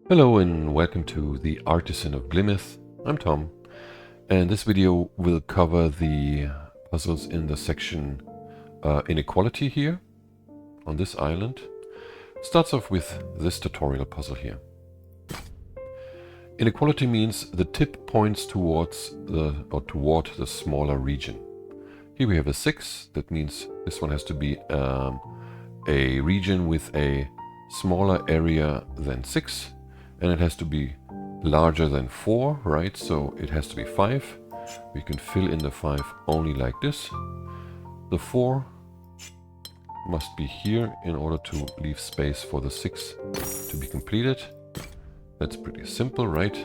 Hello and welcome to the Artisan of Glimmith. I'm Tom, and this video will cover the puzzles in the section Inequality here on this island. Starts off with this tutorial puzzle here. Inequality means the tip points toward the smaller region. Here we have a 6. That means this one has to be a region with a smaller area than 6. And it has to be larger than 4, right? So it has to be 5. We can fill in the 5 only like this. The 4 must be here in order to leave space for the 6 to be completed. That's pretty simple, right?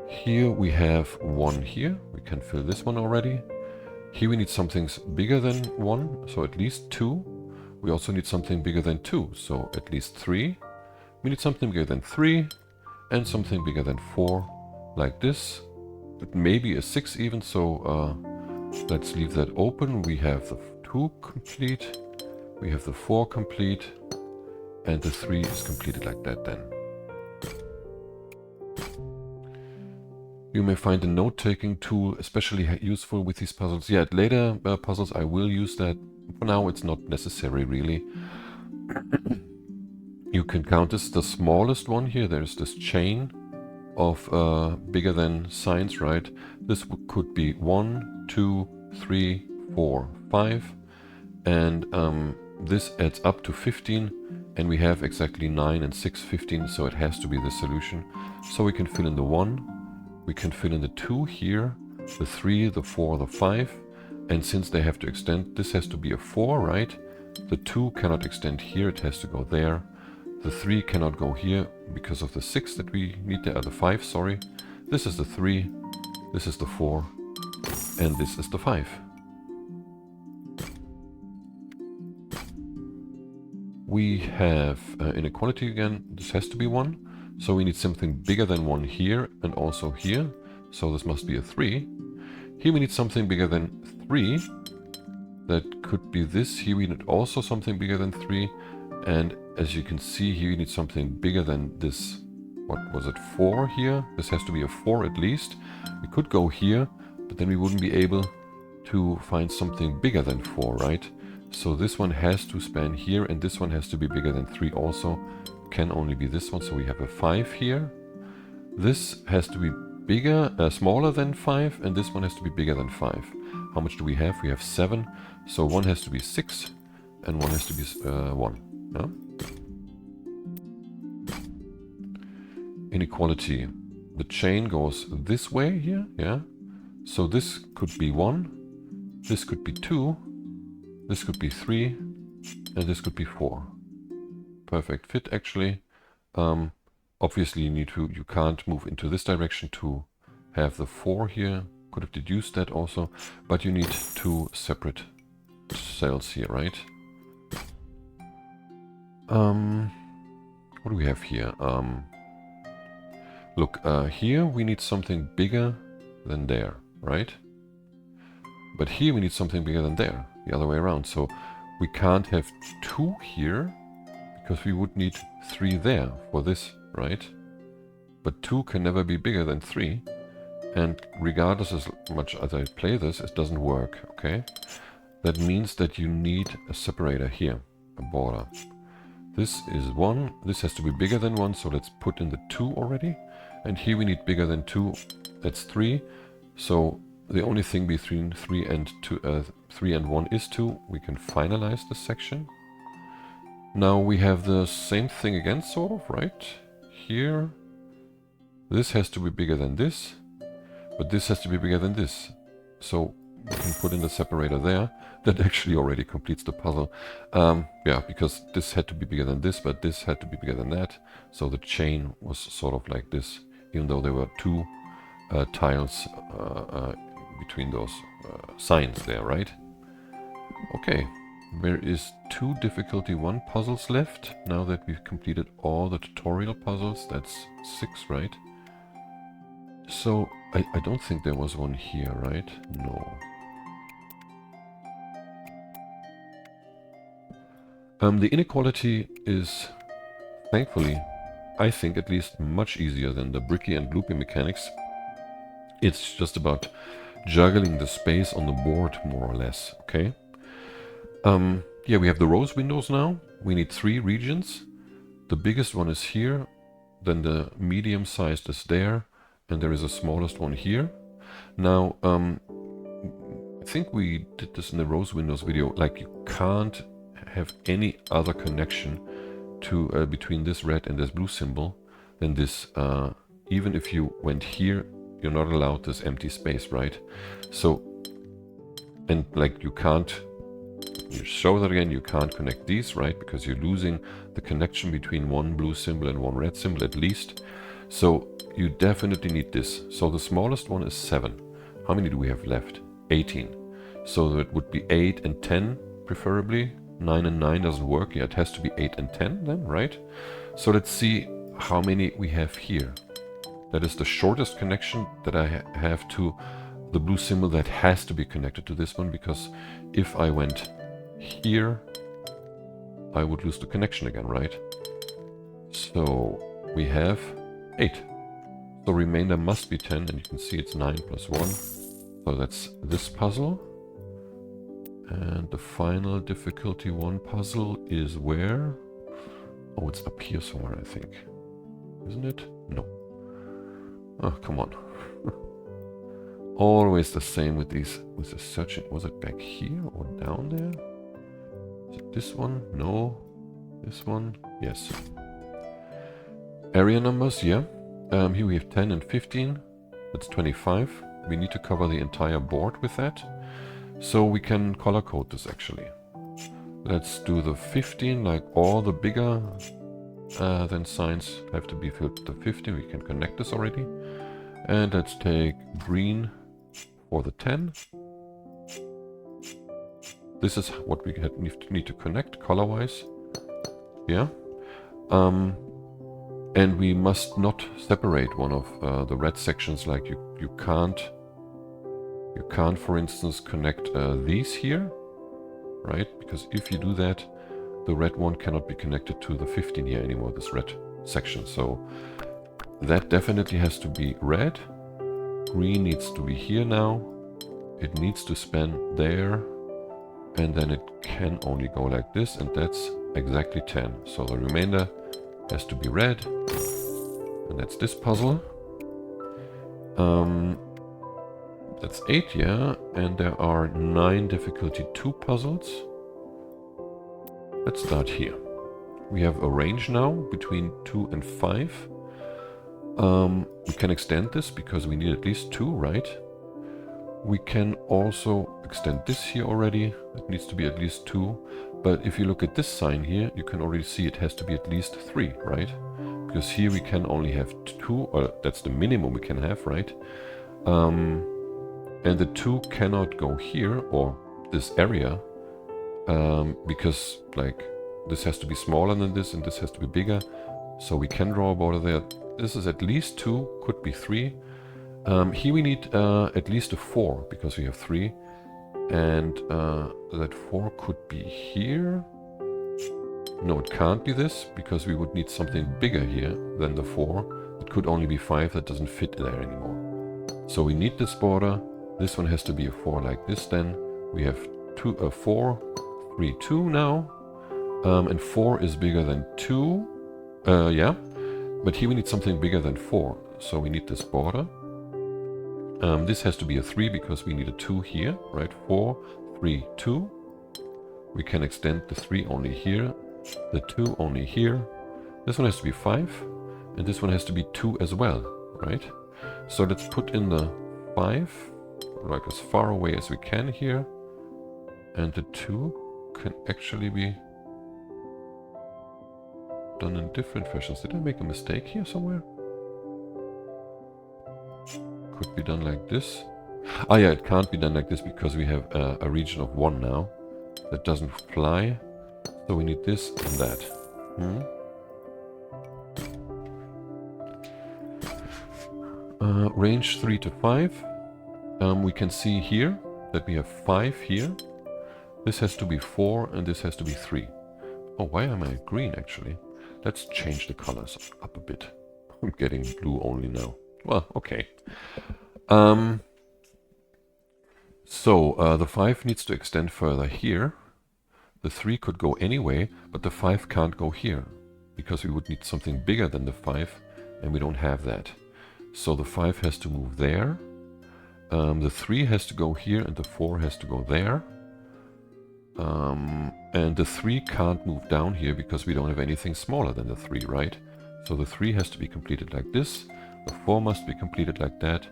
Here we have 1 here. We can fill this one already. Here we need something bigger than 1, so at least 2. We also need something bigger than 2, so at least 3. We need something bigger than 3 and something bigger than 4, like this. It may be a 6 even, so let's leave that open. We have the 2 complete, we have the 4 complete, and the 3 is completed like that then. You may find the note-taking tool especially useful with these puzzles. Yeah, at later puzzles I will use that. For now it's not necessary really. You can count this, the smallest one here. There's this chain of bigger than signs, right? This could be 1, 2, 3, 4, 5. And this adds up to 15. And we have exactly 9 and 6, 15. So it has to be the solution. So we can fill in the 1. We can fill in the 2 here. The 3, the 4, the 5. And since they have to extend, this has to be a 4, right? The 2 cannot extend here. It has to go there. The 3 cannot go here because of the 6 that we need there, the 5, sorry. This is the 3, this is the 4, and this is the 5. We have inequality again. This has to be 1. So we need something bigger than 1 here and also here. So this must be a 3. Here we need something bigger than 3. That could be this. Here we need also something bigger than 3. And as you can see here, you need something bigger than this. What was it, 4 here? This has to be a 4 at least. We could go here, but then we wouldn't be able to find something bigger than 4, right? So this one has to span here, and this one has to be bigger than 3 also. Can only be this one, so we have a 5 here. This has to be smaller than 5, and this one has to be bigger than 5. How much do we have? We have 7. So one has to be 6, and one has to be 1. Yeah? Inequality. The chain goes this way here, yeah? So this could be 1, this could be 2, this could be 3, and this could be 4. Perfect fit, actually. Obviously you can't move into this direction to have the 4 here. Could have deduced that also, but you need 2 separate cells here, right? What do we have here? Look, here we need something bigger than there, right? But here we need something bigger than there, the other way around. So we can't have 2 here, because we would need 3 there for this, right? But 2 can never be bigger than 3. And regardless as much as I play this, it doesn't work, okay? That means that you need a separator here, a border. This is 1, this has to be bigger than 1, so let's put in the 2 already. And here we need bigger than 2, that's 3. So the only thing between 3 and 1 is 2. We can finalize this section. Now we have the same thing again, sort of, right? Here, this has to be bigger than this, but this has to be bigger than this. So we can put in the separator there. That actually already completes the puzzle. Yeah, because this had to be bigger than this, but this had to be bigger than that. So the chain was sort of like this, even though there were 2 tiles between those signs there, right? Okay, there is 2 difficulty 1 puzzles left. Now that we've completed all the tutorial puzzles, that's 6, right? So I don't think there was one here, right? No. The inequality is thankfully I think at least, much easier than the bricky and loopy mechanics. It's just about juggling the space on the board, more or less, okay? Yeah, we have the rose windows now. We need 3 regions. The biggest one is here, then the medium sized is there, and there is a smallest one here. Now, I think we did this in the rose windows video, like you can't have any other connection to between this red and this blue symbol than this. Even if you went here, you're not allowed this empty space, right? So, and like you can't, you show that again, you can't connect these, right? Because you're losing the connection between one blue symbol and one red symbol at least. So you definitely need this. So the smallest one is 7. How many do we have left? 18. So it would be 8 and 10 preferably. 9 and 9 doesn't work. Yeah, it has to be 8 and 10 then, right? So let's see how many we have here. That is the shortest connection that I have to the blue symbol that has to be connected to this one, because if I went here, I would lose the connection again, right? So we have 8. So remainder must be 10, and you can see it's 9 plus 1. So that's this puzzle. And the final difficulty 1 puzzle is where? Oh, it's up here somewhere, I think. Isn't it? No. Oh, come on. Always the same with these, with the searching. Was it back here or down there? Is it this one? No. This one? Yes. Area numbers, yeah. Here we have 10 and 15. That's 25. We need to cover the entire board with that. So we can color code this actually. Let's do the 15, like all the bigger than signs have to be filled with the 15. We can connect this already. And let's take green for the 10. This is what we need to connect color-wise. Yeah. And we must not separate one of the red sections, like you can't, for instance, connect these here, right? Because if you do that, the red one cannot be connected to the 15 here anymore, this red section. So that definitely has to be red. Green needs to be here now. It needs to span there. And then it can only go like this, and that's exactly 10. So the remainder has to be red. And that's this puzzle. That's 8, yeah. And there are 9 difficulty 2 puzzles. Let's start here. We have a range now between 2 and 5. We can extend this because we need at least 2, right? We can also extend this here already. It needs to be at least 2. But if you look at this sign here, you can already see it has to be at least 3, right? Because here we can only have 2, or that's the minimum we can have, right? And the 2 cannot go here, or this area, because like this has to be smaller than this and this has to be bigger. So we can draw a border there. This is at least 2, could be 3. Here we need at least a 4 because we have 3. And that 4 could be here. No, it can't be this because we would need something bigger here than the 4. It could only be 5, that doesn't fit there anymore. So we need this border. This one has to be a 4 like this then. We have 4, 3, 2 now. And 4 is bigger than 2. Yeah. But here we need something bigger than 4. So we need this border. This has to be a 3 because we need a 2 here, right? 4, 3, 2. We can extend the 3 only here, the 2 only here. This one has to be 5, and this one has to be 2 as well, right? So let's put in the 5, like as far away as we can here. And the 2 can actually be done in different fashions. Did I make a mistake here somewhere? Could be done like this. Ah yeah, it can't be done like this because we have a region of 1 now. That doesn't fly. So we need this and that. Range 3 to 5. We can see here that we have 5 here. This has to be 4 and this has to be 3. Oh, why am I green actually? Let's change the colors up a bit. I'm getting blue only now. Well, okay. So the 5 needs to extend further here. The 3 could go anyway, but the 5 can't go here because we would need something bigger than the 5, and we don't have that. So the 5 has to move there. The 3 has to go here, and the 4 has to go there. And the 3 can't move down here because we don't have anything smaller than the 3, right? So the 3 has to be completed like this. The 4 must be completed like that.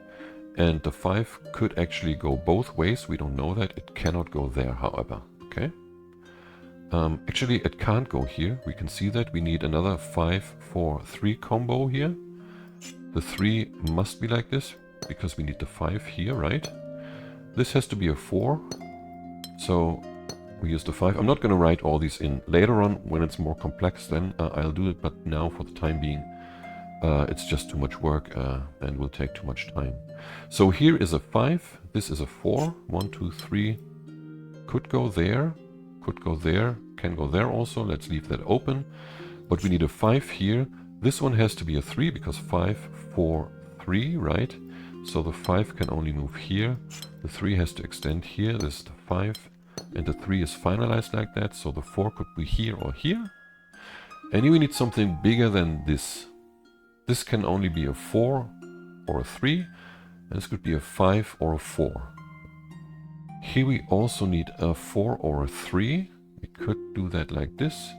And the 5 could actually go both ways. We don't know that. It cannot go there, however. Okay? Actually, it can't go here. We can see that. We need another 5, 4, 3 combo here. The 3 must be like this because we need the 5 here, right? This has to be a 4. So we use the 5. I'm not going to write all these in. Later on, when it's more complex, then I'll do it. But now, for the time being, it's just too much work and will take too much time. So here is a 5. This is a 4. 1, 2, 3. Could go there. Could go there. Can go there also. Let's leave that open. But we need a 5 here. This one has to be a 3 because 5, 4, 3, right? So the 5 can only move here. The 3 has to extend here. This is the 5. And the 3 is finalized like that. So the 4 could be here or here. And here we need something bigger than this. This can only be a 4 or a 3. And this could be a 5 or a 4. Here we also need a 4 or a 3. We could do that like this.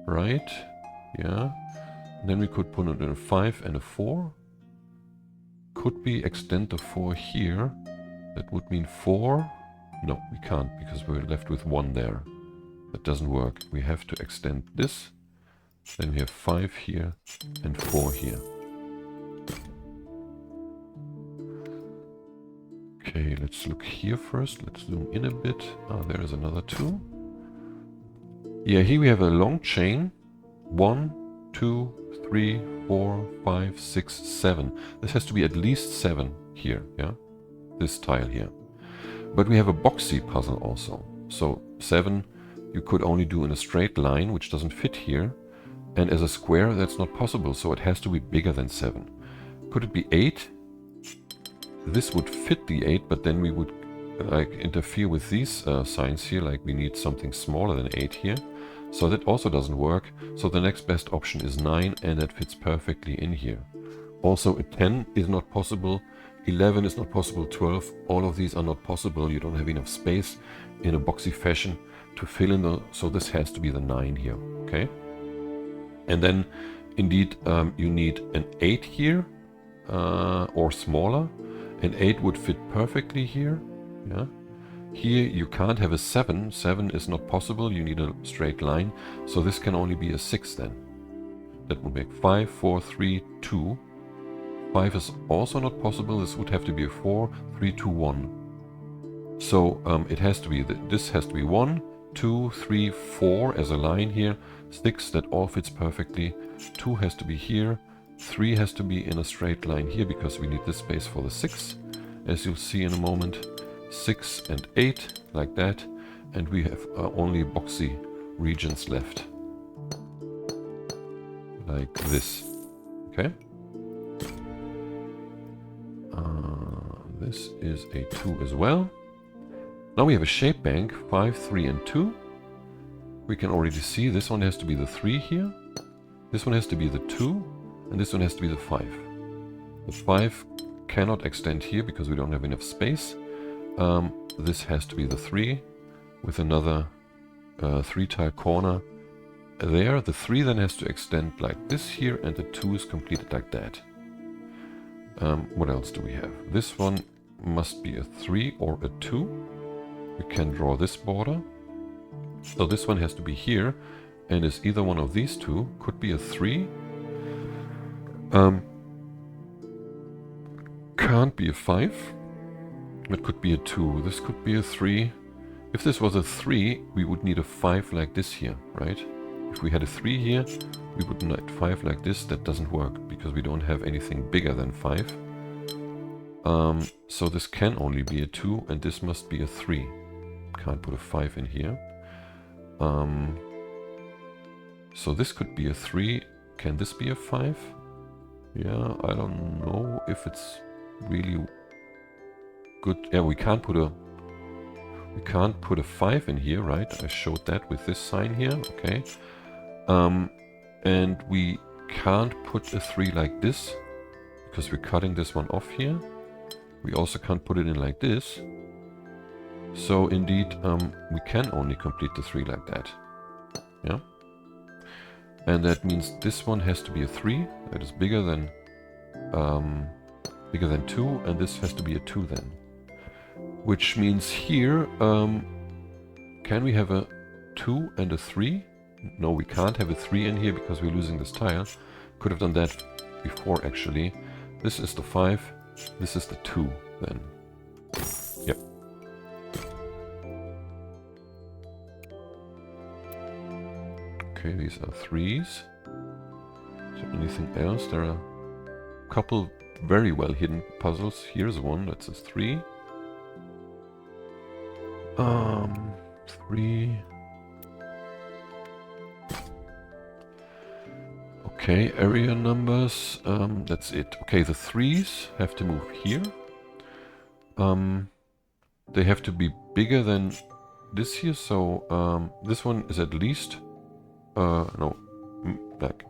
Right? Yeah. And then we could put in a 5 and a 4. Could we extend the 4 here? That would mean 4. No, we can't because we're left with 1 there. That doesn't work. We have to extend this. Then we have 5 here and 4 here. Okay, let's look here first. Let's zoom in a bit. Ah, there is another 2. Yeah, here we have a long chain. 1, 2, 3, 4, 5, 6, 7. This has to be at least 7 here, yeah? This tile here. But we have a boxy puzzle also. So 7 you could only do in a straight line, which doesn't fit here. And as a square, that's not possible, so it has to be bigger than 7. Could it be 8? This would fit the 8, but then we would like interfere with these signs here, like we need something smaller than 8 here. So that also doesn't work. So the next best option is 9, and that fits perfectly in here. Also, a 10 is not possible. 11 is not possible. 12, all of these are not possible. You don't have enough space in a boxy fashion to fill in the, so this has to be the 9 here, okay? And then, indeed, you need an 8 here, or smaller. An 8 would fit perfectly here, yeah? Here you can't have a 7. 7 is not possible. You need a straight line. So this can only be a 6 then. That would make 5, 4, 3, 2. 5 is also not possible. This would have to be a 4, 3, 2, 1. So it has to be, this has to be 1, 2, 3, 4 as a line here. 6, that all fits perfectly. 2 has to be here. 3 has to be in a straight line here because we need this space for the 6, as you'll see in a moment. 6 and 8, like that. And we have only boxy regions left. Like this. Okay? This is a 2 as well. Now we have a shape bank, 5, 3, and 2. We can already see this one has to be the 3 here. This one has to be the 2. And this one has to be the 5. The 5 cannot extend here because we don't have enough space. This has to be the 3 with another 3-tile corner there. The 3 then has to extend like this here, and the 2 is completed like that. What else do we have? This one must be a 3 or a 2. We can draw this border. So this one has to be here, and is either one of these two. Could be a 3. Can't be a 5. It could be a 2. This could be a 3. If this was a 3, we would need a 5 like this here, right? If we had a 3 here, we would need a 5 like this. That doesn't work because we don't have anything bigger than 5. So this can only be a 2, and this must be a 3. Can't put a 5 in here. So this could be a 3. Can this be a 5? Yeah, I don't know if it's really good. Yeah, we can't put a 5 in here, right? I showed that with this sign here, okay. And we can't put a 3 like this, because we're cutting this one off here. We also can't put it in like this. So indeed, we can only complete the 3 like that. Yeah. And that means this one has to be a 3. That is bigger than 2, and this has to be a 2 then. Which means here, can we have a 2 and a 3? No, we can't have a 3 in here because we're losing this tile. Could have done that before actually. This is the 5, this is the 2 then. Yep. Okay, these are 3s. Is there anything else? There are a couple very well hidden puzzles. Here's one that says 3. 3. Okay, area numbers, that's it. Okay, the 3s have to move here. They have to be bigger than this here, so this one is at least, no, like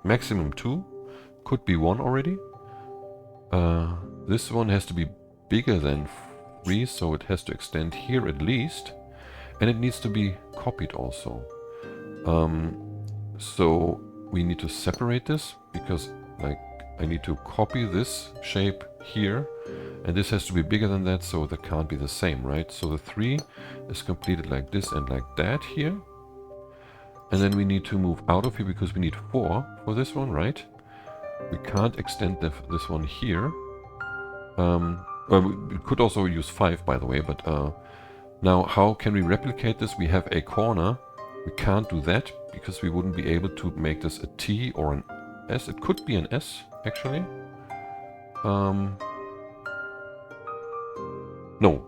maximum 2, could be 1 already. This one has to be bigger than 3, so it has to extend here at least, and it needs to be copied also. So we need to separate this, because like I need to copy this shape here, and this has to be bigger than that, so that can't be the same, right? So the 3 is completed like this and like that here, and then we need to move out of here because we need 4 for this one, right? We can't extend this one here. We could also use 5, by the way, but now how can we replicate this? We have a corner. We can't do that because we wouldn't be able to make this a T or an S. It could be an S, actually. No,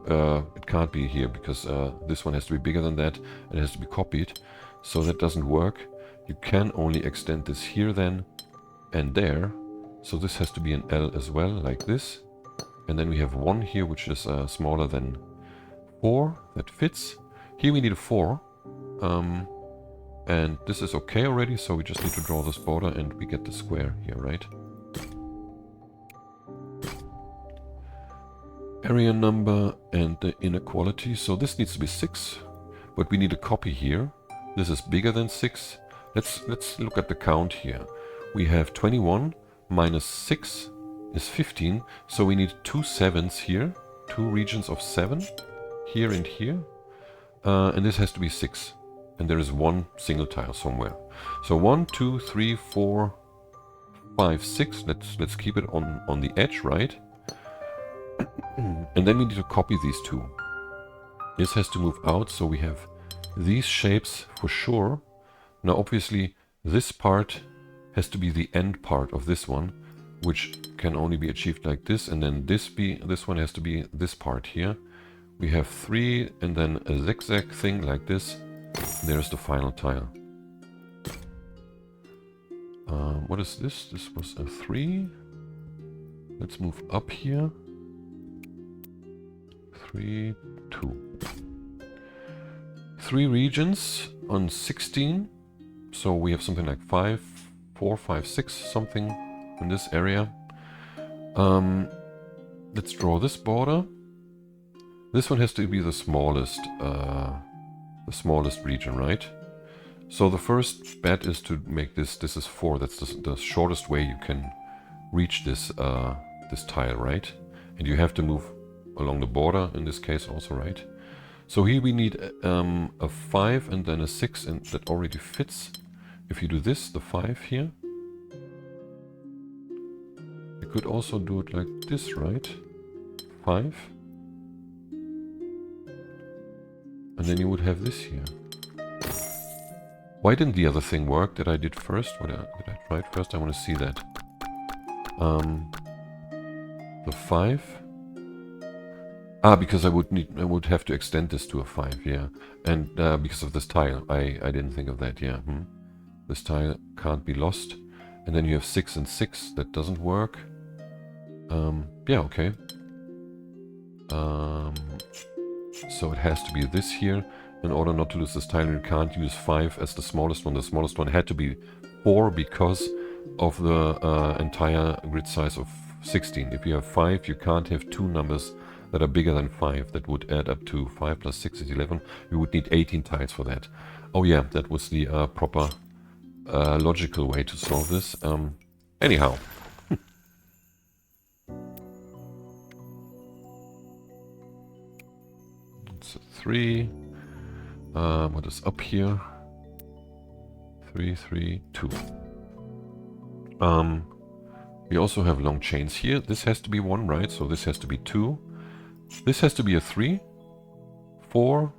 it can't be here because this one has to be bigger than that and it has to be copied. So that doesn't work. You can only extend this here then and there. So this has to be an L as well, like this. And then we have 1 here, which is smaller than 4. That fits. Here we need a 4. And this is okay already, so we just need to draw this border and we get the square here, right? Area number and the inequality. So this needs to be 6, but we need a copy here. This is bigger than 6. Let's look at the count here. We have 21 minus 6 is 15, so we need 2 7s here, 2 regions of 7 here and here, and this has to be 6, and there is 1 single tile somewhere. So 1 2 3 4 5 6. Let's keep it on the edge, right? And then we need to copy these 2. This has to move out, so we have these shapes for sure. Now obviously this part has to be the end part of this one, which can only be achieved like this, and then this one has to be this part here. We have 3 and then a zigzag thing like this. There's the final tile. What is this? This was a 3. Let's move up here. 3 2. 3 regions on 16. So we have something like 5 4 5 6 something in this area. Let's draw this border. This one has to be the smallest region, right? So the first bet is to make this is 4. That's the shortest way you can reach this this tile, right? And you have to move along the border in this case also, right? So here we need a 5 and then a 6, and that already fits. If you do this, the 5 here, you could also do it like this, right? 5. And then you would have this here. Why didn't the other thing work that I did first? Did I try it first? I want to see that. The 5. Because I would have to extend this to a 5, yeah. And because of this tile, I didn't think of that, yeah. This tile can't be lost. And then you have 6 and 6. That doesn't work. Yeah, okay. So it has to be this here. In order not to lose this tile, you can't use 5 as the smallest one. The smallest one had to be 4 because of the entire grid size of 16. If you have 5, you can't have two numbers that are bigger than 5. That would add up to 5 plus 6 is 11. You would need 18 tiles for that. Oh yeah, that was the proper logical way to solve this. Anyhow. It's a 3. What is up here? 3, 3, 2. We also have long chains here. This has to be 1, right? So this has to be 2. This has to be a 3, 4,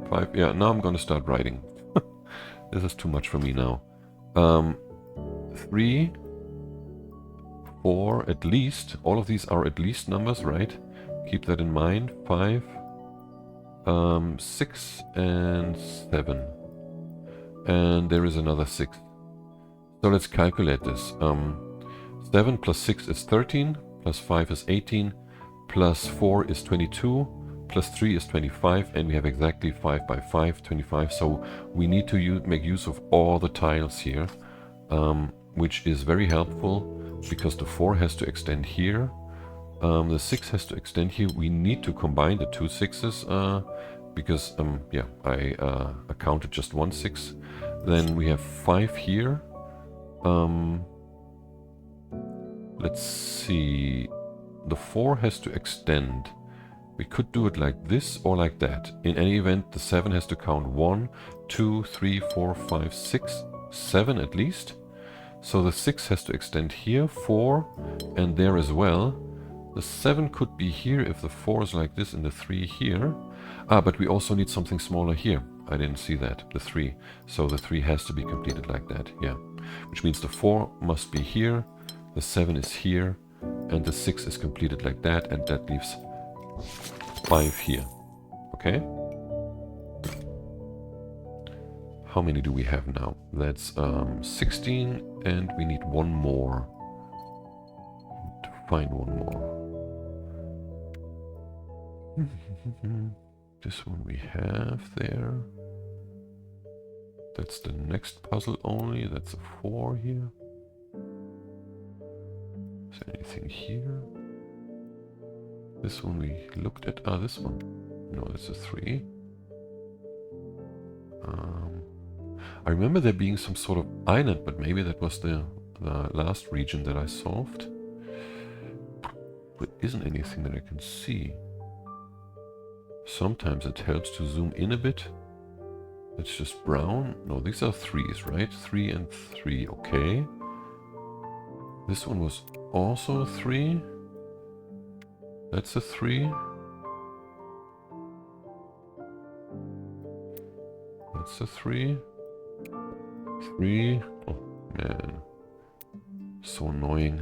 5. Yeah, now I'm gonna start writing. This is too much for me now. 3, 4, at least. All of these are at least numbers, right? Keep that in mind. 5, 6, and 7. And there is another 6. So let's calculate this. 7 plus 6 is 13, plus 5 is 18, plus 4 is 22, plus 3 is 25, and we have exactly 5 by 5, 25. So we need to make use of all the tiles here, which is very helpful because the 4 has to extend here. The 6 has to extend here. We need to combine the two 6s because, yeah, I counted just one 6. Then we have 5 here. Let's see. The 4 has to extend. We could do it like this or like that. In any event, the 7 has to count 1, 2, 3, 4, 5, 6, 7 at least. So the 6 has to extend here, 4, and there as well. The 7 could be here if the 4 is like this and the 3 here. But we also need something smaller here. I didn't see that, the 3. So the 3 has to be completed like that, yeah. Which means the 4 must be here, the 7 is here, and the 6 is completed like that, and that leaves 5 here. Okay? How many do we have now? That's 16, and we need one more. To find one more. This one we have there. That's the next puzzle only. That's a 4 here. Is there anything here? This one we looked at. Ah, this one. No, that's a 3. I remember there being some sort of island, but maybe that was the last region that I solved. There isn't anything that I can see. Sometimes it helps to zoom in a bit. It's just brown. No, these are 3s, right? 3 and 3, okay. This one was also a 3. That's a 3. That's a 3. 3. Oh, man. So annoying.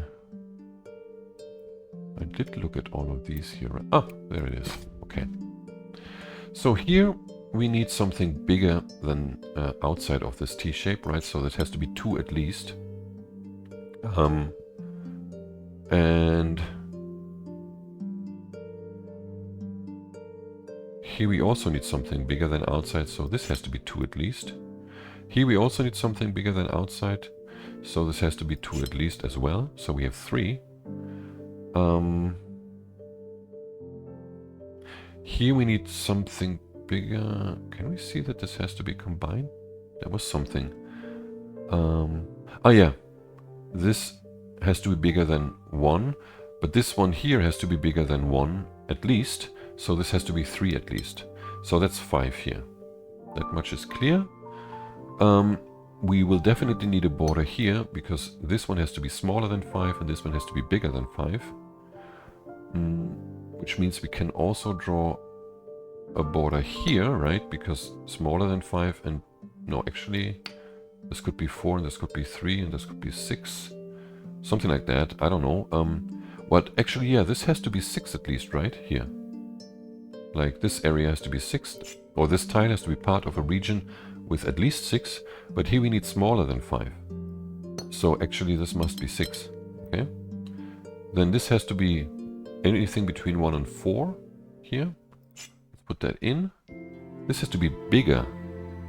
I did look at all of these here. Ah, there it is. Okay. So here we need something bigger than outside of this T-shape, right? So that has to be 2 at least. And here we also need something bigger than outside, so this has to be 2 at least. Here we also need something bigger than outside, so this has to be 2 at least as well. So we have 3. Here we need something bigger. Can we see that this has to be combined? There was something. Oh yeah, this has to be bigger than 1, but this one here has to be bigger than 1 at least, so this has to be 3 at least. So that's 5 here. That much is clear. We will definitely need a border here, because this one has to be smaller than 5 and this one has to be bigger than 5. Which means we can also draw a border here, right? Because smaller than 5 and... No, actually, this could be 4 and this could be 3 and this could be 6. Something like that. I don't know. What actually, yeah, this has to be 6 at least, right? Here. Like this area has to be 6. Or this tile has to be part of a region with at least 6, but here we need smaller than 5. So actually this must be 6. Okay? Then this has to be anything between 1 and 4 here. Let's put that in. This has to be bigger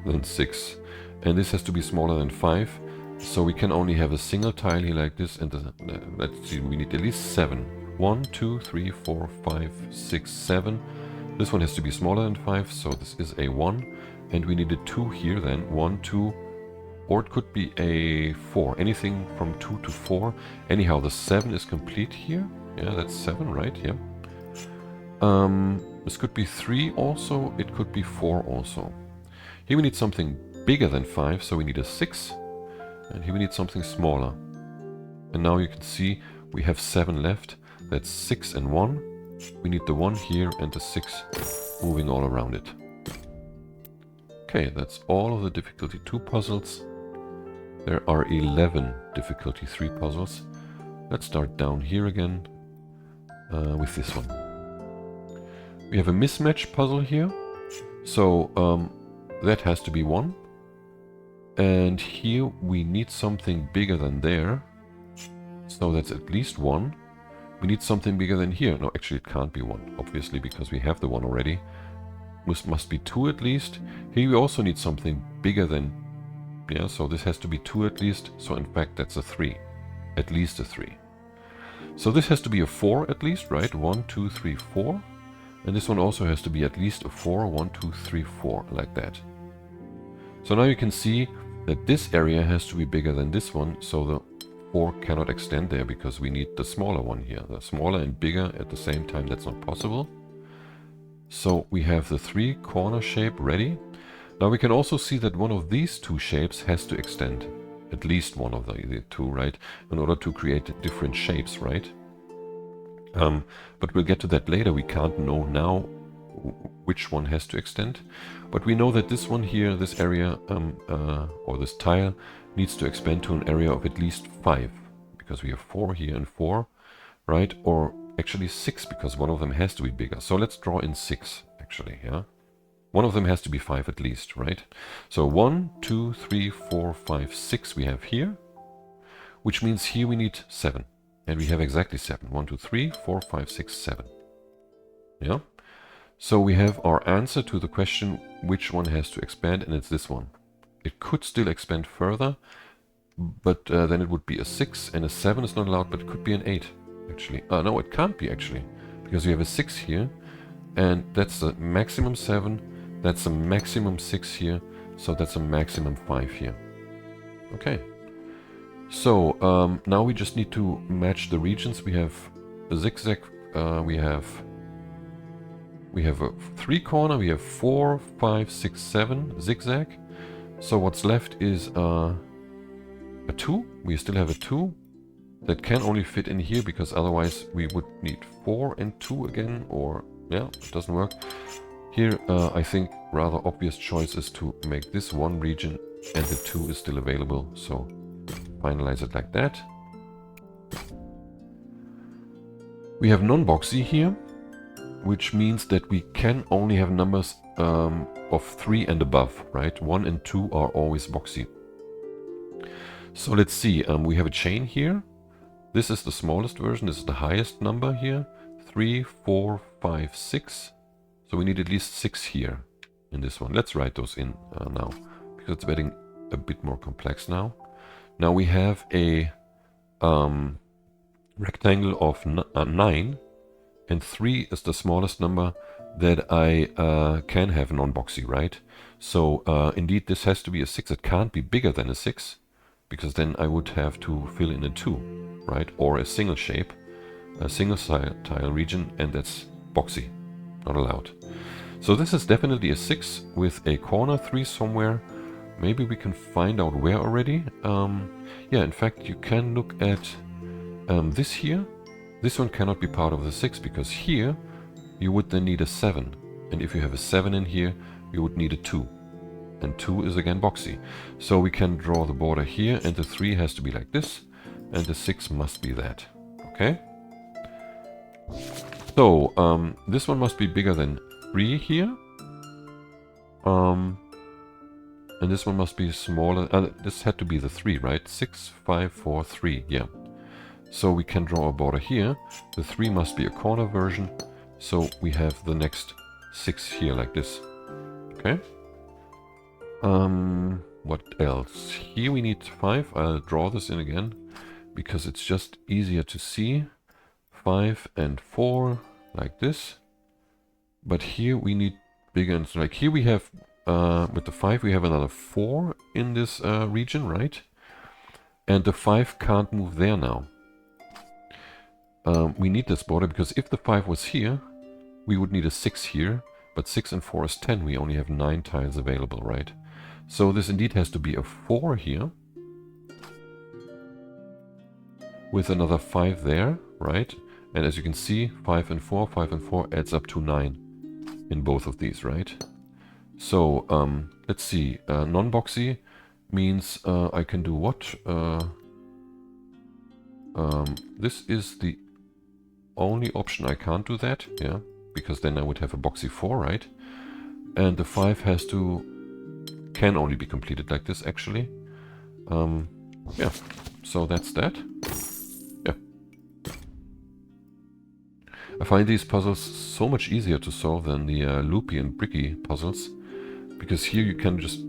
than 6, and this has to be smaller than 5. So we can only have a single tile here like this, and let's see, we need at least 7. 1, 2, 3, 4, 5, 6, 7. This one has to be smaller than 5, so this is a 1. And we need a 2 here then. 1, 2, or it could be a 4. Anything from 2 to 4. Anyhow, the 7 is complete here. Yeah, that's 7, right? Yeah. This could be 3 also. It could be 4 also. Here we need something bigger than 5, so we need a 6. And here we need something smaller. And now you can see we have 7 left. That's 6 and 1. We need the 1 here and the 6 moving all around it. Okay, that's all of the difficulty 2 puzzles. There are 11 difficulty 3 puzzles. Let's start down here again with this one. We have a mismatch puzzle here. So that has to be 1. And here we need something bigger than there. So that's at least 1. We need something bigger than here. No, actually it can't be 1, obviously, because we have the 1 already. This must be 2 at least. Here we also need something bigger than... Yeah, so this has to be 2 at least. So in fact that's a 3. At least a 3. So this has to be a 4 at least, right? 1, 2, 3, 4. And this one also has to be at least a 4. 1, 2, 3, 4, like that. So now you can see that this area has to be bigger than this one, so the 4 cannot extend there because we need the smaller one here. The smaller and bigger at the same time, that's not possible. So we have the 3 corner shape ready. Now we can also see that one of these 2 shapes has to extend. At least one of the 2, right? In order to create different shapes, right? But we'll get to that later. We can't know now which one has to extend. But we know that this one here, this area, or this tile, needs to expand to an area of at least 5. Because we have 4 here and 4, right? Or actually 6, because one of them has to be bigger. So let's draw in 6, actually, yeah? One of them has to be 5 at least, right? So 1, 2, 3, 4, 5, 6 we have here. Which means here we need 7. And we have exactly 7. 1, 2, 3, 4, 5, 6, 7. Yeah? So we have our answer to the question which one has to expand, and it's this one. It could still expand further, but then it would be a 6, and a 7 is not allowed, but it could be an 8, actually. No, it can't be, actually, because we have a 6 here, and that's the maximum 7, that's a maximum 6 here, so that's a maximum 5 here. Okay. So now we just need to match the regions. We have a zigzag, we have a 3 corner, we have 4, 5, 6, 7 zigzag. So what's left is a 2. We still have a 2 that can only fit in here, because otherwise we would need 4 and 2 again, or yeah, it doesn't work. Here I think rather obvious choice is to make this one region and the 2 is still available, so finalize it like that. We have non-boxy here, which means that we can only have numbers of 3 and above, right? 1 and 2 are always boxy. So let's see, we have a chain here. This is the smallest version, this is the highest number here. 3, 4, 5, 6. So we need at least 6 here in this one. Let's write those in now, because it's getting a bit more complex now. Now we have a rectangle of 9, and 3 is the smallest number that I can have non-boxy, right? So indeed this has to be a 6. It can't be bigger than a 6, because then I would have to fill in a 2, right? Or a single shape, a single tile region, and that's boxy, not allowed. So this is definitely a 6 with a corner 3 somewhere. Maybe we can find out where already. Yeah, in fact you can look at this here. This one cannot be part of the 6, because here you would then need a 7. And if you have a 7 in here, you would need a 2. And 2 is again boxy. So we can draw the border here, and the 3 has to be like this, and the 6 must be that. Okay? So, this one must be bigger than 3 here. and this one must be smaller. This had to be the 3, right? 6, 5, 4, 3, yeah. So we can draw a border here. The 3 must be a corner version, so we have the next 6 here like this. Okay. What else? Here we need 5. I'll draw this in again because it's just easier to see. 5 and 4 like this. But here we need bigger, and so like here we have with the 5 we have another 4 in this region, right? And the 5 can't move there now. We need this border because if the 5 was here, we would need a 6 here, but 6 and 4 is 10. We only have 9 tiles available, right? So this indeed has to be a 4 here, with another 5 there, right? And as you can see, 5 and 4 adds up to 9 in both of these, right? So let's see, non-boxy means I can do what? This is the only option I can't do that, yeah, because then I would have a boxy 4, right? And the 5 can only be completed like this, actually. Yeah, so that's that. Yeah. I find these puzzles so much easier to solve than the loopy and bricky puzzles, because here you can just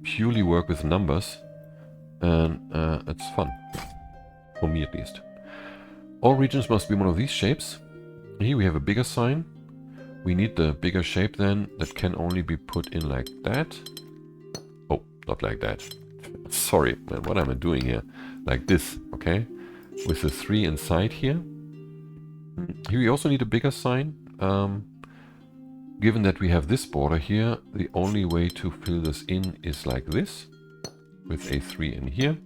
purely work with numbers, and it's fun. For me, at least. All regions must be one of these shapes. Here we have a bigger sign. We need the bigger shape then that can only be put in like that. Oh, not like that. Sorry, man, what am I doing here? Like this, okay? With the 3 inside here. Here we also need a bigger sign. Given that we have this border here, the only way to fill this in is like this, with a 3 in here.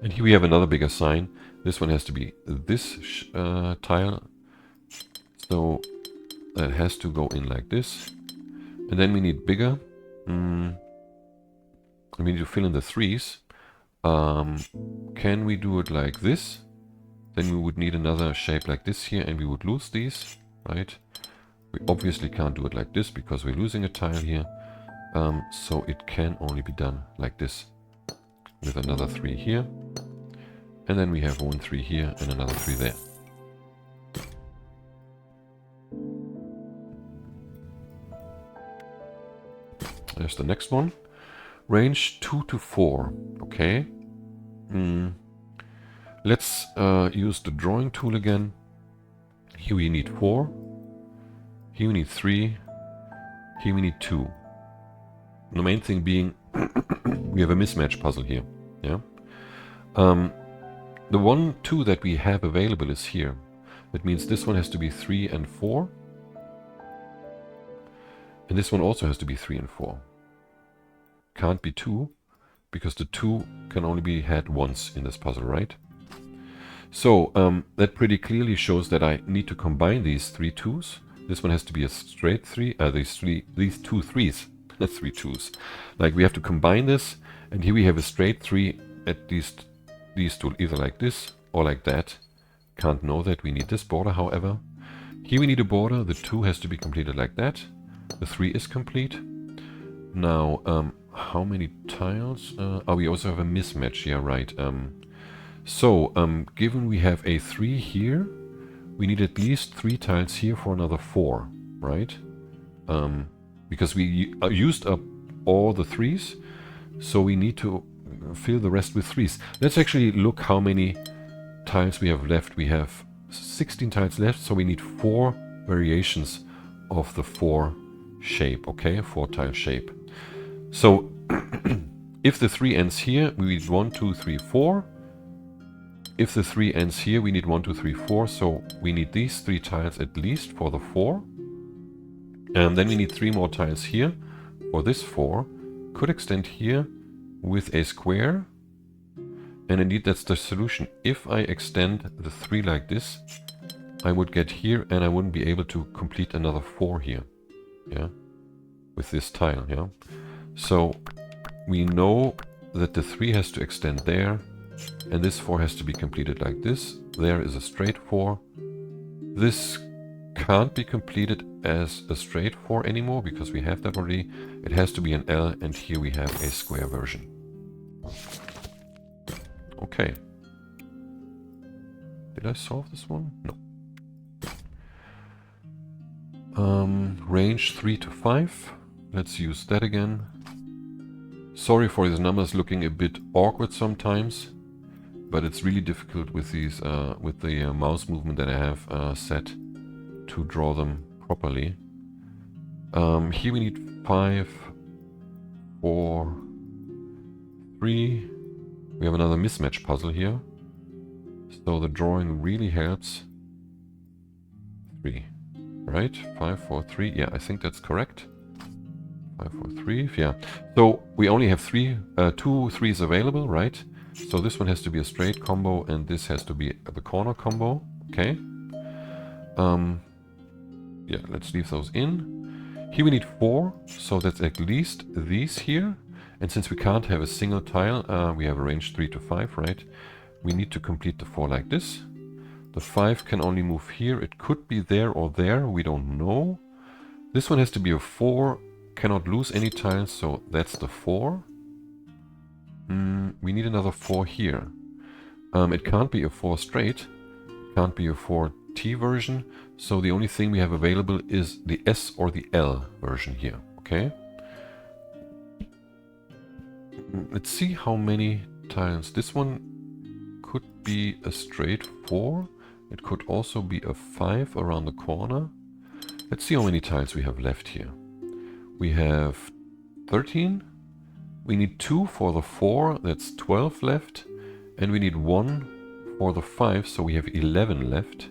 And here we have another bigger sign. This one has to be this tile. So that has to go in like this. And then we need bigger. I mean, to fill in the 3s. Can we do it like this? Then we would need another shape like this here, and we would lose these, right? We obviously can't do it like this because we're losing a tile here. So it can only be done like this, with another 3 here. And then we have 1 3 here and another 3 there. There's the next one. Range 2 to 4. Okay. Let's use the drawing tool again. Here we need 4. Here we need 3. Here we need 2. The main thing being we have a mismatch puzzle here. Yeah. The 1, 2 that we have available is here. That means this one has to be 3 and 4. And this one also has to be 3 and 4. Can't be 2, because the 2 can only be had once in this puzzle, right? So that pretty clearly shows that I need to combine these 3 2s. This one has to be a straight 3, these 2 3s. That's 3 2s. Like, we have to combine this, and here we have a straight 3 at least these two, either like this or like that. Can't know that. We need this border, however. Here we need a border. The 2 has to be completed like that. The 3 is complete. Now, how many tiles? Oh, we also have a mismatch. Yeah, right. Given we have a 3 here, we need at least 3 tiles here for another 4, right? Because we used up all the 3s, so we need to fill the rest with 3s. Let's actually look how many tiles we have left. We have 16 tiles left, so we need 4 variations of the 4 shape, okay? 4 tile shape. So if the 3 ends here, we need 1, 2, 3, 4. If the 3 ends here, we need 1, 2, 3, 4. So we need these 3 tiles at least for the 4. And then we need 3 more tiles here for this 4. Could extend here with a square. And indeed, that's the solution. If I extend the 3 like this, I would get here and I wouldn't be able to complete another 4 here. Yeah, with this tile, yeah. So we know that the 3 has to extend there, and this 4 has to be completed like this. There is a straight 4. This can't be completed as a straight 4 anymore because we have that already. It has to be an L, and here we have a square version. Okay. Did I solve this one? No. Range 3 to 5. Let's use that again. Sorry for these numbers looking a bit awkward sometimes, but it's really difficult with these with the mouse movement that I have set to draw them properly. Here we need 5, 4, 3. We have another mismatch puzzle here, so the drawing really helps. 3, right? 5, 4, 3. Yeah, I think that's correct. 5, 4, 3. Yeah. So we only have 2 3s available, right? So this one has to be a straight combo, and this has to be the corner combo. Okay. Yeah, let's leave those in. Here we need 4, so that's at least these here. And since we can't have a single tile, we have a range 3 to 5, right? We need to complete the 4 like this. The 5 can only move here. It could be there or there. We don't know. This one has to be a 4. Cannot lose any tiles, so that's the 4. We need another 4 here. It can't be a 4 straight. Can't be a 4T version. So the only thing we have available is the S or the L version here. Okay. Let's see how many tiles. This one could be a straight 4. It could also be a 5 around the corner. Let's see how many tiles we have left here. We have 13. We need 2 for the 4. That's 12 left. And we need 1 for the 5. So we have 11 left.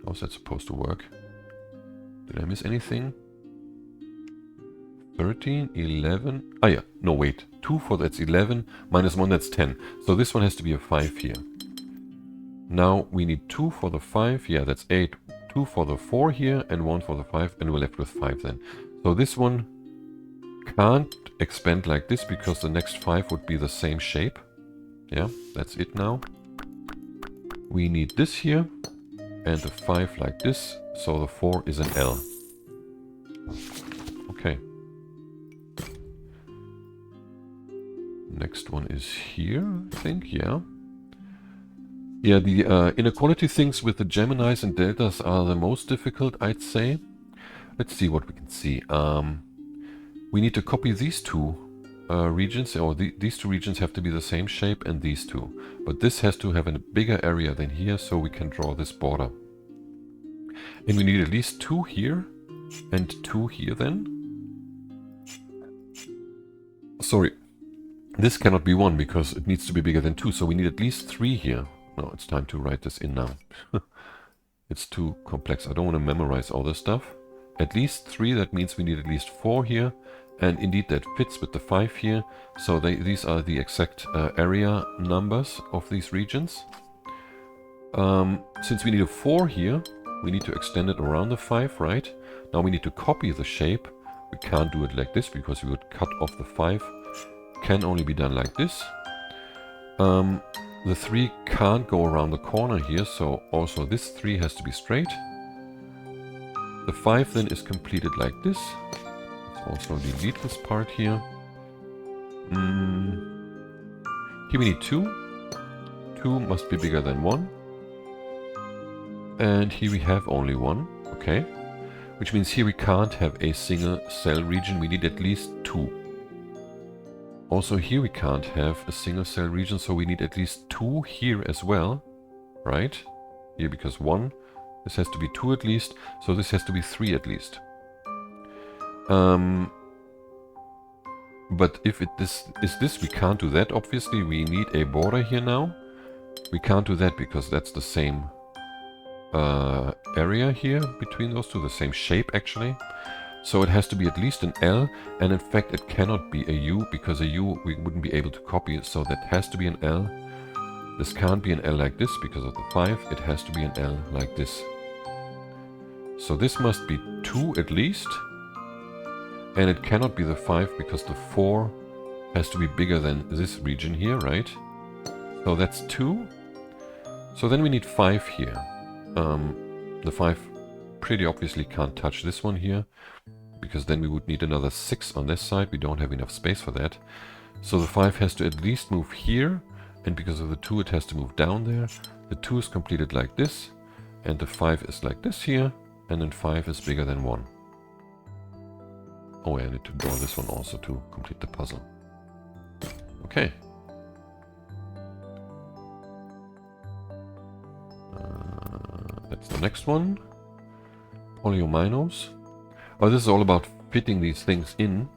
How's that supposed to work? Did I miss anything? 13, 11. Ah, yeah. No, wait. 2 for that's 11. Minus 1, that's 10. So this one has to be a 5 here. Now we need 2 for the 5. Yeah, that's 8. 2 for the 4 here and 1 for the 5. And we're left with 5 then. So this one can't expand like this because the next 5 would be the same shape. Yeah, that's it now. We need this here and the 5 like this. So the 4 is an L. Okay. Next one is here, I think, yeah. Yeah, the inequality things with the Geminis and Deltas are the most difficult, I'd say. Let's see what we can see. We need to copy these two regions, or these two regions have to be the same shape, and these two. But this has to have a bigger area than here, so we can draw this border. And we need at least 2 here, and 2 here then. Sorry, this cannot be 1 because it needs to be bigger than 2, so we need at least 3 here. No, it's time to write this in now. It's too complex. I don't want to memorize all this stuff. At least 3, that means we need at least 4 here. And indeed that fits with the 5 here. So these are the exact area numbers of these regions. Since we need a 4 here, we need to extend it around the 5, right? Now we need to copy the shape. We can't do it like this because we would cut off the 5. Can only be done like this. The 3 can't go around the corner here, so also this 3 has to be straight. The 5 then is completed like this. Let's also delete this part here. Here we need 2. 2 must be bigger than 1. And here we have only 1, okay. Which means here we can't have a single cell region, we need at least 2. Also here we can't have a single cell region, so we need at least 2 here as well, right? Here because 1, this has to be 2 at least, so this has to be 3 at least. But if this is this, we can't do that, obviously. We need a border here now. We can't do that because that's the same area here between those two, the same shape actually. So it has to be at least an L, and in fact it cannot be a U, because a U we wouldn't be able to copy it, so that has to be an L. This can't be an L like this because of the 5, it has to be an L like this. So this must be 2 at least, and it cannot be the 5 because the 4 has to be bigger than this region here, right? So that's 2. So then we need 5 here. The 5 pretty obviously can't touch this one here, because then we would need another 6 on this side. We don't have enough space for that. So the 5 has to at least move here, and because of the 2 it has to move down there. The 2 is completed like this, and the 5 is like this here, and then 5 is bigger than 1. Oh, I need to draw this one also to complete the puzzle. Okay. That's the next one. Polyominoes. Oh, this is all about fitting these things in.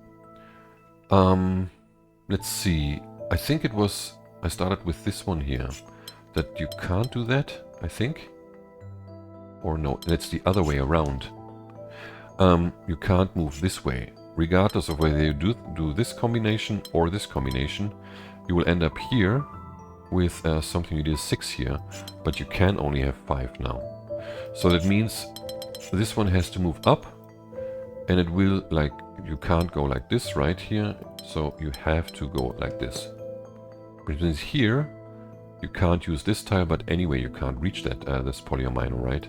Let's see. I think it was... I started with this one here. That you can't do that, I think. Or no, that's the other way around. You can't move this way. Regardless of whether you do this combination or this combination, you will end up here with something you did 6 here, but you can only have 5 now. So that means this one has to move up, and it will, like, you can't go like this right here, so you have to go like this. Which means here, you can't use this tile, but anyway you can't reach that, this polyomino, right?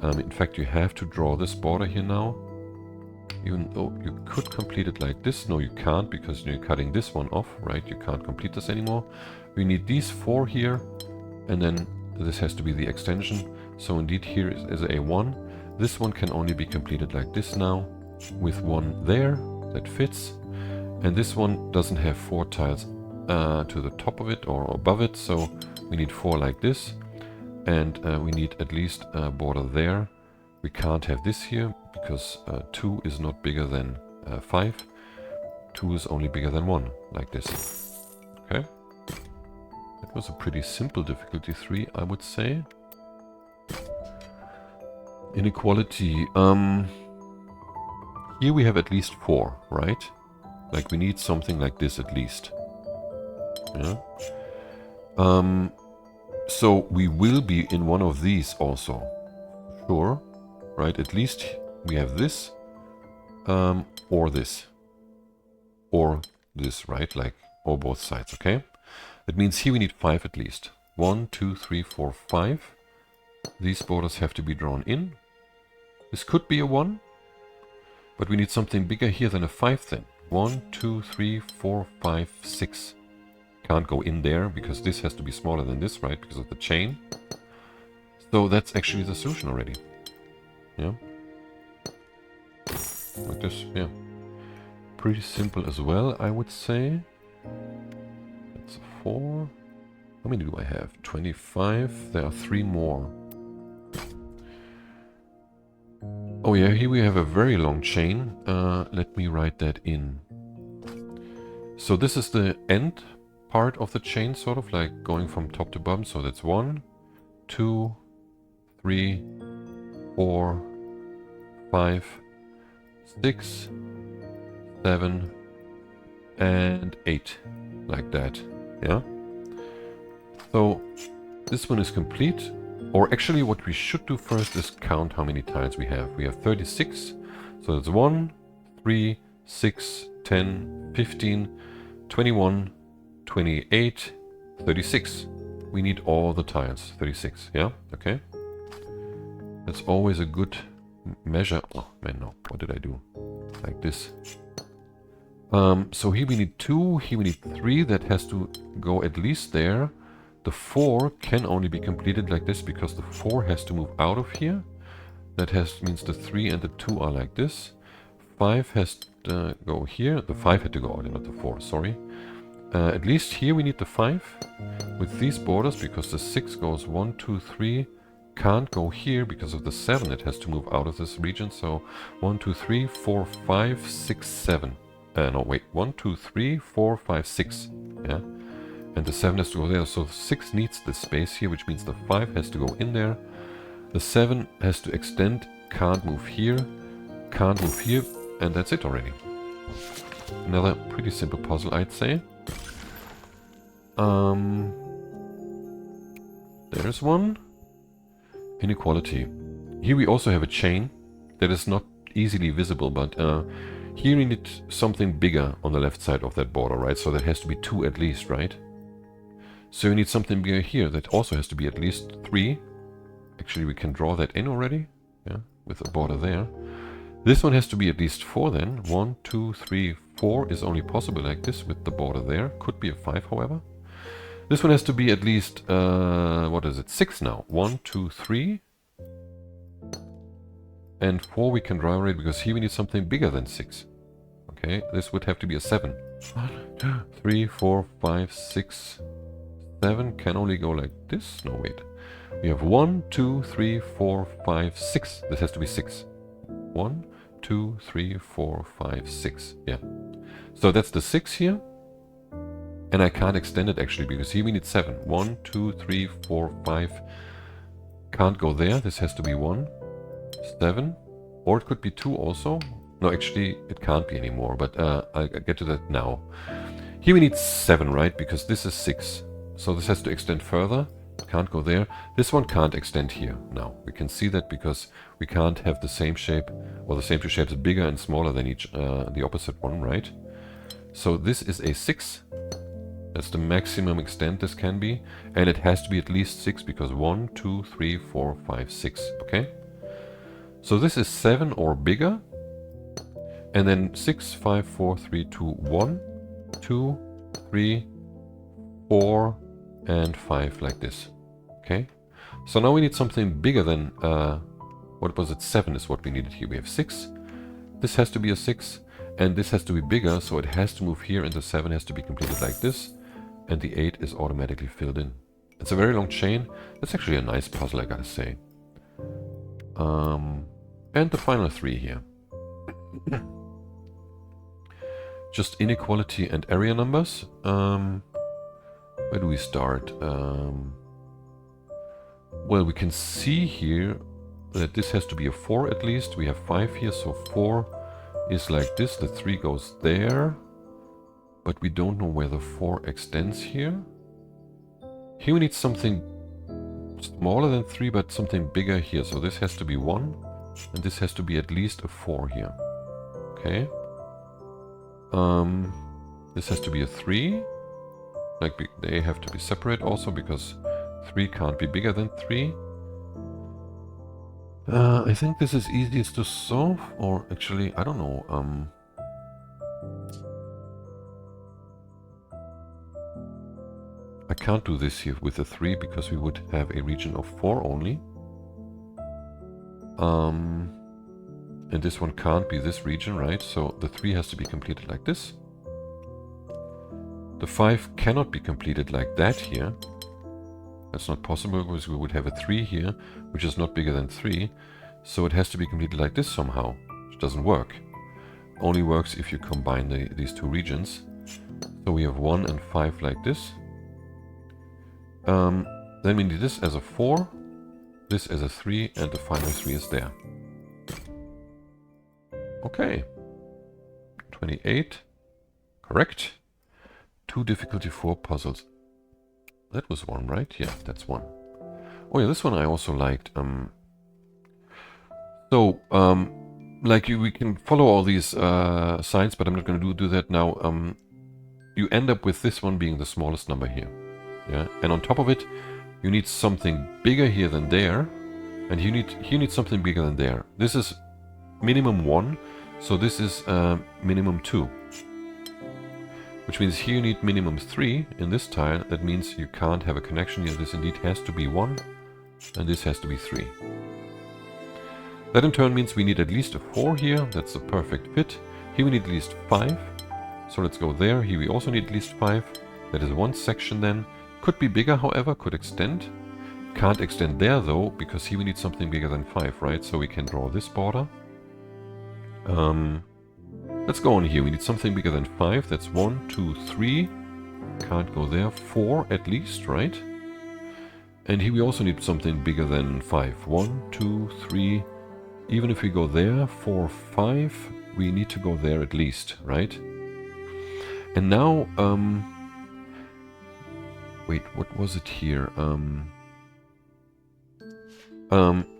In fact, you have to draw this border here now. Even though you could complete it like this. No, you can't, because you're cutting this one off, right? You can't complete this anymore. We need these 4 here, and then this has to be the extension. So indeed here is a 1. This one can only be completed like this now, with 1 there, that fits. And this one doesn't have 4 tiles to the top of it or above it, so we need 4 like this. And we need at least a border there. We can't have this here, because 2 is not bigger than 5. 2 is only bigger than 1, like this. Okay. That was a pretty simple difficulty 3, I would say. Inequality. Here we have at least 4, right? Like we need something like this at least. Yeah. So we will be in one of these also. Sure. Right, at least we have this, or this, or this, right, like, or both sides, okay? That means here we need 5 at least. 1, 2, 3, 4, 5. These borders have to be drawn in. This could be a 1, but we need something bigger here than a 5 then. 1, 2, 3, 4, 5, 6. Can't go in there, because this has to be smaller than this, right, because of the chain. So that's actually the solution already. Yeah, like this, yeah. Pretty simple as well, I would say. That's a 4. How many do I have? 25. There are 3 more. Oh yeah, here we have a very long chain. Let me write that in. So this is the end part of the chain, sort of like going from top to bottom. So that's 1, 2, 3, 4, 5, 6, 7, and 8, like that, yeah? So this one is complete, or actually what we should do first is count how many tiles we have. We have 36, so that's 1, 3, 6, 10, 15, 21, 28, 36. We need all the tiles, 36, yeah? Okay. That's always a good measure. Oh man, no. What did I do? Like this. So here we need 2, here we need 3. That has to go at least there. The 4 can only be completed like this, because the 4 has to move out of here. That means the 3 and the 2 are like this. 5 has to go here. The 5 had to go out, not the 4, sorry. At least here we need the 5 with these borders, because the 6 goes 1, 2, 3. Can't go here because of the 7. It has to move out of this region. So 1, 2, 3, 4, 5, 6, 7. No, wait. 1, 2, 3, 4, 5, 6. Yeah. And the 7 has to go there. So 6 needs this space here, which means the 5 has to go in there. The 7 has to extend. Can't move here. Can't move here. And that's it already. Another pretty simple puzzle, I'd say. There's one. Inequality. Here we also have a chain that is not easily visible, but here we need something bigger on the left side of that border, right? So that has to be 2 at least, right? So we need something bigger here that also has to be at least 3. Actually, we can draw that in already. with a border there. This one has to be at least 4 then. 1, 2, 3, 4 is only possible like this with the border there. Could be a 5, however. This one has to be at least, what is it, 6 now. 1, 2, 3. And 4 we can draw right because here we need something bigger than 6. Okay, this would have to be a 7. 1, 2, 3, 4, 5, 6, 7 can only go like this. No, wait. We have 1, 2, 3, 4, 5, 6. This has to be 6. 1, 2, 3, 4, 5, 6. Yeah. So that's the 6 here. And I can't extend it actually because here we need 7. 1, 2, 3, 4, 5. Can't go there. This has to be 1, 7. Or it could be 2 also. No, actually it can't be anymore, but I'll get to that now. Here we need 7, right? Because this is 6. So this has to extend further. Can't go there. This one can't extend here now. We can see that because we can't have the same shape, or the same two shapes bigger and smaller than each, the opposite one, right? So this is a 6. That's the maximum extent this can be. And it has to be at least 6 because 1, 2, 3, 4, 5, 6. Okay? So this is 7 or bigger. And then 6, 5, 4, 3, 2, 1, 2, 3, 4, and 5 like this. Okay? So now we need something bigger than, what was it? 7 is what we needed here. We have 6. This has to be a 6. And this has to be bigger, so it has to move here, and the 7 has to be completed like this. And the 8 is automatically filled in. It's a very long chain. That's actually a nice puzzle, I gotta say. And the final 3 here. Just inequality and area numbers. Where do we start? Well, we can see here that this has to be a 4 at least. We have 5 here, so 4 is like this. The 3 goes there. But we don't know where the 4 extends here. Here we need something smaller than 3, but something bigger here. So this has to be 1. And this has to be at least a 4 here. Okay. This has to be a 3. Like they have to be separate also because 3 can't be bigger than 3. I think this is easiest to solve, or actually, I don't know. I can't do this here with a 3 because we would have a region of 4 only. And this one can't be this region, right? So the 3 has to be completed like this. The 5 cannot be completed like that here. That's not possible because we would have a 3 here, which is not bigger than 3. So it has to be completed like this somehow, which doesn't work. Only works if you combine these two regions. So we have 1 and 5 like this. Then we need this as a 4, this as a 3, and the final 3 is there. Okay. 28. Correct. 2 difficulty 4 puzzles. That was 1, right? Yeah, that's 1. Oh yeah, this one I also liked. Like we can follow all these signs, but I'm not going to do that now. You end up with this one being the smallest number here. Yeah, and on top of it, you need something bigger here than there, and you need something bigger than there. This is minimum 1, so this is minimum 2. Which means here you need minimum 3 in this tile. That means you can't have a connection here. This indeed has to be 1, and this has to be 3. That in turn means we need at least a 4 here. That's a perfect fit. Here we need at least 5. So let's go there. Here we also need at least 5. That is one section then. Could be bigger, however, could extend. Can't extend there though, because here we need something bigger than 5, right? So we can draw this border. Let's go on here. We need something bigger than 5. That's 1, 2, 3. Can't go there. 4 at least, right? And here we also need something bigger than 5. 1, 2, 3. Even if we go there, 4, 5, we need to go there at least, right? And now, wait, what was it here?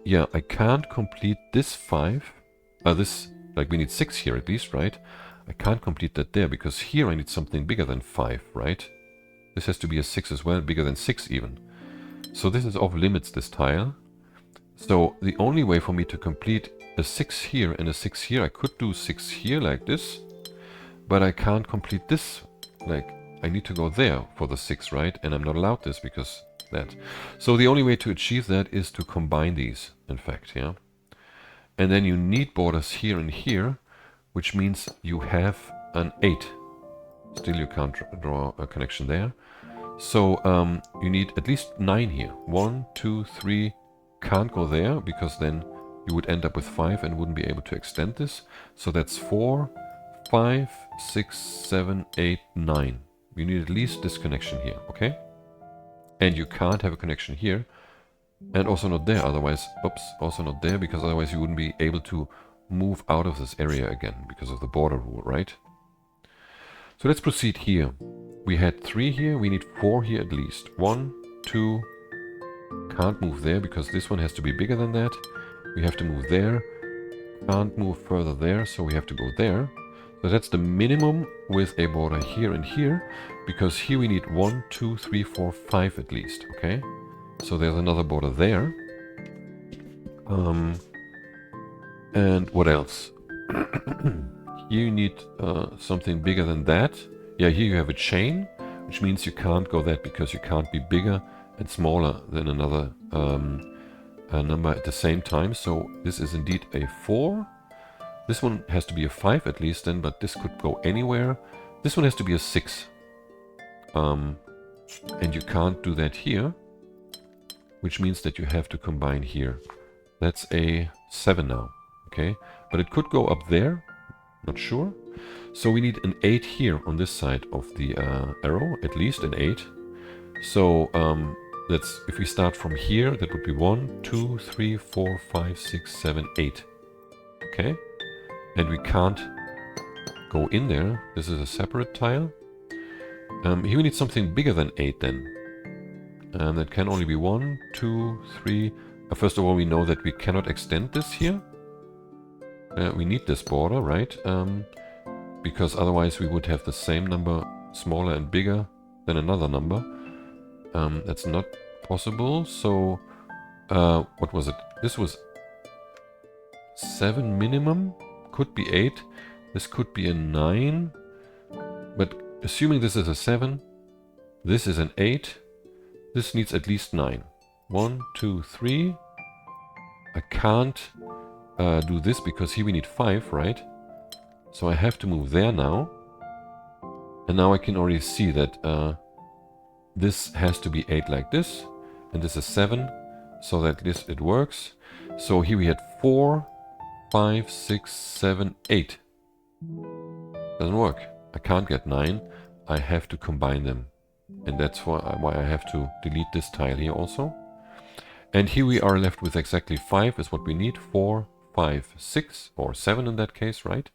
Yeah, I can't complete this 5. Like we need 6 here at least, right? I can't complete that there because here I need something bigger than 5, right? This has to be a 6 as well, bigger than 6 even. So this is off limits, this tile. So the only way for me to complete a 6 here and a 6 here, I could do 6 here like this, but I can't complete this. Like, I need to go there for the 6, right? And I'm not allowed this because that. So the only way to achieve that is to combine these, in fact, yeah? And then you need borders here and here, which means you have an 8. Still you can't draw a connection there. So you need at least 9 here. 1, 2, 3, can't go there because then you would end up with 5 and wouldn't be able to extend this. So that's 4, 5, 6, 7, 8, 9. You need at least this connection here, okay? And you can't have a connection here. And also not there, otherwise, oops, also not there, because otherwise you wouldn't be able to move out of this area again because of the border rule, right? So let's proceed here. We had 3 here, we need 4 here at least. 1, 2, can't move there because this one has to be bigger than that. We have to move there, can't move further there, so we have to go there. So that's the minimum with a border here and here, because here we need 1, 2, 3, 4, 5 at least, okay? So there's another border there. And what else? Here you need something bigger than that. Yeah, here you have a chain, which means you can't go that because you can't be bigger and smaller than another number at the same time. So this is indeed a 4. This one has to be a 5 at least then, but this could go anywhere. This one has to be a 6. And you can't do that here, which means that you have to combine here. That's a 7 now, okay? But it could go up there, not sure. So we need an 8 here on this side of the arrow, at least an 8. So that's, if we start from here, that would be 1, 2, 3, 4, 5, 6, 7, 8. Okay? And we can't go in there. This is a separate tile. Here we need something bigger than 8 then. That can only be 1, 2, 3. First of all, we know that we cannot extend this here. We need this border, right? Because otherwise we would have the same number smaller and bigger than another number. That's not possible. So, what was it? This was 7 minimum. Could be 8. This could be a 9. But assuming this is a 7, this is an 8. This needs at least 9. 1, 2, 3. I can't do this because here we need 5, right? So I have to move there now. And now I can already see that this has to be 8 like this. And this is 7. So that this it works. So here we had 4, 5, 6, 7, 8. Doesn't work. I can't get 9. I have to combine them. And that's why I have to delete this tile here also. And here we are left with exactly 5 is what we need. 4, 5, 6, or 7 in that case, right?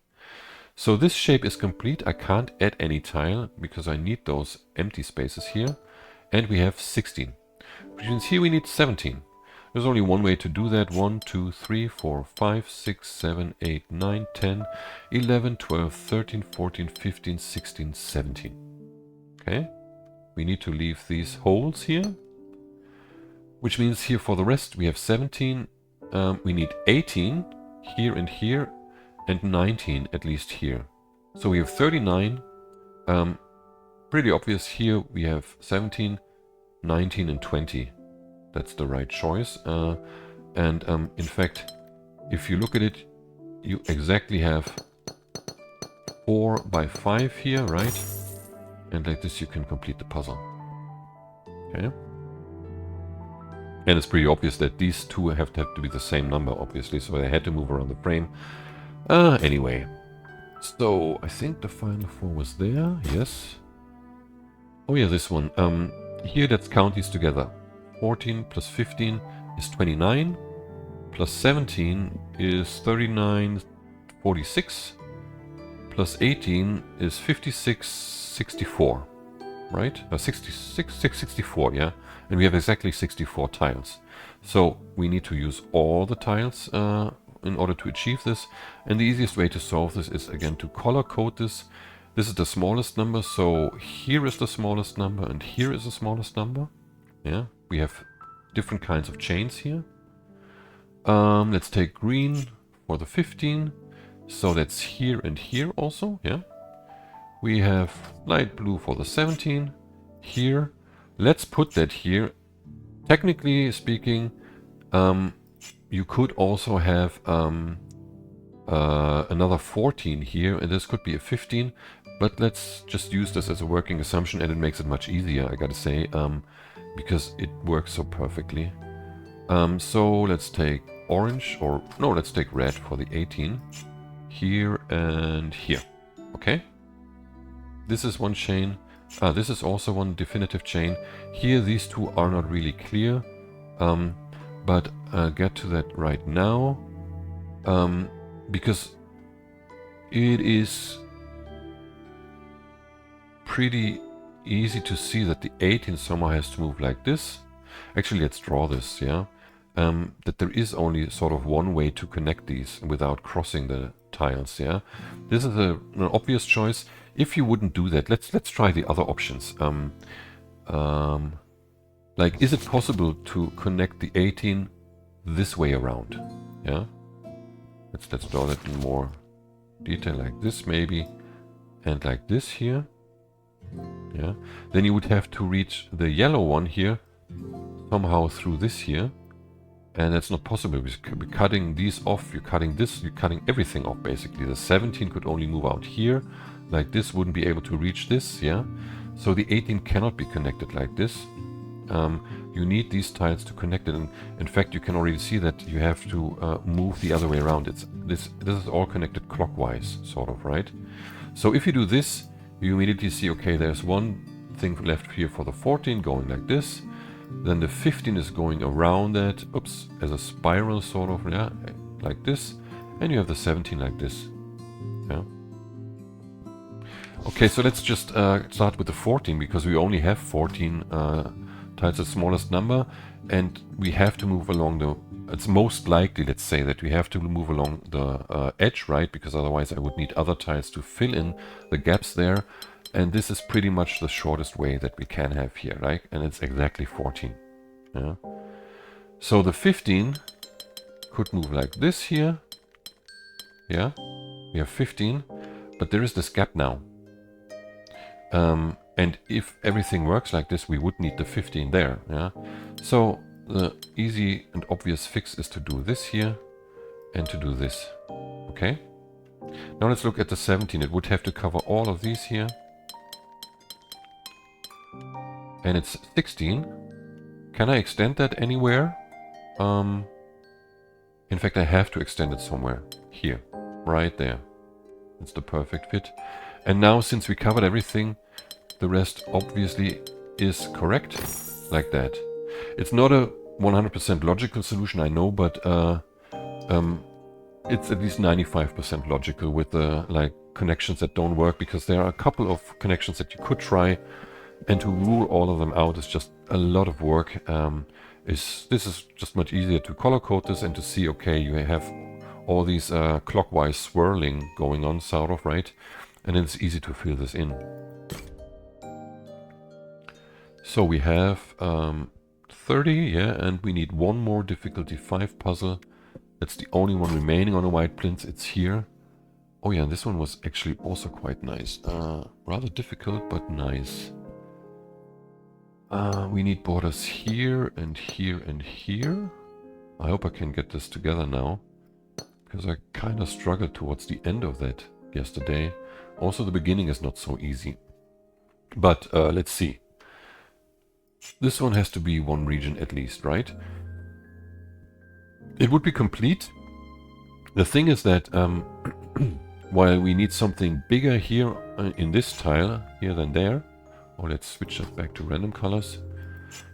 So this shape is complete. I can't add any tile because I need those empty spaces here. And we have 16. Which means here we need 17. There's only one way to do that. 1, 2, 3, 4, 5, 6, 7, 8, 9, 10, 11, 12, 13, 14, 15, 16, 17. Okay? We need to leave these holes here. Which means here for the rest we have 17. We need 18 here and here. And 19 at least here. So we have 39. Pretty obvious here we have 17, 19 and 20. That's the right choice. And in fact, if you look at it, you exactly have 4 by 5 here, right? And like this you can complete the puzzle. Okay. And it's pretty obvious that these two have to be the same number, obviously, so they had to move around the frame. Anyway, so I think the final 4 was there, yes. Oh yeah, this one. Here let's count these together. 14 plus 15 is 29, plus 17 is 39, 46, plus 18 is 56, 64, right? 66, 64, yeah. And we have exactly 64 tiles. So we need to use all the tiles in order to achieve this. And the easiest way to solve this is again to color code this. This is the smallest number, so here is the smallest number and here is the smallest number. Yeah, we have different kinds of chains here. Let's take green for the 15. So that's here and here also, yeah. We have light blue for the 17 here. Let's put that here. Technically speaking, you could also have another 14 here, and this could be a 15, but let's just use this as a working assumption, and it makes it much easier, I gotta say, because it works so perfectly. So let's take orange, or no, let's take red for the 18 here and here. Okay, this is one chain. This is also one definitive chain. Here these two are not really clear, but I'll get to that right now, because it is pretty easy to see that the 18 somehow has to move like this. Actually, let's draw this, yeah. That there is only sort of one way to connect these without crossing the tiles, yeah. This is an obvious choice. If you wouldn't do that, let's try the other options. Like, is it possible to connect the 18 this way around? Yeah. Let's draw that in more detail, like this maybe, and like this here. Yeah. Then you would have to reach the yellow one here somehow through this here. And that's not possible. We're cutting these off, you're cutting this, you're cutting everything off basically. The 17 could only move out here, like this, wouldn't be able to reach this, yeah? So the 18 cannot be connected like this. You need these tiles to connect it, and in fact you can already see that you have to move the other way around. This is all connected clockwise, sort of, right? So if you do this, you immediately see, okay, there's one thing left here for the 14 going like this. Then the 15 is going around that, oops, as a spiral sort of, yeah, like this. And you have the 17 like this, yeah. Okay, so let's just start with the 14, because we only have 14 tiles, the smallest number. And we have to move along it's most likely, let's say, that we have to move along the edge, right? Because otherwise I would need other tiles to fill in the gaps there. And this is pretty much the shortest way that we can have here, right? And it's exactly 14. Yeah. So the 15 could move like this here. Yeah. We have 15, but there is this gap now. And if everything works like this, we would need the 15 there. Yeah. So the easy and obvious fix is to do this here and to do this. Okay. Now let's look at the 17. It would have to cover all of these here. And it's 16. Can I extend that anywhere? In fact, I have to extend it somewhere. Here. Right there. It's the perfect fit. And now, since we covered everything, the rest obviously is correct. Like that. It's not a 100% logical solution, I know, but it's at least 95% logical with the like connections that don't work, because there are a couple of connections that you could try. And to rule all of them out is just a lot of work. This is just much easier to color code this and to see, okay, you have all these clockwise swirling going on, sort of, right? And then it's easy to fill this in. So we have 30, yeah, and we need one more difficulty 5 puzzle. That's the only one remaining on a white plinth. It's here. Oh yeah, and this one was actually also quite nice. Rather difficult, but nice. We need borders here and here and here. I hope I can get this together now, because I kind of struggled towards the end of that yesterday. Also, the beginning is not so easy. But let's see. This one has to be one region at least, right? It would be complete. The thing is that while we need something bigger here in this tile, here than there, or let's switch that back to random colors.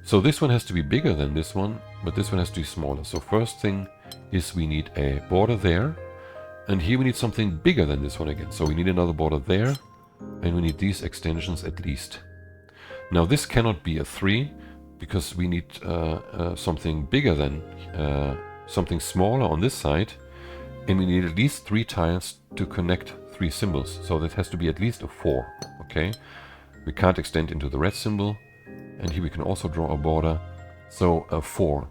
So this one has to be bigger than this one, but this one has to be smaller. So first thing is we need a border there, and here we need something bigger than this one again. So we need another border there, and we need these extensions at least. Now this cannot be a 3, because we need something bigger than something smaller on this side, and we need at least 3 tiles to connect 3 symbols. So that has to be at least a 4, okay? We can't extend into the red symbol, and here we can also draw a border. So a 4.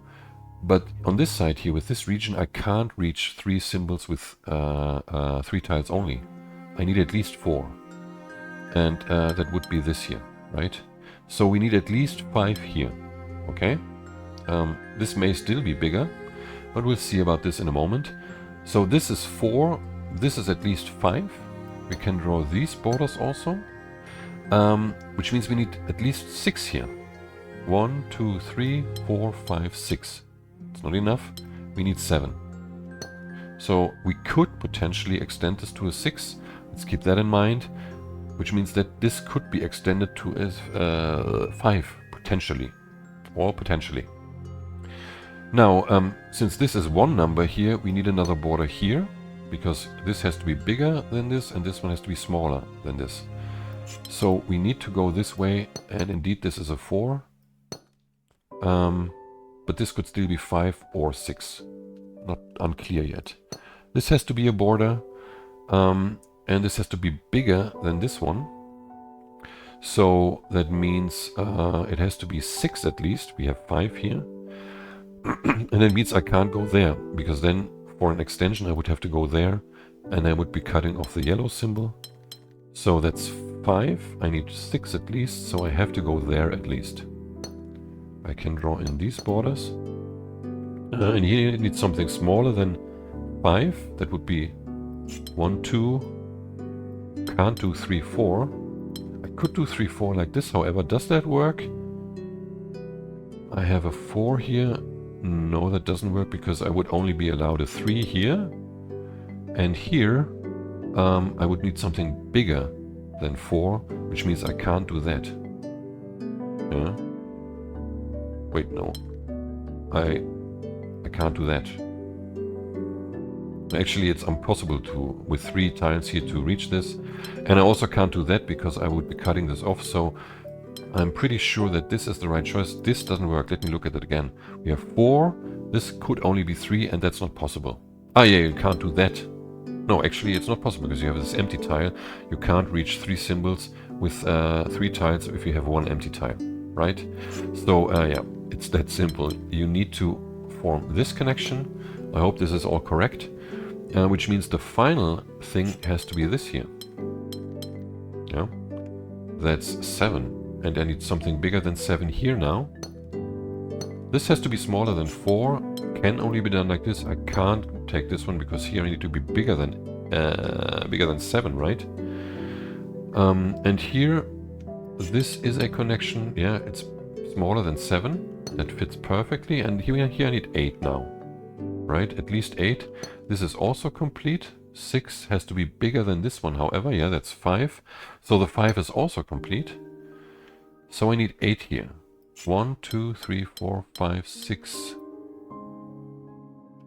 But on this side here, with this region, I can't reach 3 symbols with 3 tiles only. I need at least 4. And that would be this here, right? So we need at least 5 here, okay? This may still be bigger, but we'll see about this in a moment. So this is 4, this is at least 5. We can draw these borders also, which means we need at least 6 here. 1, 2, 3, 4, 5, 6. It's not enough, we need 7. So we could potentially extend this to a 6, let's keep that in mind, which means that this could be extended to a 5, potentially, or potentially. Now, since this is one number here, we need another border here, because this has to be bigger than this, and this one has to be smaller than this. So we need to go this way, and indeed this is a 4. But this could still be 5 or 6. Not unclear yet. This has to be a border, and this has to be bigger than this one. So that means it has to be 6 at least. We have 5 here. And that means I can't go there, because then for an extension I would have to go there, and I would be cutting off the yellow symbol. So that's 5. I need 6 at least, so I have to go there at least. I can draw in these borders. And here I need something smaller than 5. That would be 1, 2. Can't do 3, 4. I could do 3, 4 like this, however. Does that work? I have a 4 here. No, that doesn't work, because I would only be allowed a 3 here. And here I would need something bigger than 4, which means I can't do that. Yeah. Wait, no. I can't do that. Actually, it's impossible to, with 3 tiles here, to reach this. And I also can't do that because I would be cutting this off. So I'm pretty sure that this is the right choice. This doesn't work. Let me look at it again. We have 4. This could only be 3, and that's not possible. Ah, yeah, you can't do that. No, actually, it's not possible because you have this empty tile. You can't reach 3 symbols with 3 tiles if you have 1 empty tile, right? So, yeah, it's that simple. You need to form this connection. I hope this is all correct. Which means the final thing has to be this here. Yeah, that's 7. And I need something bigger than 7 here now. This has to be smaller than 4. Can only be done like this. I can't take this one because here I need to be bigger than 7, right? And here, this is a connection. Yeah, it's smaller than 7. That fits perfectly. And here I need 8 now. Right, at least 8. This is also complete. 6 has to be bigger than this one, however. Yeah, that's 5. So the 5 is also complete. So I need 8 here. 1, 2, 3, 4, 5, 6.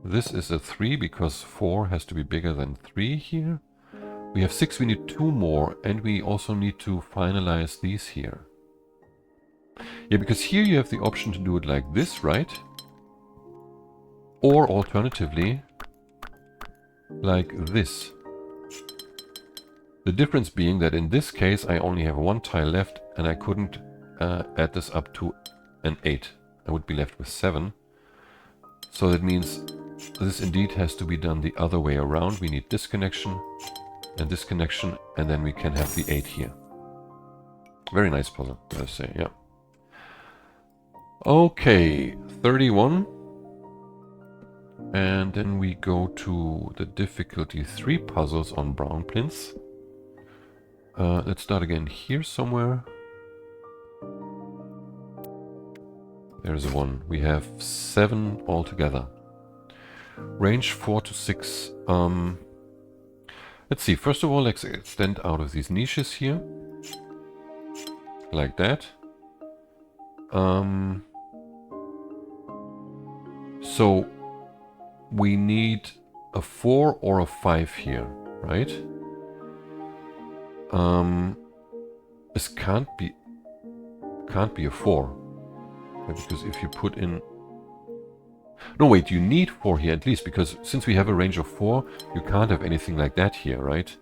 This is a 3 because 4 has to be bigger than 3 here. We have 6, we need 2 more, and we also need to finalize these here. Yeah, because here you have the option to do it like this, right? Or alternatively, like this. The difference being that in this case I only have 1 tile left and I couldn't add this up to an 8. I would be left with 7. So that means this indeed has to be done the other way around. We need this connection, and then we can have the 8 here. Very nice puzzle, I say, yeah. Okay, 31. And then we go to the difficulty 3 puzzles on brown plinths. Let's start again here somewhere. There's one. We have 7 altogether. Range 4 to 6. Let's see. First of all, let's extend out of these niches here. Like that. So we need a 4 or a 5 here, right? This can't be a 4. Because if you put in... No, wait, you need 4 here at least, because since we have a range of 4, you can't have anything like that here, right?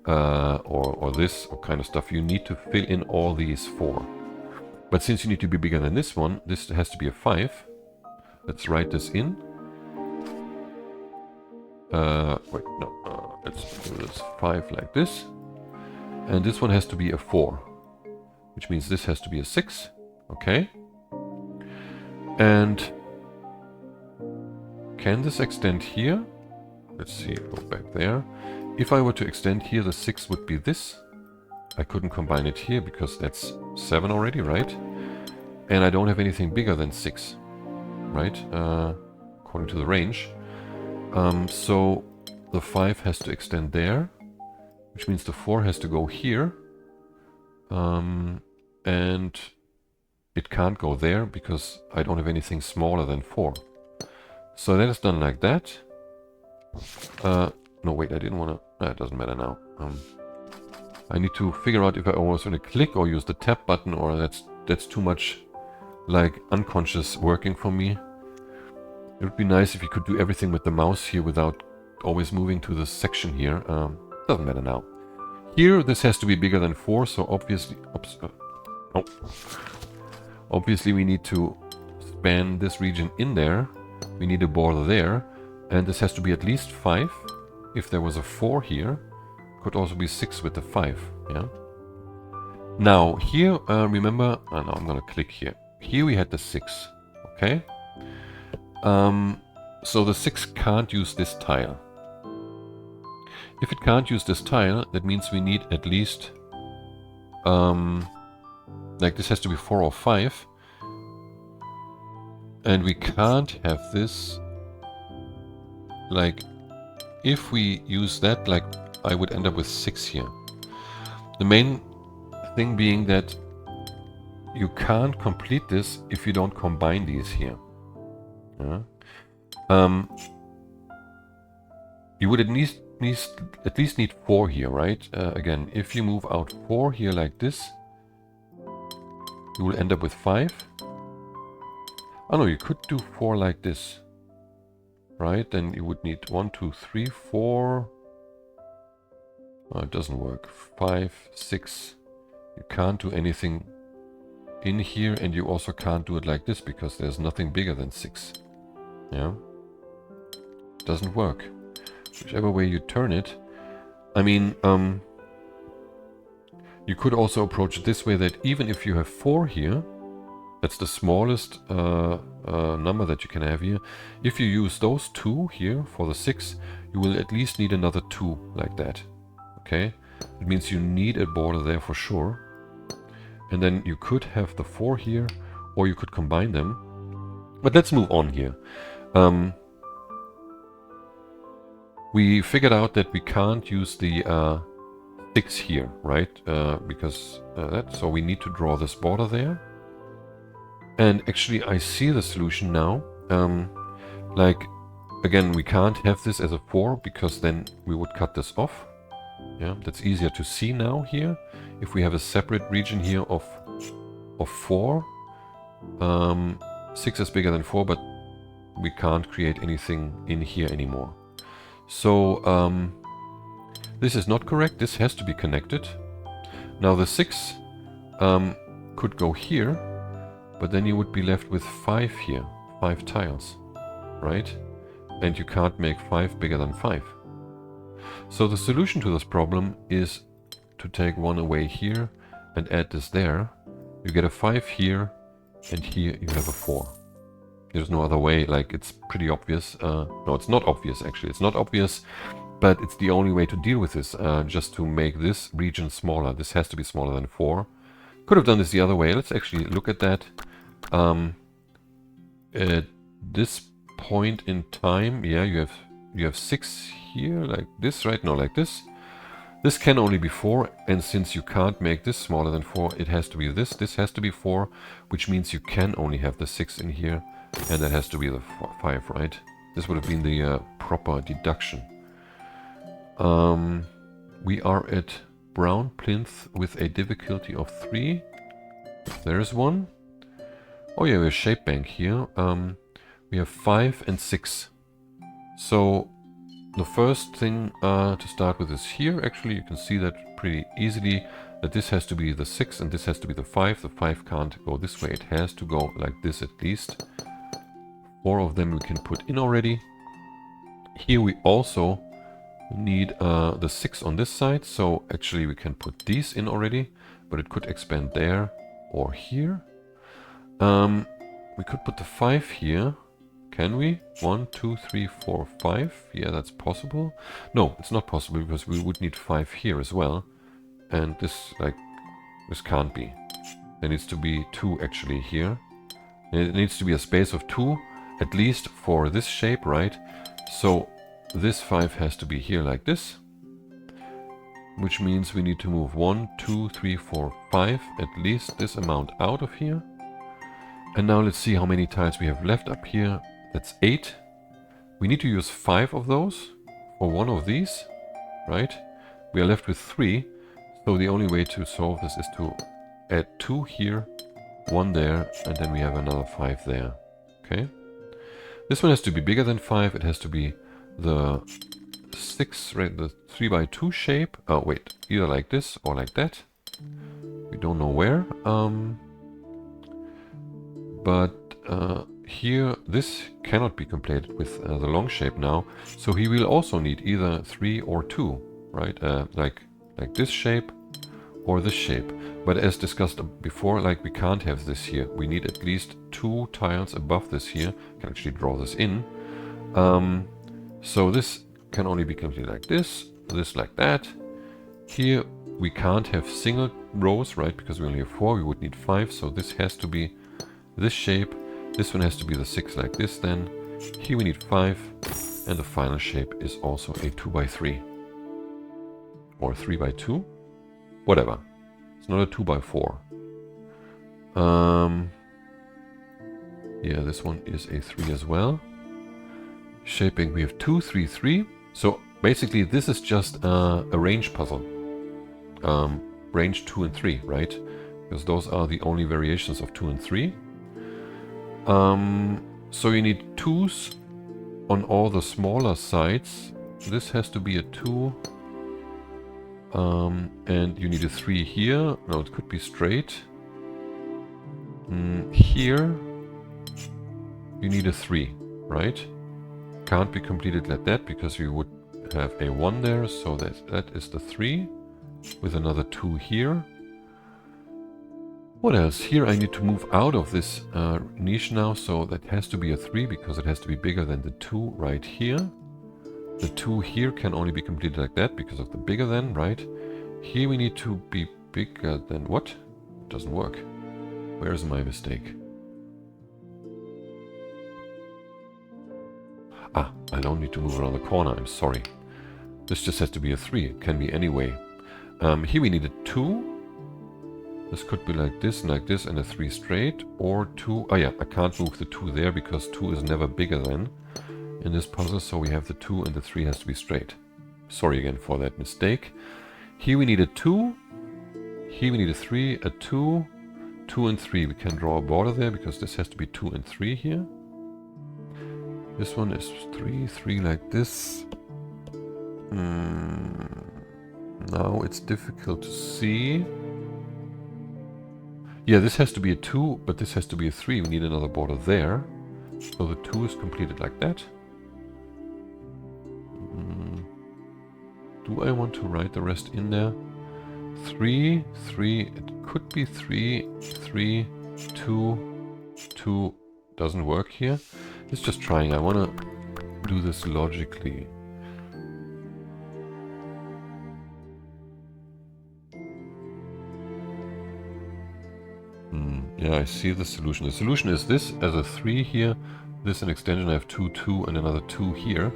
Or this or kind of stuff. You need to fill in all these 4. But since you need to be bigger than this one, this has to be a 5. Let's write this in. Wait, no. Let's do this 5 like this. And this one has to be a 4. Which means this has to be a 6. Okay. And can this extend here? Let's see, go back there. If I were to extend here, the 6 would be this. I couldn't combine it here because that's 7 already, right? And I don't have anything bigger than 6, right? According to the range. So the 5 has to extend there, which means the 4 has to go here. And it can't go there because I don't have anything smaller than 4. So that is done like that. No, wait, I didn't want to... it doesn't matter now. I need to figure out if I always want to click or use the tab button, or that's too much like unconscious working for me. It would be nice if you could do everything with the mouse here without always moving to this section here. Doesn't matter now. Here, this has to be bigger than 4, so obviously... Obviously we need to span this region in there. We need a border there. And this has to be at least 5. If there was a 4 here, could also be 6 with the 5, yeah? Now, here, remember... now I'm gonna click here. Here we had the 6, okay? So the 6 can't use this tile. If it can't use this tile, that means we need at least... like this has to be 4 or 5. And we can't have this... Like, if we use that, like, I would end up with 6 here. The main thing being that you can't complete this if you don't combine these here. Yeah? You would at least need 4 here, right? Again, if you move out 4 here like this, you will end up with 5. Oh no, you could do 4 like this. Right, then you would need 1, 2, 3, 4. Oh, it doesn't work. 5, 6. You can't do anything in here, and you also can't do it like this because there's nothing bigger than 6. Yeah? Doesn't work. Whichever way you turn it. I mean, you could also approach it this way, that even if you have 4 here, that's the smallest number that you can have here. If you use those 2 here for the 6, you will at least need another 2 like that. Okay? It means you need a border there for sure. And then you could have the 4 here, or you could combine them. But let's move on here. We figured out that we can't use the 6 here, right? Because so we need to draw this border there. And actually I see the solution now. Like, again, we can't have this as a 4 because then we would cut this off. Yeah, that's easier to see now here. If we have a separate region here of 4. 6 is bigger than 4, but we can't create anything in here anymore. So this is not correct. This has to be connected. Now the 6 could go here. But then you would be left with 5 here, 5 tiles, right? And you can't make 5 bigger than 5. So the solution to this problem is to take 1 away here and add this there. You get a 5 here, and here you have a 4. There's no other way, like it's pretty obvious. No, it's not obvious actually. It's not obvious, but it's the only way to deal with this, just to make this region smaller. This has to be smaller than 4. Could have done this the other way. Let's actually look at that. At this point in time, yeah, you have 6 here, like this, right? No, like this. This can only be 4, and since you can't make this smaller than 4, it has to be this. This has to be 4, which means you can only have the 6 in here, and that has to be the 5, right? This would have been the proper deduction. We are at brown plinth with a difficulty of 3. There's one. Oh yeah, we have shape bank here. We have 5 and 6. So the first thing to start with is here. Actually, you can see that pretty easily, that this has to be the 6 and this has to be the 5. The 5 can't go this way. It has to go like this at least. 4 of them we can put in already. Here we also need the 6 on this side, so actually we can put these in already, but it could expand there or here. We could put the 5 here. Can we? 1, 2, 3, 4, 5. Yeah, that's possible. No, it's not possible because we would need 5 here as well. And this can't be. There needs to be 2 actually here. And it needs to be a space of 2, at least for this shape, right? So this 5 has to be here like this. Which means we need to move 1, 2, 3, 4, 5, at least this amount out of here. And now let's see how many tiles we have left up here. That's 8. We need to use 5 of those for one of these, right? We are left with 3. So the only way to solve this is to add 2 here, 1 there, and then we have another 5 there. Okay? This one has to be bigger than 5. It has to be the 6, right, the 3 by 2 shape. Oh, wait, either like this or like that. We don't know where. Here, this cannot be completed with the long shape now. So he will also need either 3 or 2, right? Like this shape or this shape. But as discussed before, like we can't have this here. We need at least 2 tiles above this here. I can actually draw this in. So this can only be completed like this like that. Here we can't have single rows, right? Because we only have 4, we would need 5. So this has to be this shape. This one has to be the 6 like this then. Here we need 5. And the final shape is also a 2 by 3. Or 3 by 2. Whatever. It's not a 2 by 4. Yeah, this one is a 3 as well. Shaping, we have 2, 3, 3. So basically this is just a range puzzle. Range 2 and 3, right? Because those are the only variations of 2 and 3. So you need 2s on all the smaller sides. This has to be a 2. And you need a 3 here. No, it could be straight. Here you need a 3, right? Can't be completed like that because you would have a 1 there. So that is the 3 with another 2 here. What else? Here I need to move out of this niche now, so that has to be a 3 because it has to be bigger than the 2 right here. The 2 here can only be completed like that because of the bigger than, right? Here we need to be bigger than what? It doesn't work. Where is my mistake? Ah, I don't need to move around the corner, I'm sorry. This just has to be a 3, it can be any way. Here we need a 2. This could be like this and a 3 straight, or 2. Oh yeah, I can't move the 2 there because 2 is never bigger than in this puzzle, so we have the 2 and the 3 has to be straight. Sorry again for that mistake. Here we need a 2. Here we need a 3, a 2, 2 and 3. We can draw a border there because this has to be 2 and 3 here. This one is 3, 3 like this. Now it's difficult to see. Yeah, this has to be a 2, but this has to be a 3. We need another border there. So the 2 is completed like that. Do I want to write the rest in there? 3, 3, it could be 3, 3, 2, 2. Doesn't work here. It's just trying. I want to do this logically. Yeah, I see the solution. The solution is this as a 3 here. This an extension. I have 2, 2, and another 2 here.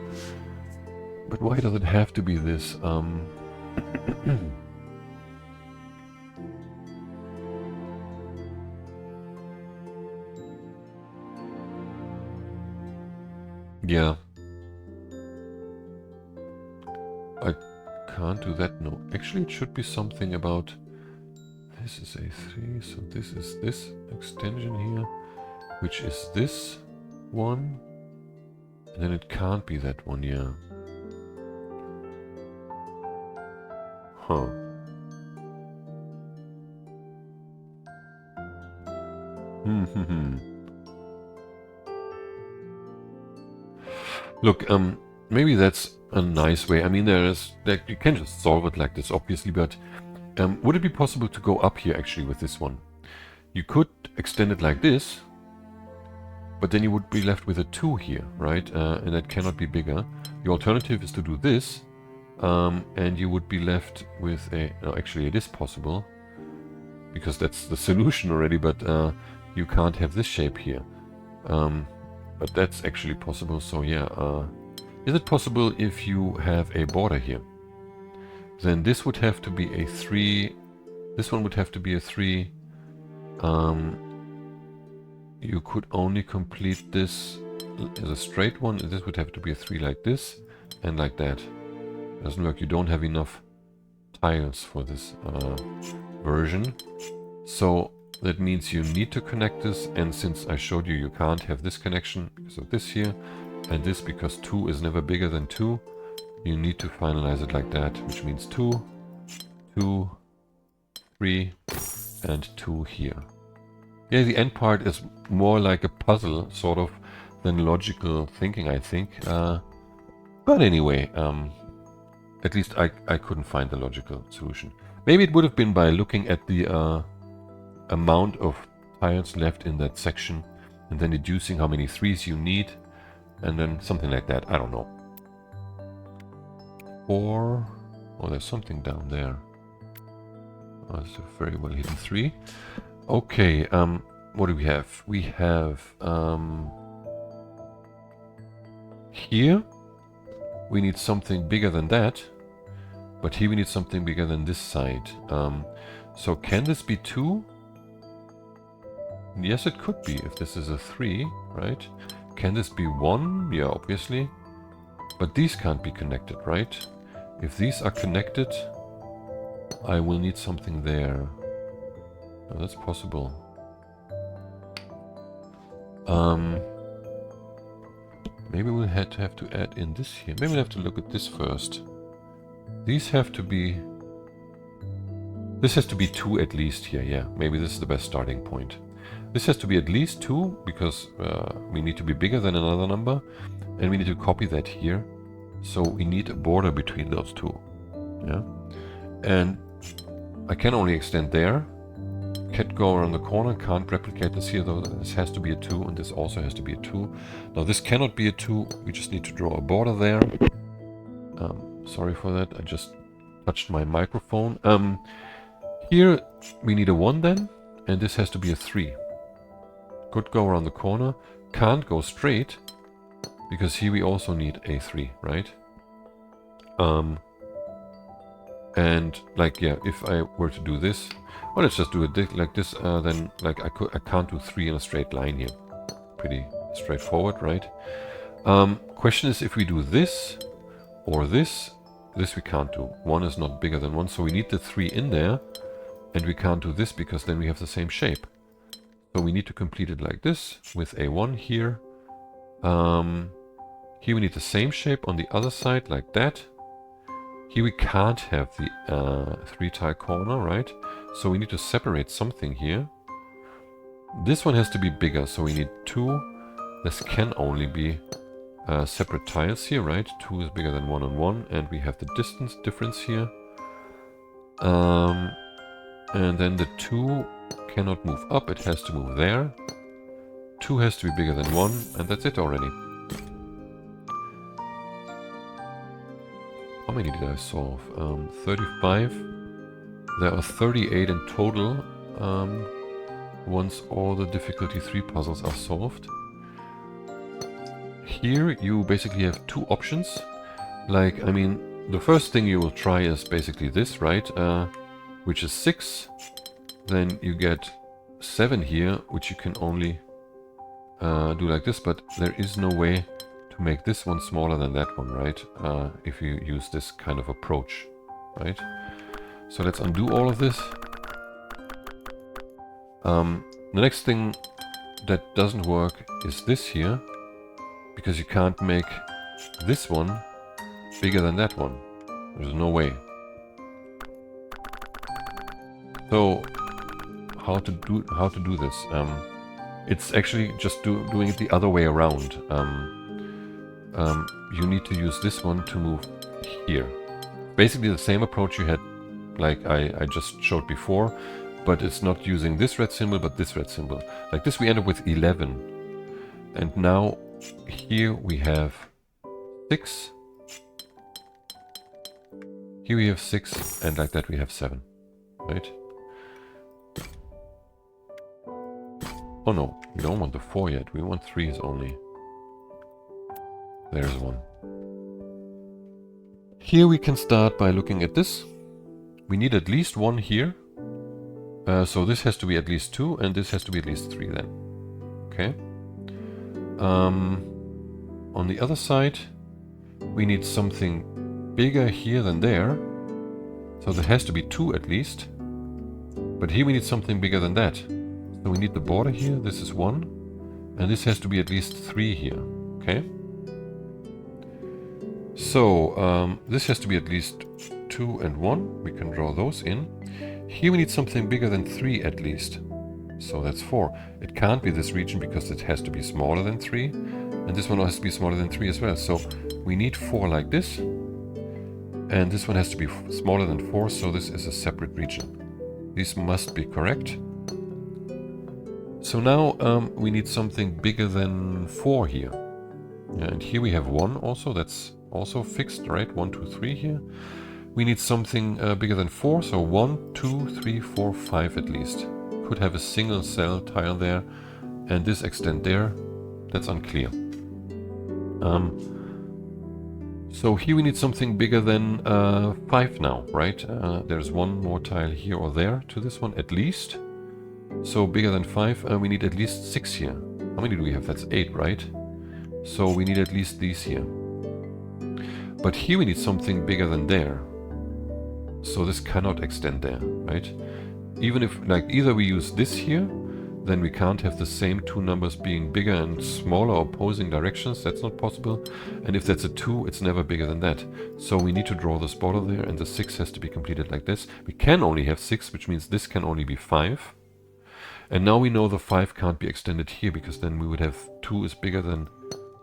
But why does it have to be this? Yeah. I can't do that. No, actually it should be something about... This is a 3, so this is this extension here, which is this one. And then it can't be that one, yeah. Huh. Look, maybe that's a nice way. I mean, you can just solve it like this, obviously, but would it be possible to go up here actually with this one? You could extend it like this, but then you would be left with a 2 here, right? And that cannot be bigger. The alternative is to do this, and you would be left with a... No, actually, it is possible, because that's the solution already, but you can't have this shape here. But that's actually possible, so yeah. Is it possible if you have a border here? Then this would have to be a 3. This one would have to be a 3. You could only complete this as a straight one. This would have to be a 3 like this and like that. Doesn't work. You don't have enough tiles for this version. So that means you need to connect this, and since I showed you you can't have this connection because of this here, and this because 2 is never bigger than 2, you need to finalize it like that, which means 2, 2, 3, and 2 here. Yeah, the end part is more like a puzzle, sort of, than logical thinking, I think. But anyway, at least I couldn't find the logical solution. Maybe it would have been by looking at the amount of tiles left in that section and then deducing how many 3s you need, and then something like that. I don't know. 4. Oh, there's something down there. Oh, it's a very well hidden 3. Okay, what do we have? We have here we need something bigger than that, but here we need something bigger than this side. So can this be 2? Yes, it could be if this is a 3, right? Can this be 1? Yeah, obviously. But these can't be connected, right? If these are connected, I will need something there. Oh, that's possible. Maybe we'll have to add in this here. Maybe we'll have to look at this first. These have to be... This has to be 2 at least here, yeah. Maybe this is the best starting point. This has to be at least 2, because we need to be bigger than another number, and we need to copy that here. So we need a border between those two. Yeah. And I can only extend there. Can't go around the corner, can't replicate this here though. This has to be a 2, and this also has to be a 2. Now this cannot be a 2, we just need to draw a border there. Sorry for that, I just touched my microphone. Here we need a 1 then, and this has to be a 3. Could go around the corner, can't go straight, because here we also need a 3, right? And like, yeah, if I were to do this, well, let's just do it like this, then like I can't do 3 in a straight line here. Pretty straightforward, right? Question is if we do this or this we can't do. 1 is not bigger than 1, so we need the 3 in there, and we can't do this because then we have the same shape. So we need to complete it like this with a 1 here. Here we need the same shape on the other side like that. Here we can't have the 3-tile corner, right? So we need to separate something here. This one has to be bigger, so we need 2. This can only be separate tiles here, right? 2 is bigger than 1 and 1, and we have the distance difference here. And then the 2 cannot move up, it has to move there. 2 has to be bigger than 1, and that's it already. How many did I solve? 35. There are 38 in total once all the difficulty 3 puzzles are solved. Here you basically have 2 options. Like, I mean, the first thing you will try is basically this, right? Which is 6. Then you get 7 here, which you can only do like this, but there is no way to make this one smaller than that one, right? If you use this kind of approach, right? So let's undo all of this. The next thing that doesn't work is this here, because you can't make this one bigger than that one. There's no way. So how to do this? It's actually just doing it the other way around. you need to use this one to move here. Basically the same approach you had, like I just showed before, but it's not using this red symbol, but this red symbol. Like this, we end up with 11. And now here we have 6. Here we have 6, and like that we have 7, right? Oh no, we don't want the 4 yet, we want 3s only. There's 1. Here we can start by looking at this. We need at least 1 here. So this has to be at least 2, and this has to be at least 3 then. Okay. On the other side, we need something bigger here than there. So there has to be 2 at least. But here we need something bigger than that. So we need the border here. This is 1. And this has to be at least 3 here. Okay. So this has to be at least 2 and 1. We can draw those in. Here we need something bigger than 3 at least. So that's 4. It can't be this region because it has to be smaller than 3. And this one has to be smaller than 3 as well. So we need 4 like this. And this one has to be smaller than 4. So this is a separate region. These must be correct. So now we need something bigger than 4 here. Yeah, and here we have 1 also. That's also fixed, right? 1, 2, 3 here. We need something bigger than 4, so 1, 2, 3, 4, 5 at least. Could have a single cell tile there, and this extend there. That's unclear. So here we need something bigger than 5 now, right? There's 1 more tile here or there to this one at least. So bigger than 5, we need at least 6 here. How many do we have? That's 8, right? So we need at least these here. But here we need something bigger than there. So this cannot extend there, right? Even if, like, either we use this here, then we can't have the same 2 numbers being bigger and smaller opposing directions. That's not possible. And if that's a 2, it's never bigger than that. So we need to draw this border there, and the 6 has to be completed like this. We can only have 6, which means this can only be 5. And now we know the 5 can't be extended here, because then we would have 2 is bigger than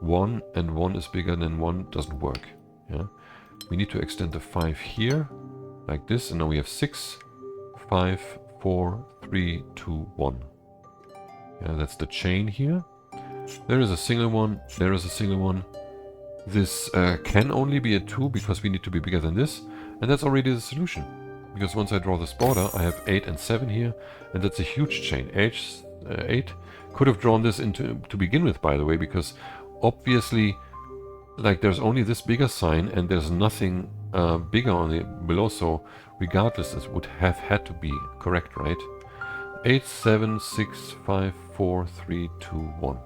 1, and 1 is bigger than 1. Doesn't work. Yeah. We need to extend the 5 here, like this, and now we have 6, 5, 4, 3, 2, 1. Yeah, that's the chain here. There is a single one, there is a single one. This can only be a 2 because we need to be bigger than this, and that's already the solution. Because once I draw this border, I have 8 and 7 here, and that's a huge chain. 8 could have drawn this into to begin with, by the way, because obviously, like, there's only this bigger sign, and there's nothing bigger on the below, so regardless, this would have had to be correct, right? 8, 7, 6, 5, 4, 3, 2, 1.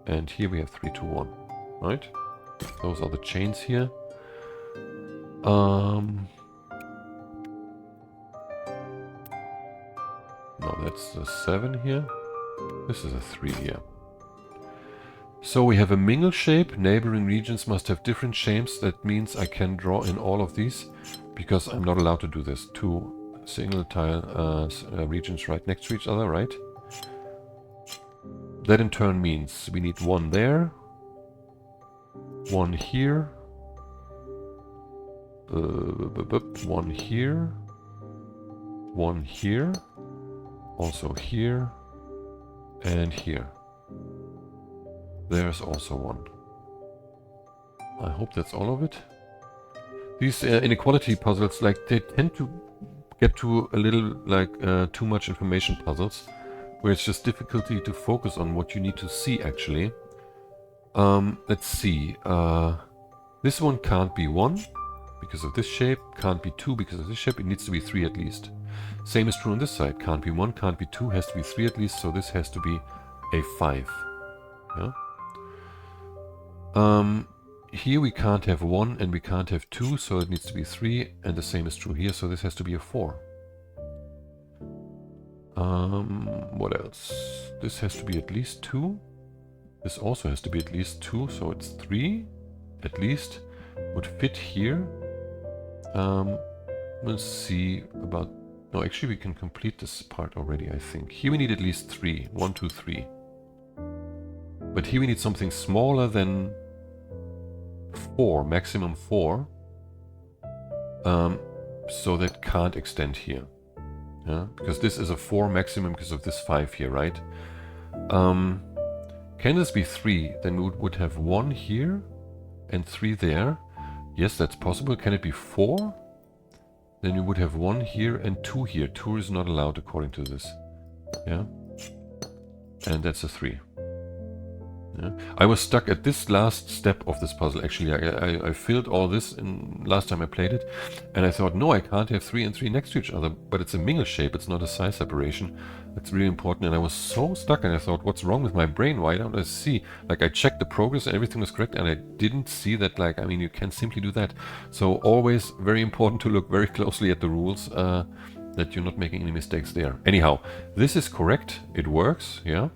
And here we have 3, 2, 1, right? Those are the chains here. No, that's the 7 here. This is a 3 here. So we have a mingle shape. Neighboring regions must have different shapes. That means I can draw in all of these, because I'm not allowed to do this. 2 single tile regions right next to each other, right? That in turn means we need 1 there, 1 here, 1 here, 1 here, also here, and here. There's also 1. I hope that's all of it. These inequality puzzles, like, they tend to get to a little, like, too much information puzzles, where it's just difficulty to focus on what you need to see, actually. Let's see. This one can't be 1 because of this shape, can't be 2 because of this shape. It needs to be 3 at least. Same is true on this side. Can't be 1, can't be 2, has to be 3 at least, so this has to be a 5. Yeah? Here we can't have 1 and we can't have 2, so it needs to be 3, and the same is true here, so this has to be a 4. What else? This has to be at least 2. This also has to be at least 2, so it's 3 at least. Would fit here. Let's see about... No, actually we can complete this part already, I think. Here we need at least 3. 1, 2, 3. But here we need something smaller than 4, maximum 4. So that can't extend here. Yeah? Because this is a 4 maximum because of this 5 here, right? Can this be 3? Then we would have 1 here and 3 there. Yes, that's possible. Can it be 4? Then you would have 1 here and 2 here. 2 is not allowed according to this. Yeah. And that's a 3. Yeah. I was stuck at this last step of this puzzle. Actually, I filled all this in last time I played it, and I thought, no, I can't have 3 and 3 next to each other. But it's a mingle shape. It's not a size separation. That's really important. And I was so stuck, and I thought, what's wrong with my brain? Why don't I see? Like, I checked the progress and everything was correct, and I didn't see that. Like, I mean, you can simply do that. So always very important to look very closely at the rules, that you're not making any mistakes there. Anyhow, this is correct. It works. Yeah.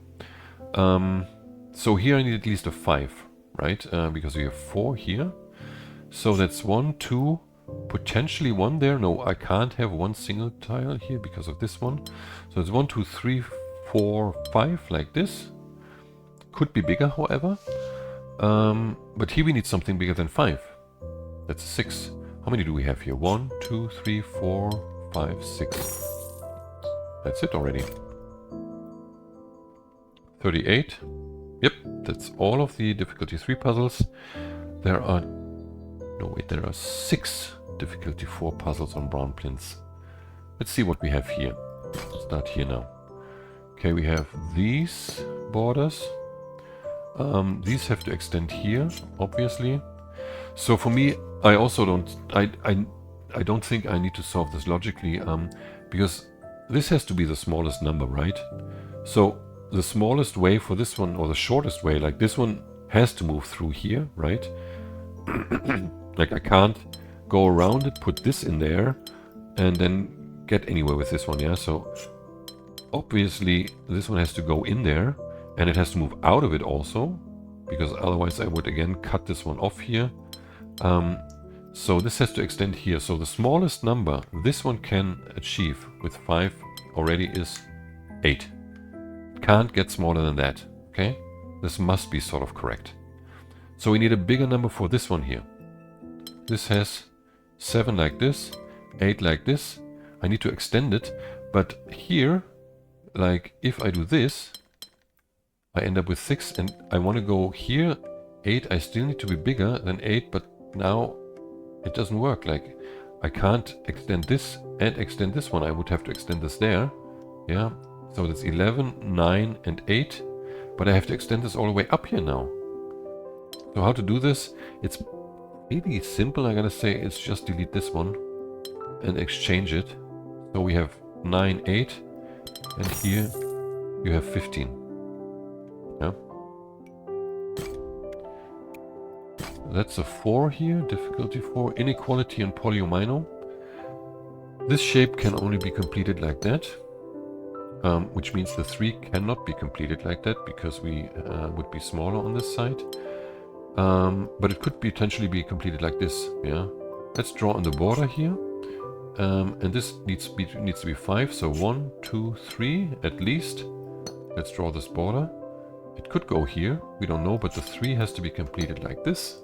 So here I need at least a 5, right? Because we have 4 here. So that's 1, 2, potentially 1 there. No, I can't have 1 single tile here because of this one. So it's 1, 2, 3, 4, 5 like this. Could be bigger, however. But here we need something bigger than 5. That's 6. How many do we have here? 1, 2, 3, 4, 5, 6. That's it already. 38. Yep, that's all of the difficulty 3 puzzles. There are 6 difficulty 4 puzzles on brown plinths. Let's see what we have here. Let's start here now. Okay, we have these borders. These have to extend here, obviously. So for me, I also I don't think I need to solve this logically, because this has to be the smallest number, right? So the smallest way for this one, or the shortest way, like this one, has to move through here, right? Like I can't go around it, put this in there, and then get anywhere with this one, yeah? So obviously this one has to go in there, and it has to move out of it also, because otherwise I would again cut this one off here. So this has to extend here. So the smallest number this one can achieve with 5 already is 8. Can't get smaller than that, okay? This must be sort of correct. So we need a bigger number for this one here. This has 7 like this, 8 like this. I need to extend it, but here, like if I do this, I end up with 6, and I want to go here, 8. I still need to be bigger than 8, but now it doesn't work. Like I can't extend this and extend this one. I would have to extend this there, yeah? So that's 11, 9, and 8. But I have to extend this all the way up here now. So how to do this? It's really simple, I gotta say. It's just delete this one and exchange it. So we have 9, 8, and here you have 15. Yeah. That's a 4 here, difficulty 4, inequality and polyomino. This shape can only be completed like that. Which means the 3 cannot be completed like that, because we would be smaller on this side. But it could potentially be completed like this, yeah? Let's draw on the border here. And this needs to be 5, so 1, 2, 3 at least. Let's draw this border. It could go here, we don't know, but the 3 has to be completed like this.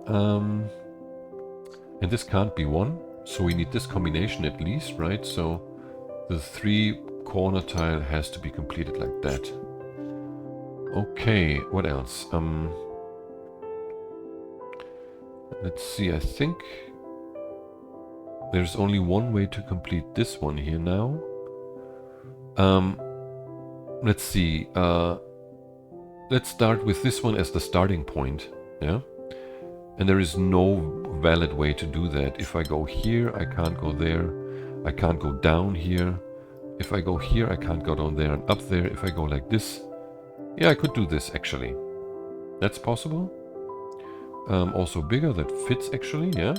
And this can't be 1, so we need this combination at least, right? So the 3 corner tile has to be completed like that. Okay, what else? Let's see, I think there's only one way to complete this one here now. Let's see, let's start with this one as the starting point, yeah? And there is no valid way to do that. If I go here, I can't go there. I can't go down here. If I go here, I can't go down there and up there. If I go like this, yeah, I could do this actually. That's possible. Also bigger, that fits actually, yeah.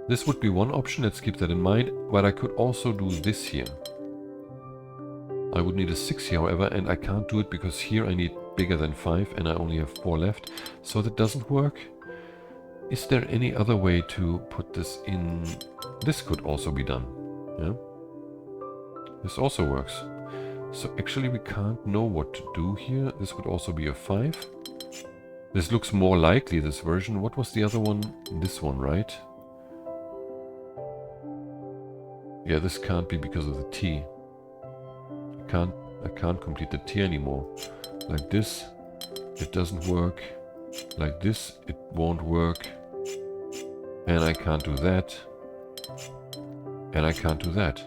This would be one option, let's keep that in mind. But I could also do this here. I would need a 6 here, however, and I can't do it because here I need bigger than 5 and I only have 4 left. So that doesn't work. Is there any other way to put this in? This could also be done, yeah. This also works. So actually we can't know what to do here. This would also be a 5. This looks more likely, this version. What was the other one? This one, right? Yeah, this can't be because of the T. I can't complete the T anymore. Like this, it doesn't work. Like this, it won't work. And I can't do that. And I can't do that.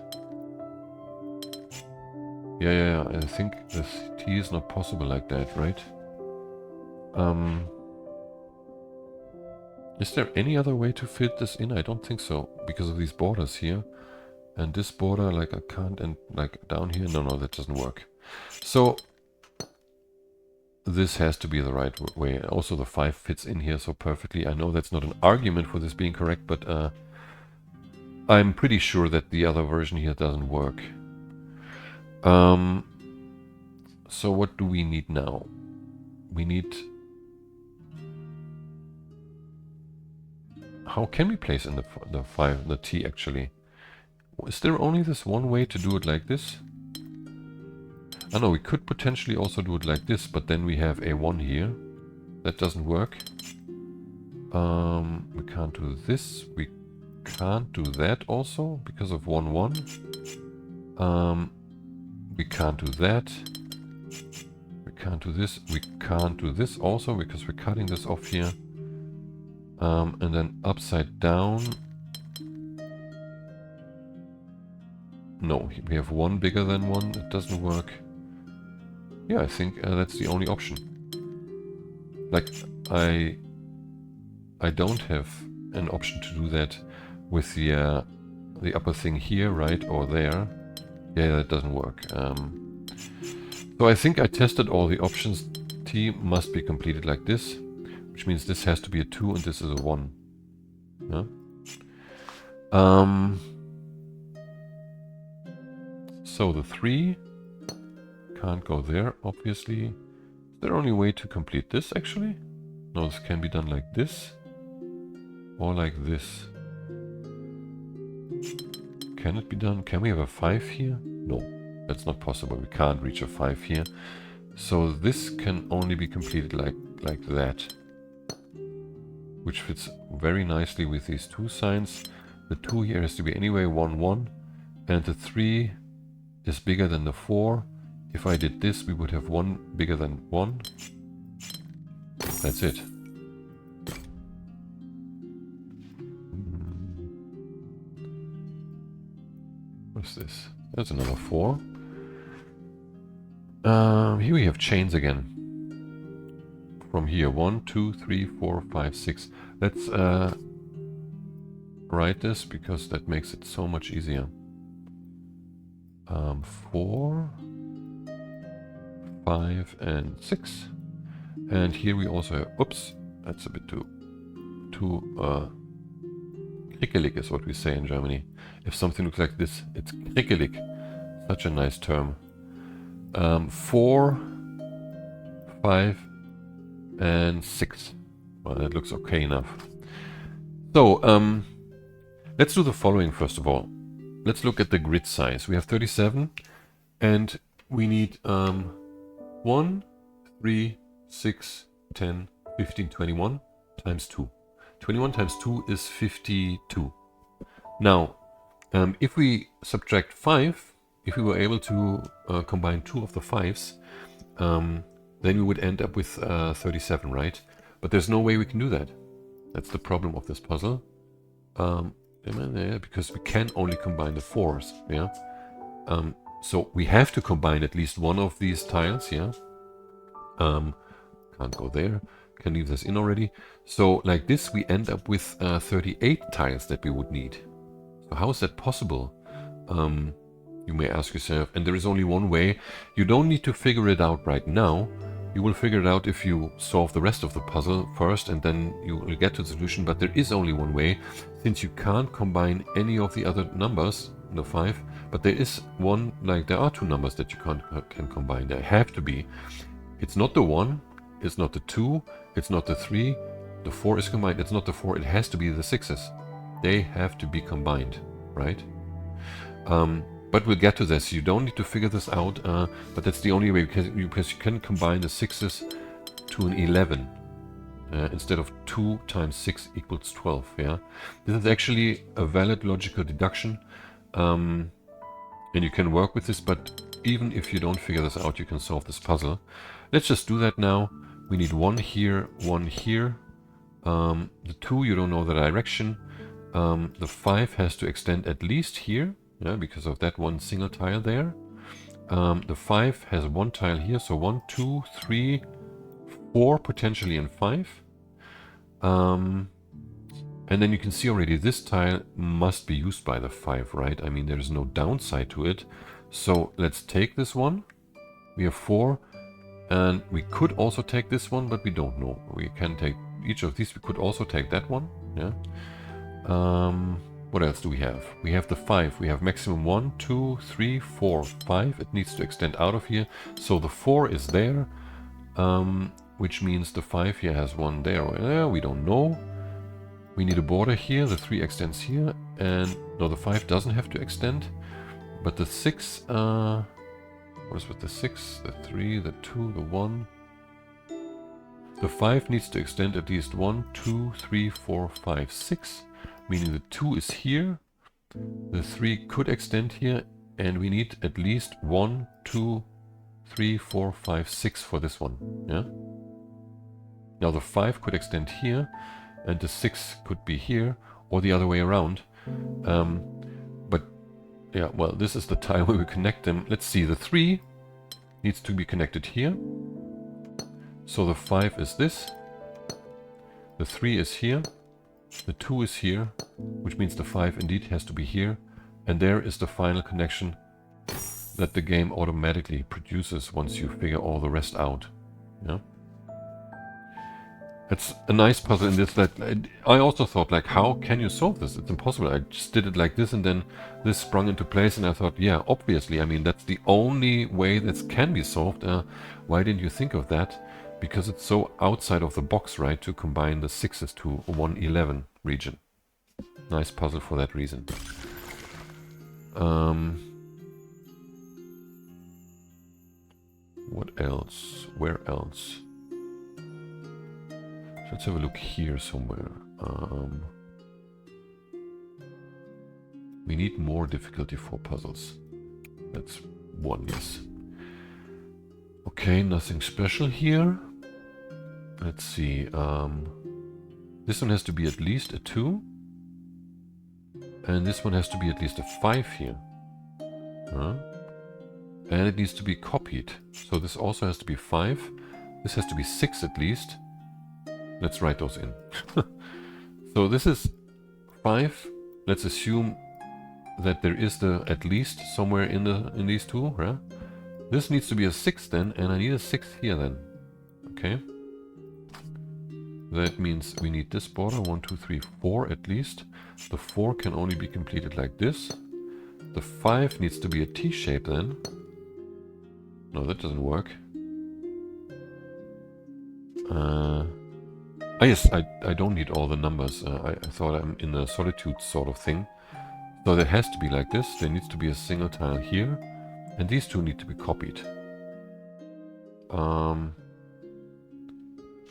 Yeah, I think this T is not possible like that, right? Is there any other way to fit this in? I don't think so, because of these borders here. And this border, like I can't, and like down here, no, that doesn't work. So this has to be the right way. Also the 5 fits in here so perfectly. I know that's not an argument for this being correct, but I'm pretty sure that the other version here doesn't work. So what do we need now? We need... How can we place in the T actually? Is there only this one way to do it like this? I know we could potentially also do it like this, but then we have a 1 here. That doesn't work. We can't do this. We can't do that also because of 1, 1. We can't do that. We can't do this. We can't do this also because we're cutting this off here. And then upside down. No, we have 1 bigger than 1. It doesn't work. Yeah, I think that's the only option. Like, I don't have an option to do that with the upper thing here, right, or there. Yeah, that doesn't work. So I think I tested all the options. T must be completed like this, which means this has to be a 2 and this is a 1. Yeah? So the 3 can't go there, obviously. Is there only a way to complete this, actually? No, this can be done like this. Or like this. Can it be done? Can we have a 5 here? No, that's not possible. We can't reach a 5 here. So this can only be completed like that. Which fits very nicely with these 2 signs. The 2 here has to be anyway 1, 1. And the 3 is bigger than the 4. If I did this, we would have 1 bigger than 1. That's it. What's this? That's another 4. Here we have chains again. From here, 1, 2, 3, 4, 5, 6. Let's write this because that makes it so much easier. 4, 5, and 6. And here we also have, oops, that's a bit too krickelig is what we say in Germany. If something looks like this, it's krickelig. Such a nice term. 4, 5, and 6. Well, that looks okay enough. So, let's do the following first of all. Let's look at the grid size. We have 37, and we need 1, 3, 6, 10, 15, 21 times 2. 21 times 2 is 52. Now, if we subtract 5, if we were able to combine 2 of the 5s, then we would end up with 37, right? But there's no way we can do that. That's the problem of this puzzle. Because we can only combine the 4s, yeah? So we have to combine at least one of these tiles, yeah? Can't go there. Can leave this in already. So like this, we end up with 38 tiles that we would need. So how is that possible? You may ask yourself, and there is only one way. You don't need to figure it out right now. You will figure it out if you solve the rest of the puzzle first, and then you will get to the solution. But there is only one way, since you can't combine any of the other numbers, the 5. But there is one, like there are 2 numbers that you can combine. There have to be. It's not the 1, it's not the 2, it's not the 3. The 4 is combined. It's not the 4. It has to be the 6s. They have to be combined, right? But we'll get to this. You don't need to figure this out, but that's the only way, because you can combine the 6s to an 11. instead of 2 times 6 equals 12. Yeah, this is actually a valid logical deduction, and you can work with this, but even if you don't figure this out, you can solve this puzzle. Let's just do that now. We need 1 here, 1 here. The 2, you don't know the direction. The 5 has to extend at least here, yeah, because of that one single tile there. The 5 has 1 tile here, so 1, 2, 3, 4 potentially, and 5. And then you can see already this tile must be used by the 5, right? I mean, there's no downside to it. So let's take this one. We have 4, and we could also take this one, but we don't know. We can take each of these. We could also take that one. Yeah. What else do we have? We have the 5. We have maximum 1, 2, 3, 4, 5. It needs to extend out of here. So the 4 is there, which means the 5 here has 1 there. We don't know. We need a border here. The 3 extends here. And no, the 5 doesn't have to extend. But the 6, what is with the 6? The 3, the 2, the 1. The 5 needs to extend at least 1, 2, 3, 4, 5, 6. Meaning the 2 is here. The 3 could extend here. And we need at least 1, 2, 3, 4, 5, 6 for this one. Yeah. Now the 5 could extend here. And the 6 could be here. Or the other way around. But yeah, well, this is the tile where we connect them. Let's see, the 3 needs to be connected here. So the 5 is this. The 3 is here. The 2 is here, which means the 5 indeed has to be here. And there is the final connection that the game automatically produces once you figure all the rest out. Yeah. It's a nice puzzle in this that I also thought, like, how can you solve this? It's impossible. I just did it like this, and then this sprung into place, and I thought, yeah, obviously, I mean, that's the only way that can be solved. Why didn't you think of that? Because it's so outside of the box, right, to combine the 6s to a 111 region. Nice puzzle for that reason. What else? Where else? So let's have a look here somewhere. We need more difficulty for puzzles. That's one, yes. Okay, nothing special here. Let's see. This one has to be at least a 2. And this one has to be at least a 5 here. And it needs to be copied. So this also has to be 5. This has to be 6 at least. Let's write those in. So this is 5. Let's assume that there is the at least somewhere in these two. Yeah? This needs to be a 6 then, and I need a 6 here then. Okay. That means we need this border, 1, 2, 3, 4 at least. The 4 can only be completed like this. The 5 needs to be a T shape then. No, that doesn't work. Yes, I don't need all the numbers. I thought I'm in a solitude sort of thing. So that has to be like this. There needs to be a single tile here. And these two need to be copied.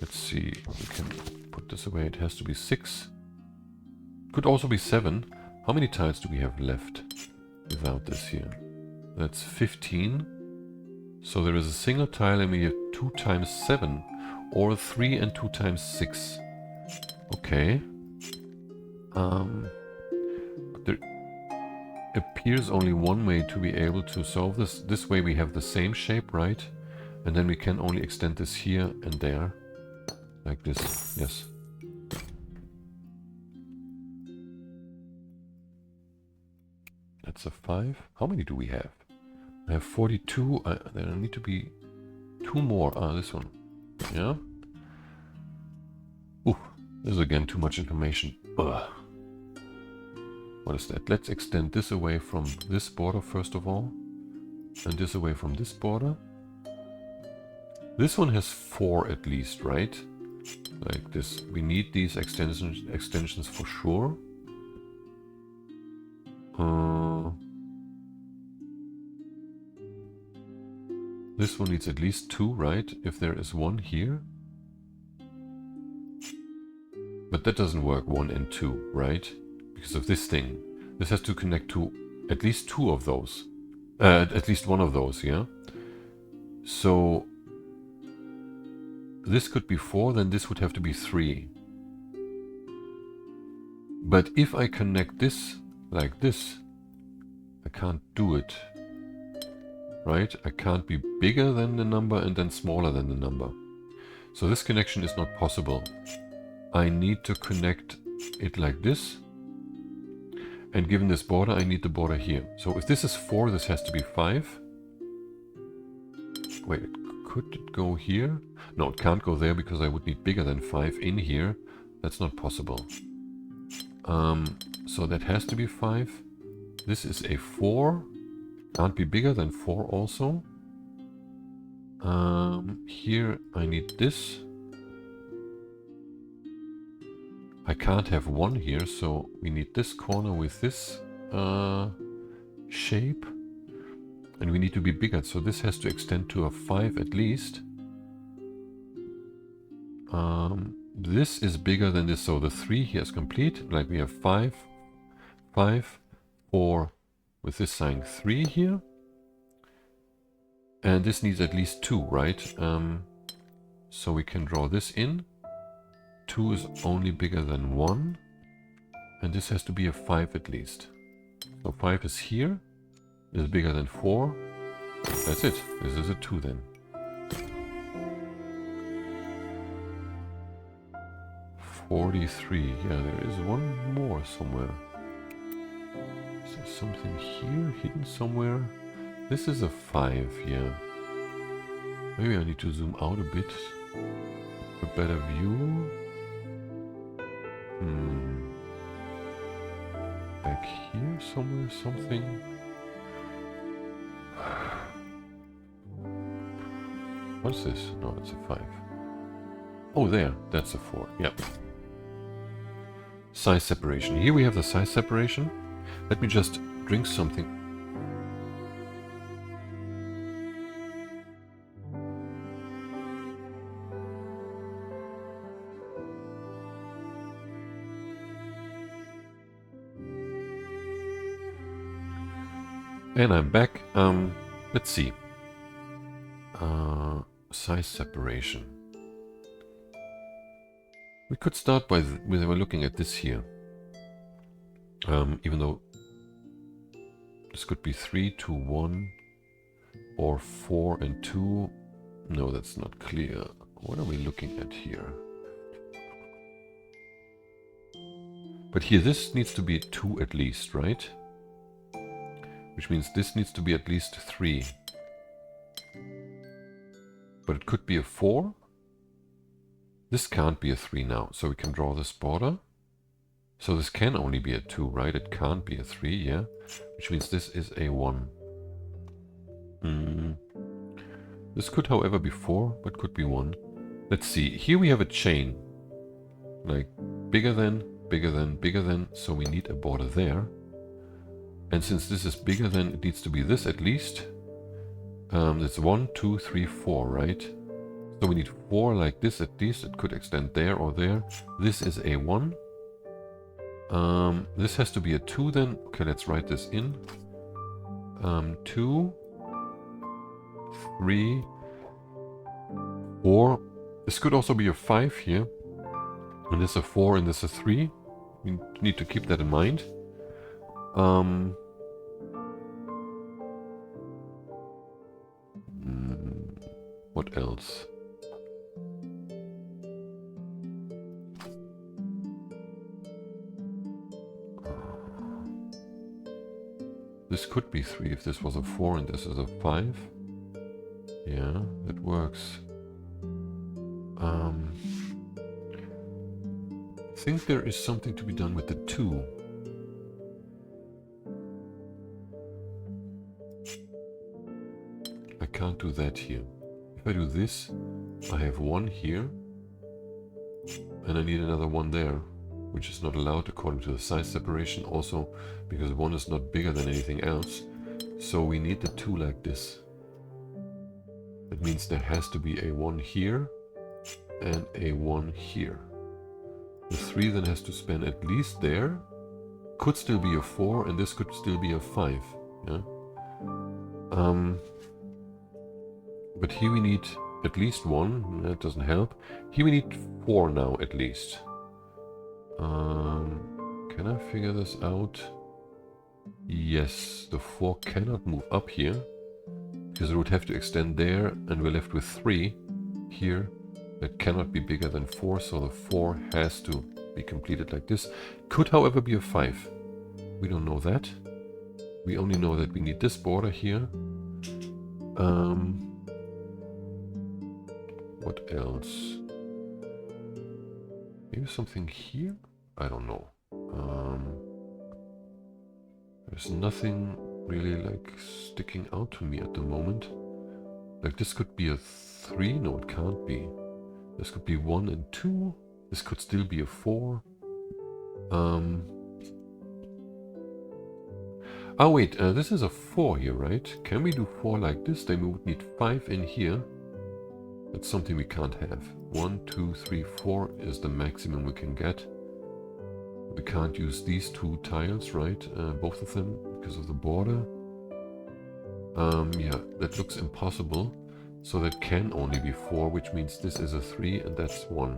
Let's see. We can put this away. It has to be 6. Could also be 7. How many tiles do we have left without this here? That's 15. So there is a single tile and we have 2 times 7. Or 3 and 2 times 6. Okay. But there appears only one way to be able to solve this. This way we have the same shape, right? And then we can only extend this here and there. Like this. Yes. That's a 5. How many do we have? I have 42. There need to be 2 more. This one. Yeah. Ooh, this is again too much information. Ugh. What is that? Let's extend this away from this border first of all. And this away from this border. This one has 4 at least, right? Like this. We need these extensions for sure. This one needs at least 2, right? If there is 1 here. But that doesn't work 1 and 2, right? Because of this thing. This has to connect to at least 2 of those. At least 1 of those, yeah? So this could be 4, then this would have to be 3. But if I connect this like this, I can't do it. Right? I can't be bigger than the number and then smaller than the number. So this connection is not possible. I need to connect it like this. And given this border, I need the border here. So if this is 4, this has to be 5. Wait, could it go here? No, it can't go there because I would need bigger than 5 in here. That's not possible. So that has to be 5. This is a 4. Can't be bigger than 4 also. Here I need this. I can't have 1 here, so we need this corner with this shape. And we need to be bigger, so this has to extend to a 5 at least. This is bigger than this, so the 3 here is complete. Like we have 5, 5, 4, with this sign 3 here. And this needs at least 2, right? So we can draw this in. 2 is only bigger than 1. And this has to be a 5 at least. So 5 is here. Is bigger than 4. That's it. This is a 2 then. 43. Yeah, there is one more somewhere. Is there something here hidden somewhere? This is a 5, yeah. Maybe I need to zoom out a bit. A better view. Back here somewhere, something. What's this? No, it's a 5. Oh, there. That's a 4. Yep. Size separation. Here we have the size separation. Let me just drink something. And I'm back. Let's see. Size separation. We could start by we're looking at this here. Even though this could be 3 to 1 or 4 and 2. No, that's not clear. What are we looking at here? But here this needs to be 2 at least, right? Which means this needs to be at least 3. But it could be a 4. This can't be a 3 now, so we can draw this border. So this can only be a 2, right? It can't be a 3, yeah? Which means this is a 1. This could, however, be 4, but could be 1. Let's see. Here we have a chain. Like, bigger than, bigger than, bigger than. So we need a border there. And since this is bigger than, it needs to be this at least. That's 1, 2, 3, 4, right? So we need 4 like this at least. It could extend there or there. This is a 1. This has to be a 2 then. Okay, let's write this in. 2, 3, 4. This could also be a 5 here. And this a 4 and this a 3. We need to keep that in mind. What else? This could be 3 if this was a 4 and this is a 5. Yeah, that works. I think there is something to be done with the 2. I can't do that here. If I do this, I have 1 here, and I need another 1 there, which is not allowed according to the size separation, also because 1 is not bigger than anything else. So we need the 2 like this. That means there has to be a 1 here and a 1 here. The 3 then has to span at least there. Could still be a 4, and this could still be a 5. Yeah. But here we need at least 1. That doesn't help. Here we need 4 now at least. Can I figure this out? Yes, the 4 cannot move up here, because it would have to extend there, and we're left with 3 here. That cannot be bigger than 4, so the 4 has to be completed like this. Could, however, be a 5. We don't know that. We only know that we need this border here. What else? Maybe something here? I don't know. There's nothing really like sticking out to me at the moment. Like this could be a 3. No, it can't be. This could be 1 and 2. This could still be a 4. Oh wait, this is a 4 here, right? Can we do 4 like this? Then we would need 5 in here. That's something we can't have. 1, 2, 3, 4 is the maximum we can get. We can't use these 2 tiles, right? Both of them, because of the border. Yeah, that looks impossible. So that can only be 4, which means this is a 3 and that's 1.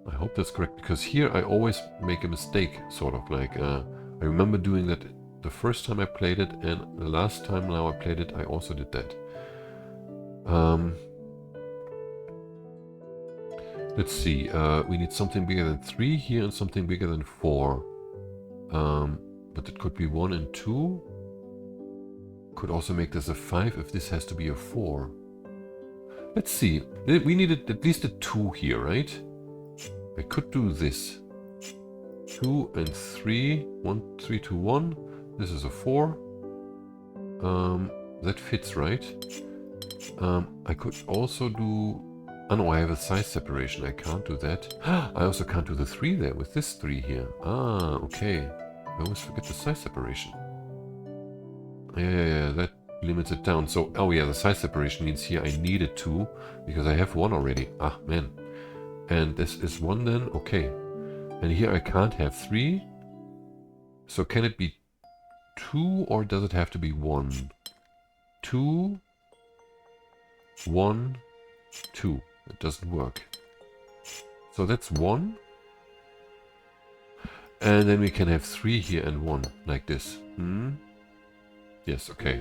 I hope that's correct, because here I always make a mistake, sort of like, I remember doing that the first time I played it, and the last time now I played it, I also did that. Let's see, we need something bigger than 3 here and something bigger than 4. But it could be 1 and 2. Could also make this a 5 if this has to be a 4. Let's see, we needed at least a 2 here, right? I could do this. 2 and 3, 1, 3, 2, 1. This is a 4. That fits, right? I could also do... Oh no, I have a size separation. I can't do that. I also can't do the 3 there with this 3 here. Ah, okay. I always forget the size separation. Yeah, that limits it down. So, oh yeah, the size separation means here I needed 2 because I have 1 already. Ah, man. And this is 1 then? Okay. And here I can't have 3. So can it be 2 or does it have to be 1? 2, 1, 2. It doesn't work. So that's 1. And then we can have 3 here and 1, like this. Yes, okay.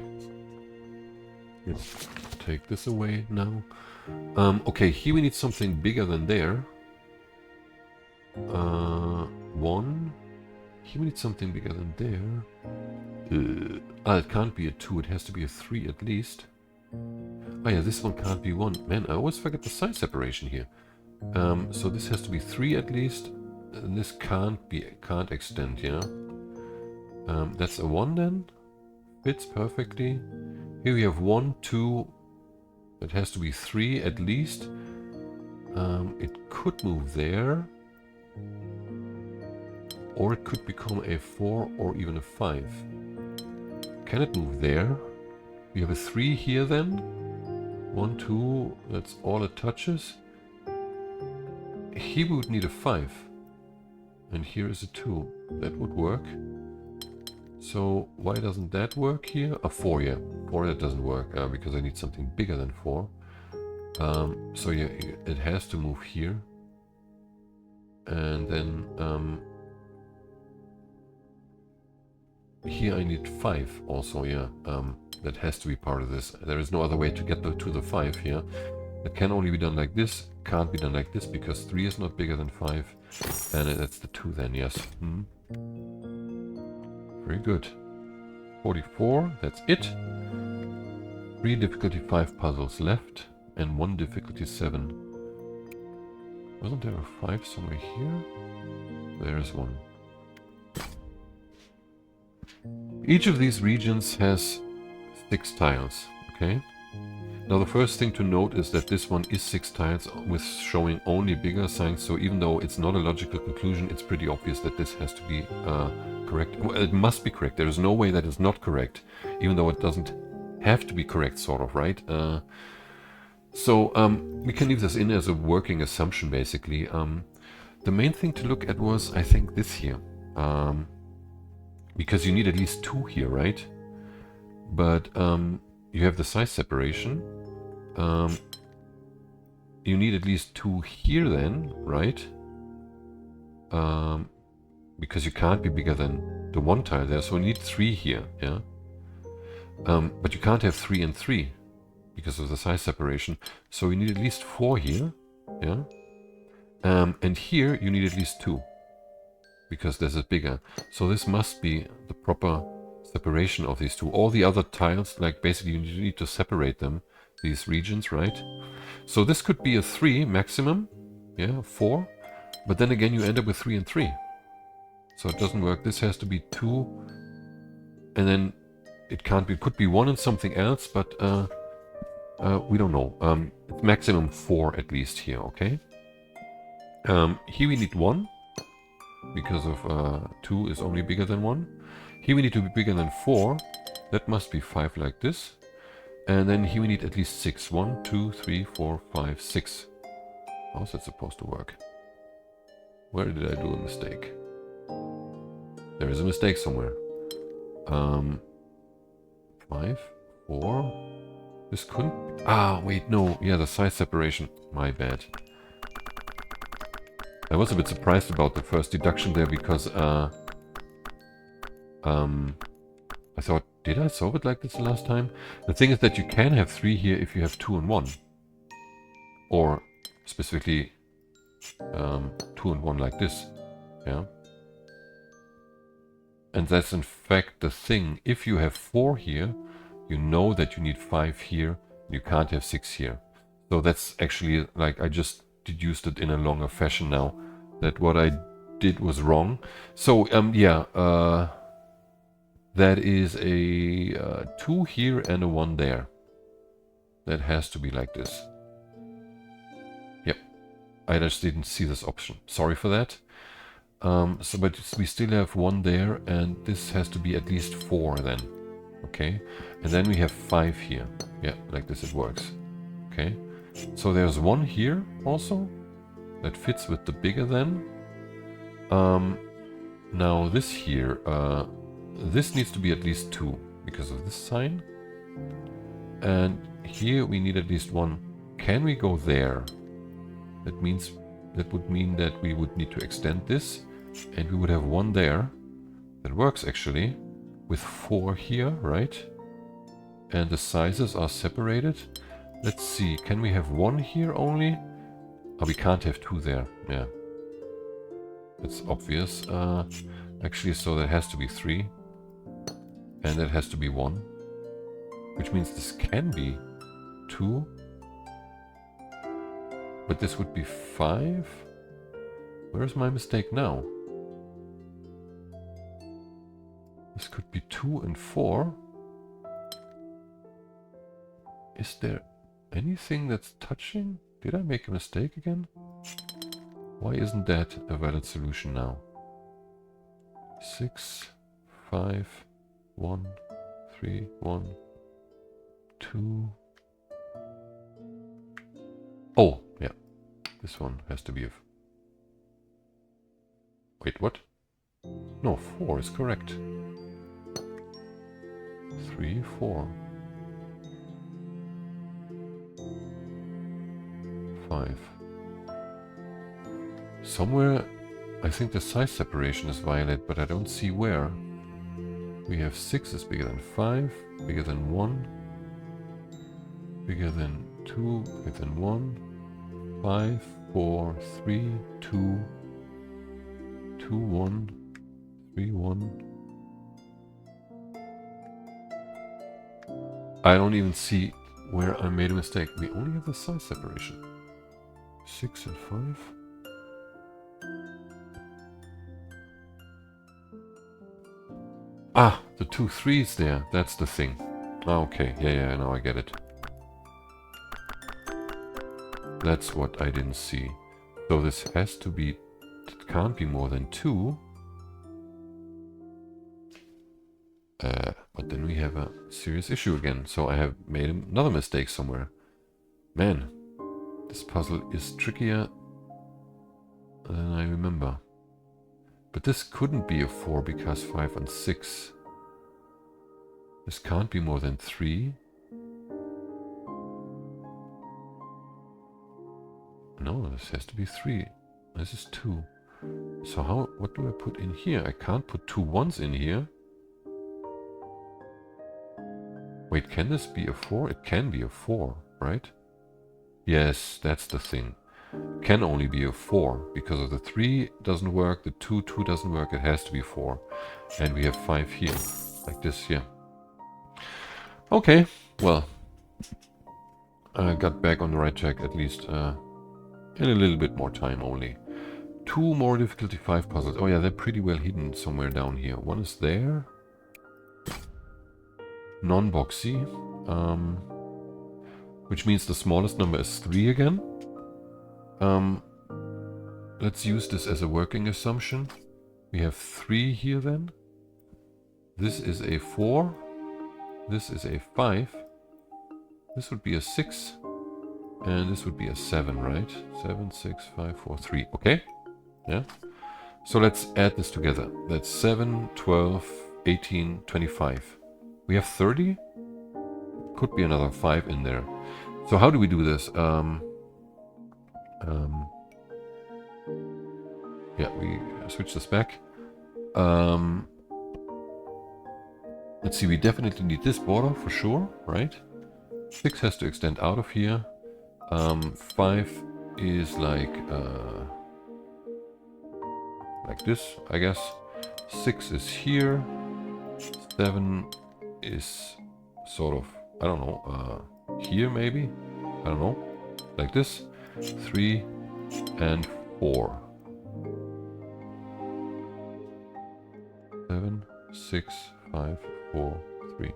Let's take this away now. Okay, here we need something bigger than there. 1. Here we need something bigger than there. It can't be a 2, it has to be a 3 at least. Oh yeah, this one can't be 1. Man, I always forget the size separation here. So this has to be 3 at least. And this can't extend, yeah. That's a 1 then. Fits perfectly. Here we have 1, 2. It has to be 3 at least. It could move there. Or it could become a 4 or even a 5. Can it move there? We have a 3 here then. 1, 2, that's all it touches. Here we would need a 5. And here is a 2. That would work. So why doesn't that work here? A 4, yeah. 4, that doesn't work because I need something bigger than 4. So yeah, it has to move here. And then here I need 5 also, yeah. That has to be part of this. There is no other way to get to the 5 here. It can only be done like this. Can't be done like this because 3 is not bigger than 5. And that's the 2 then, yes. Very good. 44, that's it. 3 difficulty 5 puzzles left. And 1 difficulty 7. Wasn't there a 5 somewhere here? There's 1. Each of these regions has 6 tiles, okay? Now the first thing to note is that this one is 6 tiles with showing only bigger signs, so even though it's not a logical conclusion, it's pretty obvious that this has to be correct. Well, it must be correct. There is no way that it's not correct, even though it doesn't have to be correct, sort of, right? So we can leave this in as a working assumption, basically. the main thing to look at was, I think, this here. Because you need at least 2 here, right? But you have the size separation. You need at least 2 here then, right? Because you can't be bigger than the 1 tile there, so you need 3 here, yeah? But you can't have 3 and 3 because of the size separation, so you need at least 4 here, yeah? And here you need at least 2 because this is bigger. So this must be the proper separation of these two. All the other tiles, like basically you need to separate them, these regions, right? So this could be a 3 maximum, yeah, 4, but then again you end up with 3 and 3. So it doesn't work. This has to be 2, and then it can't be, it could be 1 and something else, but we don't know. It's maximum 4 at least here, okay? Here we need 1, because of 2 is only bigger than 1. Here we need to be bigger than 4. That must be 5 like this. And then here we need at least 6. 1, 2, 3, 4, 5, 6. How's that supposed to work? Where did I do a mistake? There is a mistake somewhere. 5, 4. This couldn't be. Ah, wait, no. Yeah, the size separation. My bad. I was a bit surprised about the first deduction there because I thought, did I solve it like this the last time? The thing is that you can have 3 here if you have 2 and 1. Or specifically 2 and 1 like this. Yeah. And that's in fact the thing. If you have 4 here, you know that you need 5 here. You can't have 6 here. So that's actually, like, I just deduced it in a longer fashion now, that what I did was wrong. So yeah, that is a 2 here and a 1 there. That has to be like this. Yep, I just didn't see this option. Sorry for that. So, but we still have 1 there, and this has to be at least 4 then. Okay, and then we have 5 here. Yeah, like this it works. Okay, so there's 1 here also that fits with the bigger than. Now this here, this needs to be at least 2 because of this sign. And here we need at least 1. Can we go there? That would mean that we would need to extend this, and we would have 1 there. That works actually, with 4 here, right? And the sizes are separated. Let's see, can we have 1 here only? Oh, we can't have 2 there, yeah. It's obvious. Actually, so that has to be 3. And that has to be 1. Which means this can be 2. But this would be 5. Where's my mistake now? This could be 2 and 4. Is there anything that's touching? Did I make a mistake again? Why isn't that a valid solution now? 6, 5, 1, 3, 1, 2. Oh, yeah. This one has to be a... Wait, what? No, 4 is correct. 3, 4. 5. Somewhere, I think the size separation is violated, but I don't see where. We have 6 is bigger than 5, bigger than 1, bigger than 2, bigger than 1, 5, 4, 3, 2, 2, 1, 3, 1. I don't even see where I made a mistake. We only have the size separation. 6 and 5. Ah, the 2 3s there. That's the thing. Ah, okay. Yeah, now I get it. That's what I didn't see. So this has to be... It can't be more than 2. But then we have a serious issue again. So I have made another mistake somewhere. Man, this puzzle is trickier than I remember. But this couldn't be a 4 because 5 and 6. This can't be more than 3. No, this has to be 3. This is 2. So what do I put in here? I can't put 2 1s in here. Wait, can this be a 4? It can be a 4, right? Yes, that's the thing. It can only be a 4 because of the 3 doesn't work, the 2 doesn't work, it has to be 4. And we have 5 here, like this here. Okay, well, I got back on the right track at least in a little bit more time only. 2 more difficulty 5 puzzles. Oh yeah, they're pretty well hidden somewhere down here. One is there. Non-boxy. Which means the smallest number is 3 again. Let's use this as a working assumption. We have 3 here then. This is a 4. This is a 5. This would be a 6. And this would be a 7, right? 7, 6, 5, 4, 3. Okay? Yeah? So let's add this together. That's 7, 12, 18, 25. We have 30? Could be another 5 in there. So how do we do this? Yeah, we switch this back. Let's see, we definitely need this border for sure, right? 6 has to extend out of here. 5 is like this, I guess. 6 is here. 7 is sort of, I don't know, here maybe? I don't know. Like this. 3 and 4. 7, 6, 5, 4, 3.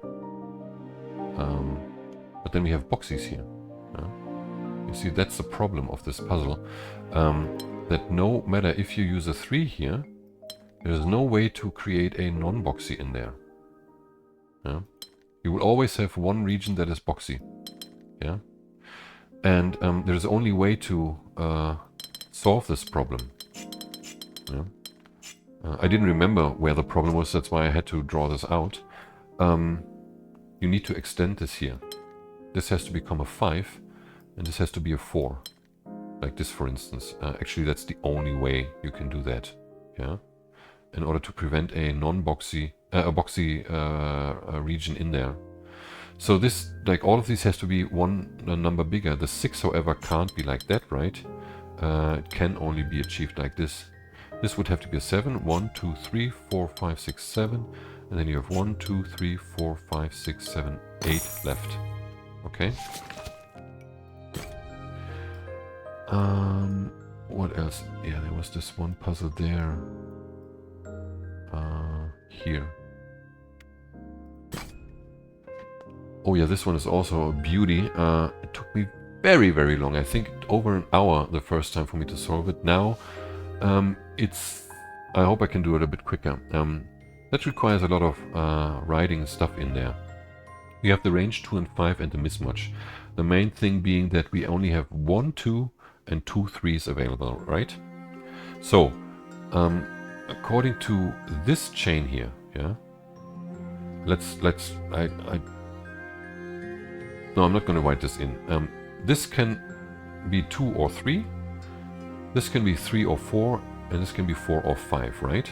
But then we have boxies here. You see, that's the problem of this puzzle. That no matter if you use a 3 here, there's no way to create a non-boxy in there. Yeah? You will always have one region that is boxy. Yeah? And there's only way to solve this problem. Yeah? I didn't remember where the problem was, that's why I had to draw this out. You need to extend this here. This has to become a 5, and this has to be a 4. Like this, for instance. Actually, that's the only way you can do that. Yeah, in order to prevent a non-boxy, boxy region in there. So this, like all of these, has to be one number bigger. The 6, however, can't be like that, right? It can only be achieved like this. This would have to be a 7. 1, 2, 3, 4, 5, 6, 7. And then you have 1, 2, 3, 4, 5, 6, 7, 8 left. Okay. What else? Yeah, there was this one puzzle there. Here. Oh yeah, this one is also a beauty. It took me very, very long. I think over an hour the first time for me to solve it. Now, I hope I can do it a bit quicker. That requires a lot of writing and stuff in there. We have the range 2 and 5 and the mismatch. The main thing being that we only have 1, 2 and 2 3s available, right? So, according to this chain here, yeah. No, I'm not going to write this in. This can be 2 or 3. This can be 3 or 4, and this can be 4 or 5, right?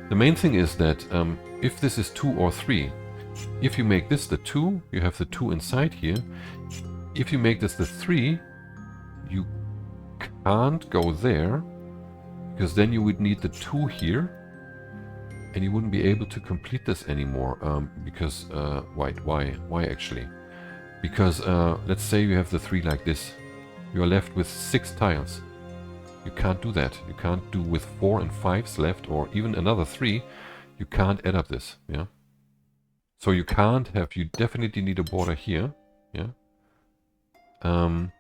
The main thing is that if this is 2 or 3, if you make this the 2, you have the 2 inside here. If you make this the 3, you can't go there, because then you would need the 2 here, and you wouldn't be able to complete this anymore. Because, why actually? Because, let's say you have the 3 like this. You are left with 6 tiles. You can't do that. You can't do with 4 and 5s left, or even another 3. You can't add up this, yeah? So you can't have, you definitely need a border here, yeah? And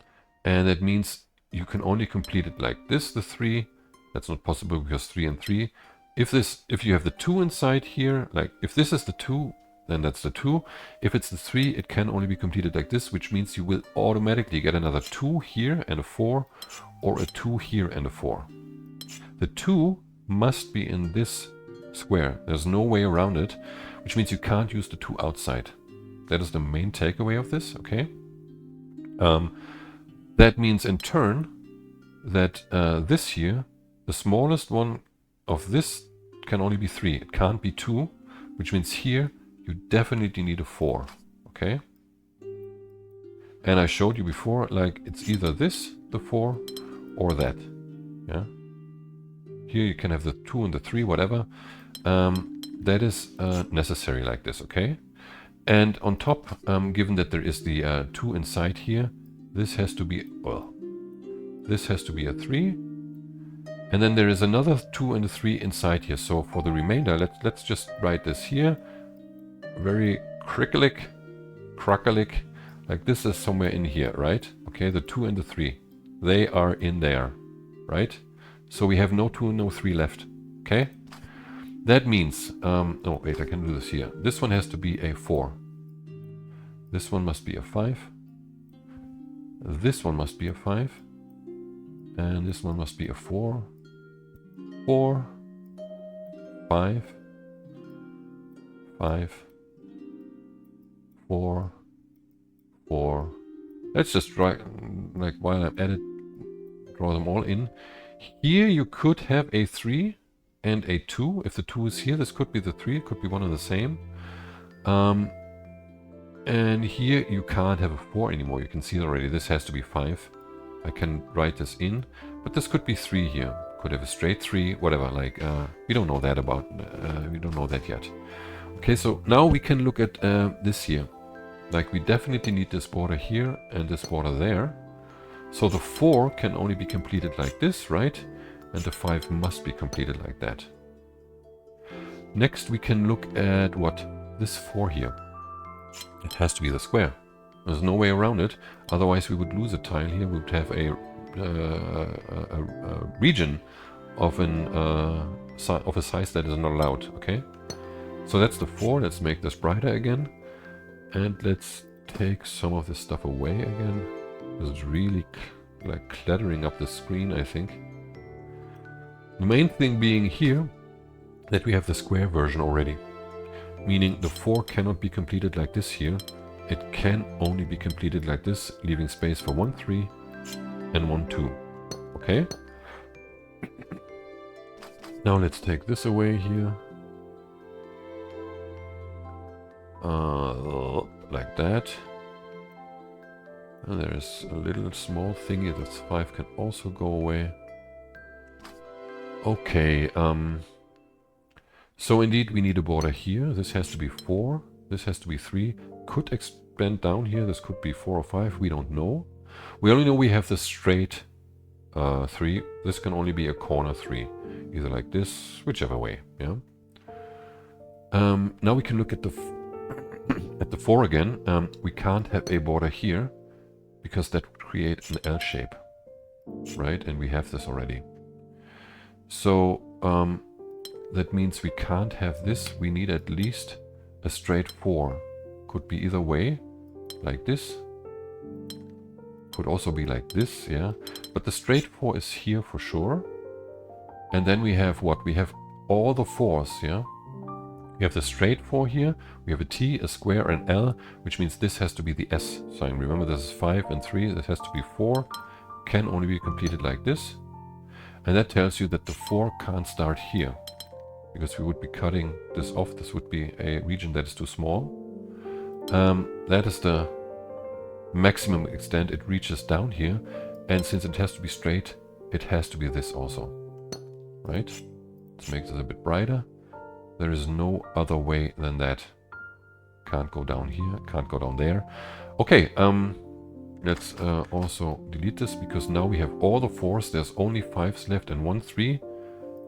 that means you can only complete it like this, the 3. That's not possible because 3 and 3. If you have the 2 inside here, like if this is the 2, then that's the 2. If it's the 3, it can only be completed like this, which means you will automatically get another 2 here and a 4, or a 2 here and a 4. The 2 must be in this square. There's no way around it, which means you can't use the 2 outside. That is the main takeaway of this, okay? That means in turn that this here, the smallest one of this can only be 3. It can't be 2, which means here you definitely need a 4, okay? And I showed you before, like it's either this, the 4, or that, yeah? Here you can have the 2 and the 3, whatever. That is necessary like this, okay? And on top, given that there is the 2 inside here, this has to be, well, this has to be a 3. And then there is another 2 and a 3 inside here. So for the remainder, let's just write this here. Very crocolic, like this is somewhere in here, right? Okay, the 2 and the 3, they are in there, right? So we have no 2 and no 3 left, okay? That means, oh wait, I can do this here. This one has to be a 4. This one must be a 5. This one must be a 5. And this one must be a 4. 4, 5, 5, 4, 4. Let's just try, like while I'm at it, draw them all in. Here you could have a 3 and a 2. If the 2 is here, this could be the 3. It could be one and the same. And here you can't have a 4 anymore. You can see it already. This has to be 5. I can write this in, but this could be 3 here. Could have a straight 3, whatever. Like we don't know that about. We don't know that yet. Okay, so now we can look at this here. Like we definitely need this border here and this border there. So the 4 can only be completed like this, right? And the 5 must be completed like that. Next we can look at what? This 4 here. It has to be the square. There's no way around it. Otherwise we would lose a tile here. We would have a region of a size that is not allowed, okay? So that's the 4. Let's make this brighter again. And let's take some of this stuff away again. It's really like cluttering up the screen, I think. The main thing being here that we have the square version already. Meaning the 4 cannot be completed like this here. It can only be completed like this, leaving space for 1, 3 and 1, 2. Okay? Now let's take this away here. Like that. And there's a little small thingy, that's 5 can also go away. Okay, so indeed we need a border here. This has to be 4, this has to be 3. Could expand down here, this could be 4 or 5, we don't know. We only know we have the straight 3. This can only be a corner 3. Either like this, whichever way, yeah. Now we can look at the 4 again. We can't have a border here because that would create an L shape, right? And we have this already. So that means we can't have this. We need at least a straight 4. Could be either way, like this. Could also be like this, yeah. But the straight 4 is here for sure. And then we have what? We have all the 4s, yeah. We have the straight 4 here. We have a T, a square, an L, which means this has to be the S sign. Remember, this is 5 and 3. This has to be 4. Can only be completed like this. And that tells you that the 4 can't start here, because we would be cutting this off. This would be a region that is too small. That is the maximum extent it reaches down here. And since it has to be straight, it has to be this also. Right? Let's make this a bit brighter. There is no other way than that. Can't go down here, can't go down there. Okay, let's also delete this, because now we have all the 4s. There's only 5s left and 1 3.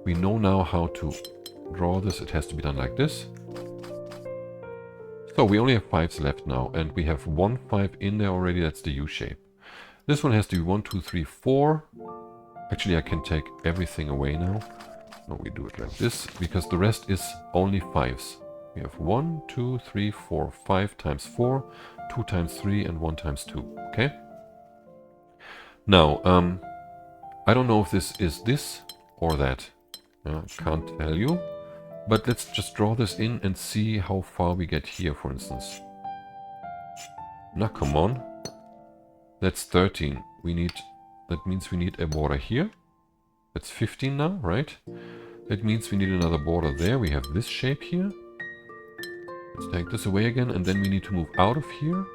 We know now how to draw this. It has to be done like this. So we only have 5s left now, and we have 1 5 in there already. That's the U shape. This one has to be 1 2 3 4. Actually, I can take everything away now. No, we do it like this, because the rest is only 5s. We have 1 2 3 4 5 times 4, 2 times 3, and 1 times 2. Okay? Now, I don't know if this is this or that. Can't tell you. But let's just draw this in and see how far we get here, for instance. Now, come on. That's 13. That means we need a border here. That's 15 now, right? That means we need another border there. We have this shape here. Let's take this away again, and then we need to move out of here.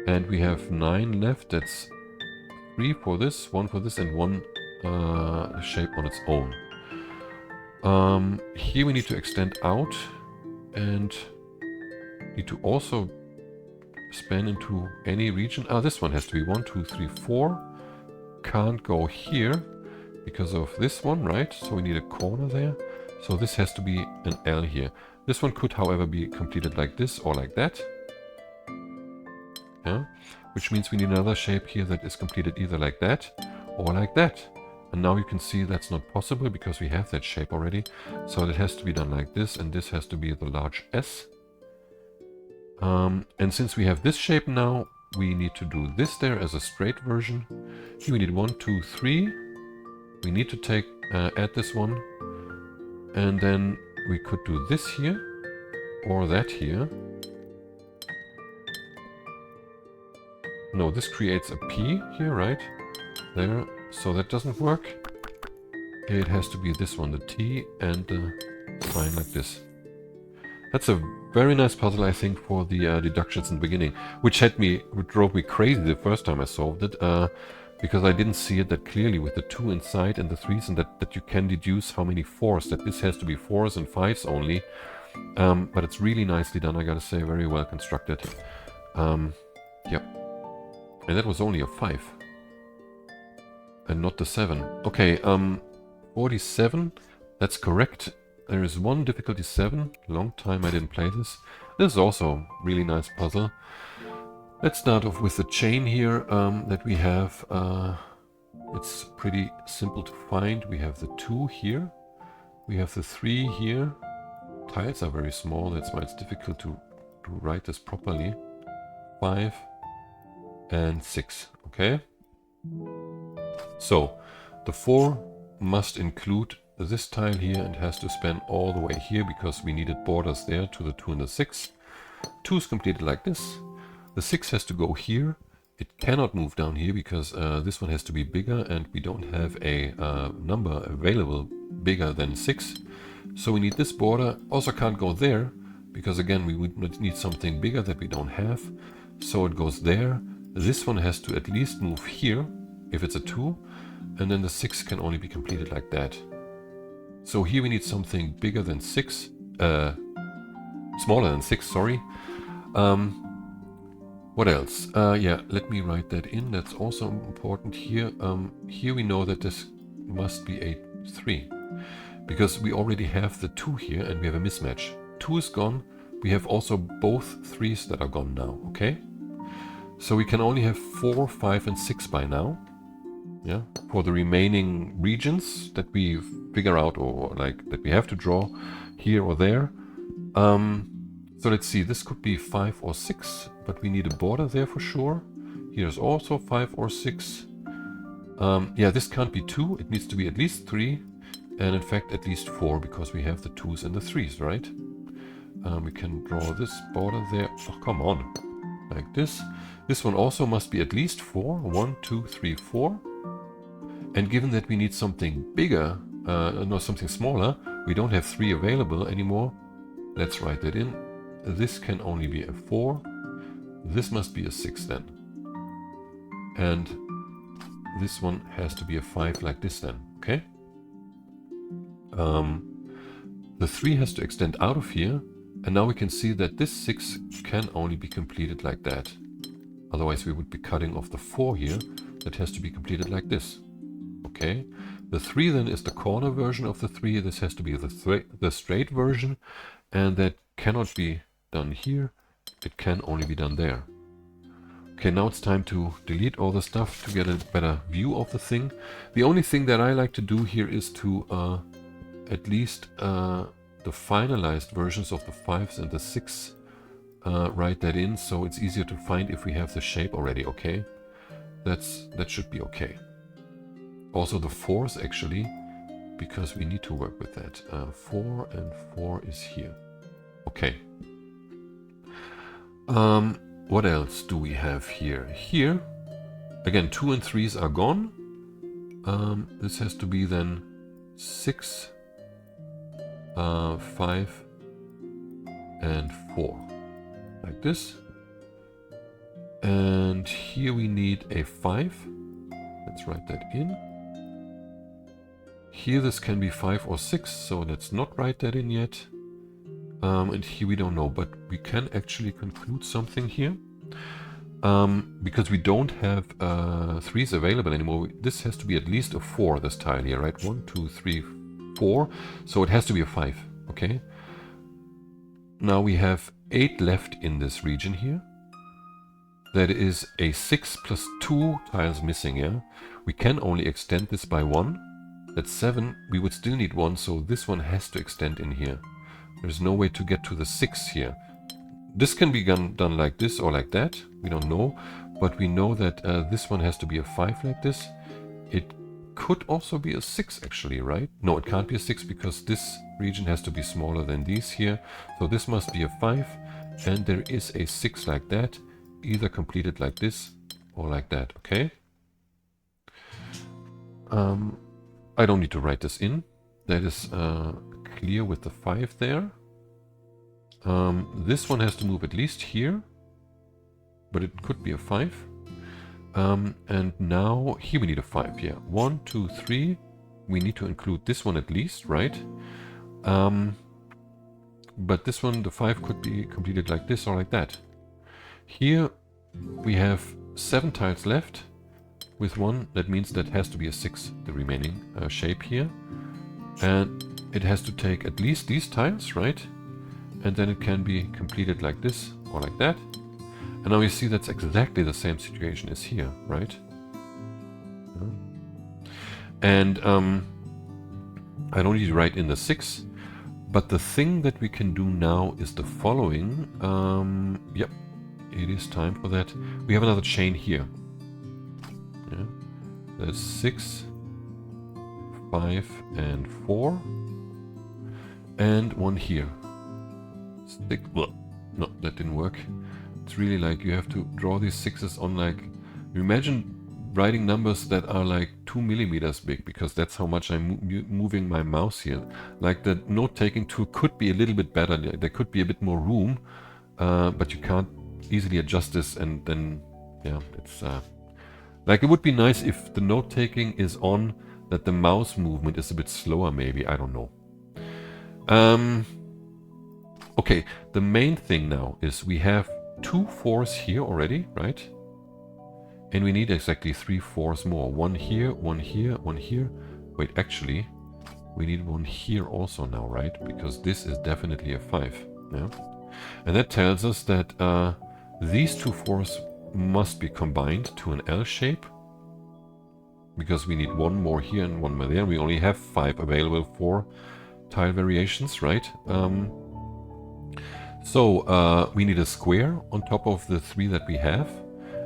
And we have 9 left. That's 3 for this, 1 for this, and 1 shape on its own. Here we need to extend out and need to also span into any region. This one has to be 1, 2, 3, 4. Can't go here because of this one, right? So we need a corner there. So this has to be an L here. This one could, however, be completed like this or like that. Yeah, which means we need another shape here that is completed either like that or like that. And now you can see that's not possible because we have that shape already. So it has to be done like this, and this has to be the large S. And since we have this shape now, we need to do this there as a straight version. Here we need 1, 2, 3. We need to add this one. And then we could do this here or that here. No, this creates a P here, right? There. So that doesn't work. It has to be this one, the T, and the line like this. That's a very nice puzzle, I think, for the deductions in the beginning, which drove me crazy the first time I solved it, because I didn't see it that clearly with the 2 inside and the 3s, and that you can deduce how many 4s, that this has to be 4s and 5s only. But it's really nicely done, I gotta say, very well constructed. Yep. And that was only a 5. And not the 7. Okay, 47, that's correct. There is one difficulty 7. Long time I didn't play this. This is also a really nice puzzle. Let's start off with the chain here that we have. It's pretty simple to find. We have the 2 here. We have the 3 here. Tiles are very small, that's why it's difficult to write this properly. 5 and 6, okay? So, the 4 must include this tile here and has to span all the way here because we needed borders there to the 2 and the 6. 2 is completed like this. The 6 has to go here. It cannot move down here because this one has to be bigger and we don't have a number available bigger than 6. So we need this border. Also can't go there because again we would need something bigger that we don't have. So it goes there. This one has to at least move here if it's a 2. And then the 6 can only be completed like that. So here we need something bigger than 6, smaller than 6, sorry. What else? Yeah, let me write that in. That's also important here. Here we know that this must be a 3 because we already have the 2 here and we have a mismatch. 2 is gone. We have also both 3s that are gone now, okay? So we can only have 4, 5, and 6 by now. Yeah, for the remaining regions that we figure out or like that we have to draw here or there. So let's see, this could be 5 or 6, but we need a border there for sure. Here's also 5 or 6. Yeah, this can't be 2, it needs to be at least 3, and in fact at least 4 because we have the 2s and the 3s, right? We can draw this border there. Oh, come on, like this. This one also must be at least 4. 1, 2, 3, 4. And given that we need something bigger, no, something smaller, we don't have 3 available anymore. Let's write that in. This can only be a 4. This must be a 6 then. And this one has to be a 5 like this then, okay? The 3 has to extend out of here. And now we can see that this 6 can only be completed like that. Otherwise we would be cutting off the 4 here. That has to be completed like this. Okay, the 3 then is the corner version of the 3. This has to be the straight version, and that cannot be done here. It can only be done there. Okay, now it's time to delete all the stuff to get a better view of the thing. The only thing that I like to do here is to at least the finalized versions of the 5s and the 6 write that in, so it's easier to find if we have the shape already. Okay, that should be okay. Also the 4s actually, because we need to work with that. 4 and 4 is here. Okay. What else do we have here? Here, again, 2 and 3s are gone. This has to be then 6, 5, and 4. Like this. And here we need a 5. Let's write that in. Here this can be 5 or 6, so let's not write that in yet. And here we don't know, but we can actually conclude something here. Because we don't have 3s available anymore. This has to be at least a 4, this tile here, right? 1, 2, 3, 4. So it has to be a 5, okay? Now we have 8 left in this region here. That is a 6 plus 2 tiles missing, yeah? We can only extend this by 1. That's 7. We would still need 1, so this one has to extend in here. There's no way to get to the 6 here. This can be done like this or like that. We don't know. But we know that this one has to be a 5 like this. It could also be a 6 actually, right? No, it can't be a 6 because this region has to be smaller than these here. So this must be a 5. And there is a 6 like that. Either completed like this or like that, okay? I don't need to write this in. That is clear with the 5 there. This one has to move at least here, but it could be a 5. And now here we need a 5, yeah. 1, 2, 3. We need to include this one at least, right? But this one, the 5 could be completed like this or like that. Here we have 7 tiles left with 1. That means that has to be a 6, the remaining shape here. And it has to take at least these tiles, right? And then it can be completed like this or like that. And now you see that's exactly the same situation as here, right? And I don't need to write in the 6. But the thing that we can do now is the following. Yep. It is time for that. We have another chain here. Yeah. There's 6, 5, and 4. And one here. 6. Well, no, that didn't work. It's really like you have to draw these 6s on like... Imagine writing numbers that are like 2 millimeters big, because that's how much I'm moving my mouse here. Like the note-taking tool could be a little bit better. There could be a bit more room, but you can't easily adjust this, and then yeah, it's like it would be nice if the note taking is on, that the mouse movement is a bit slower, maybe, I don't know. Okay, the main thing now is we have 2 4s here already, right? And we need exactly 3 4s more. 1 here, 1 here, 1 here. Wait, actually we need 1 here also now, right? Because this is definitely a 5, yeah? And that tells us that these 2 4s must be combined to an L shape, because we need 1 more here and 1 more there. We only have 5 available for tile variations, right? So we need a square on top of the 3 that we have,